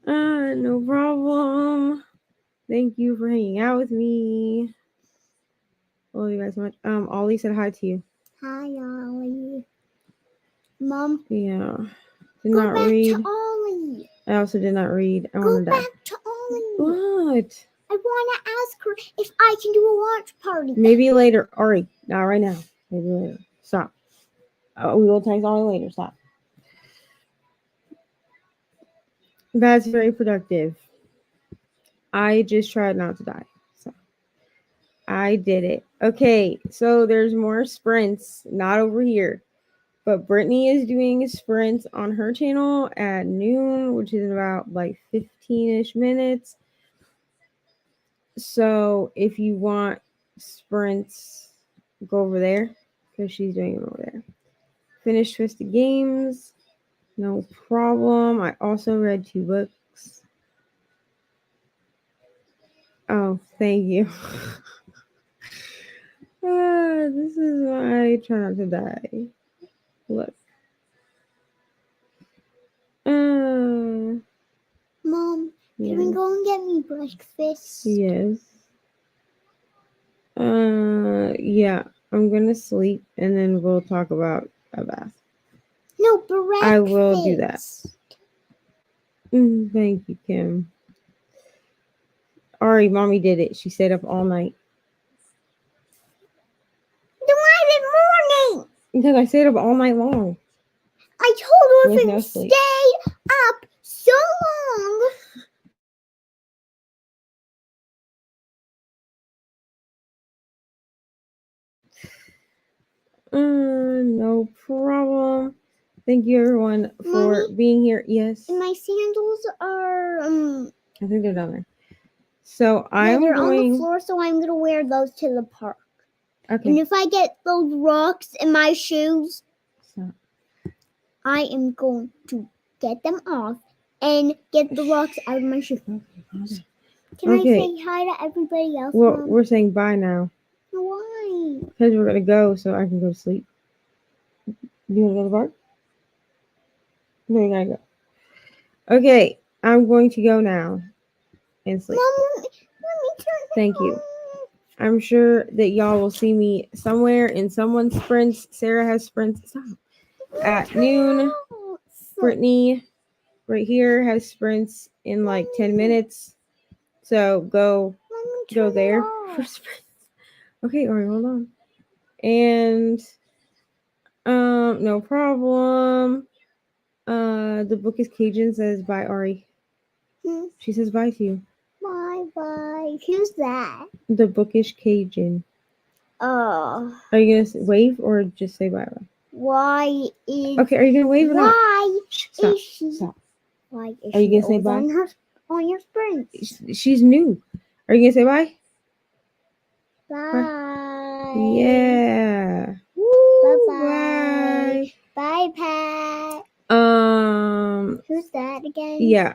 No problem. Thank you for hanging out with me. Love you guys so much. Ollie said hi to you. Hi, Ollie. Mom. Yeah. Did go not back read. to Ollie. I also did not read. I go want to back die. to Ollie. What? I want to ask her if I can do a watch party. Maybe later. Ari, not right now. Maybe later. Stop. We will text Ollie later. Stop. That's very productive. I just tried not to die. So I did it. Okay, so there's more sprints, not over here. But Brittany is doing sprints on her channel at noon, which is about like 15-ish minutes. So if you want sprints, go over there because she's doing them over there. Finish Twisted Games. No problem. I also read 2 books. Oh, thank you. This is why I try not to die. Look. Mom, yes. Can we go and get me breakfast? Yes. Yeah. I'm gonna sleep and then we'll talk about a bath. No, breakfast. I will do that. Thank you, Kim. Ari, mommy did it. She stayed up all night. Then why is it morning? Because I stayed up all night long. I told her if no you sleep. stayed up so long. No problem. Thank you, everyone, for being here. Yes. And my sandals are I think they're down there. So I'm they're going on the floor, so I'm gonna wear those to the park. Okay. And if I get those rocks in my shoes, I am going to get them off and get the rocks out of my shoes. Can I say hi to everybody else? Well, Mom? we're saying bye now. Why? Because we're gonna go, so I can go to sleep. You wanna go to the park? No, you gotta go. Okay, I'm going to go now and sleep. Mom, let me turn Thank you. I'm sure that y'all will see me somewhere in someone's sprints. Sarah has sprints. Stop. At noon. Brittany right here has sprints in like 10 minutes. So go there for sprints. Okay, all right, hold on. And no problem. The bookish Cajun says bye, Ari. She says bye to you. Bye. Who's that? The bookish Cajun. Oh. Are you gonna wave or just say bye? Why is? Okay, are you gonna wave or not? Why Stop. is she? Stop. Why is are you she gonna say bye? On your sprints? She's new. Are you gonna say bye? Bye. Yeah. Bye. Bye, Pat. Who's that again? Yeah.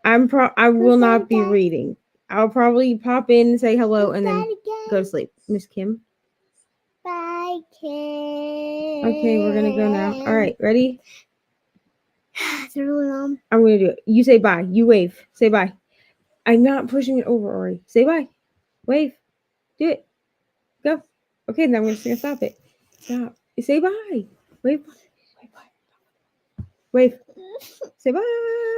I will not be reading. I'll probably pop in and say hello and then go to sleep. Miss Kim. Bye, Kim. Okay, we're gonna go now. All right, ready? I'm gonna do it. You say bye. You wave. Say bye. I'm not pushing it over, Ori. Say bye. Wave. Do it. Go. Okay, then we're just gonna stop it. Stop. Say bye. Wave. Wave. Wave. Say bye.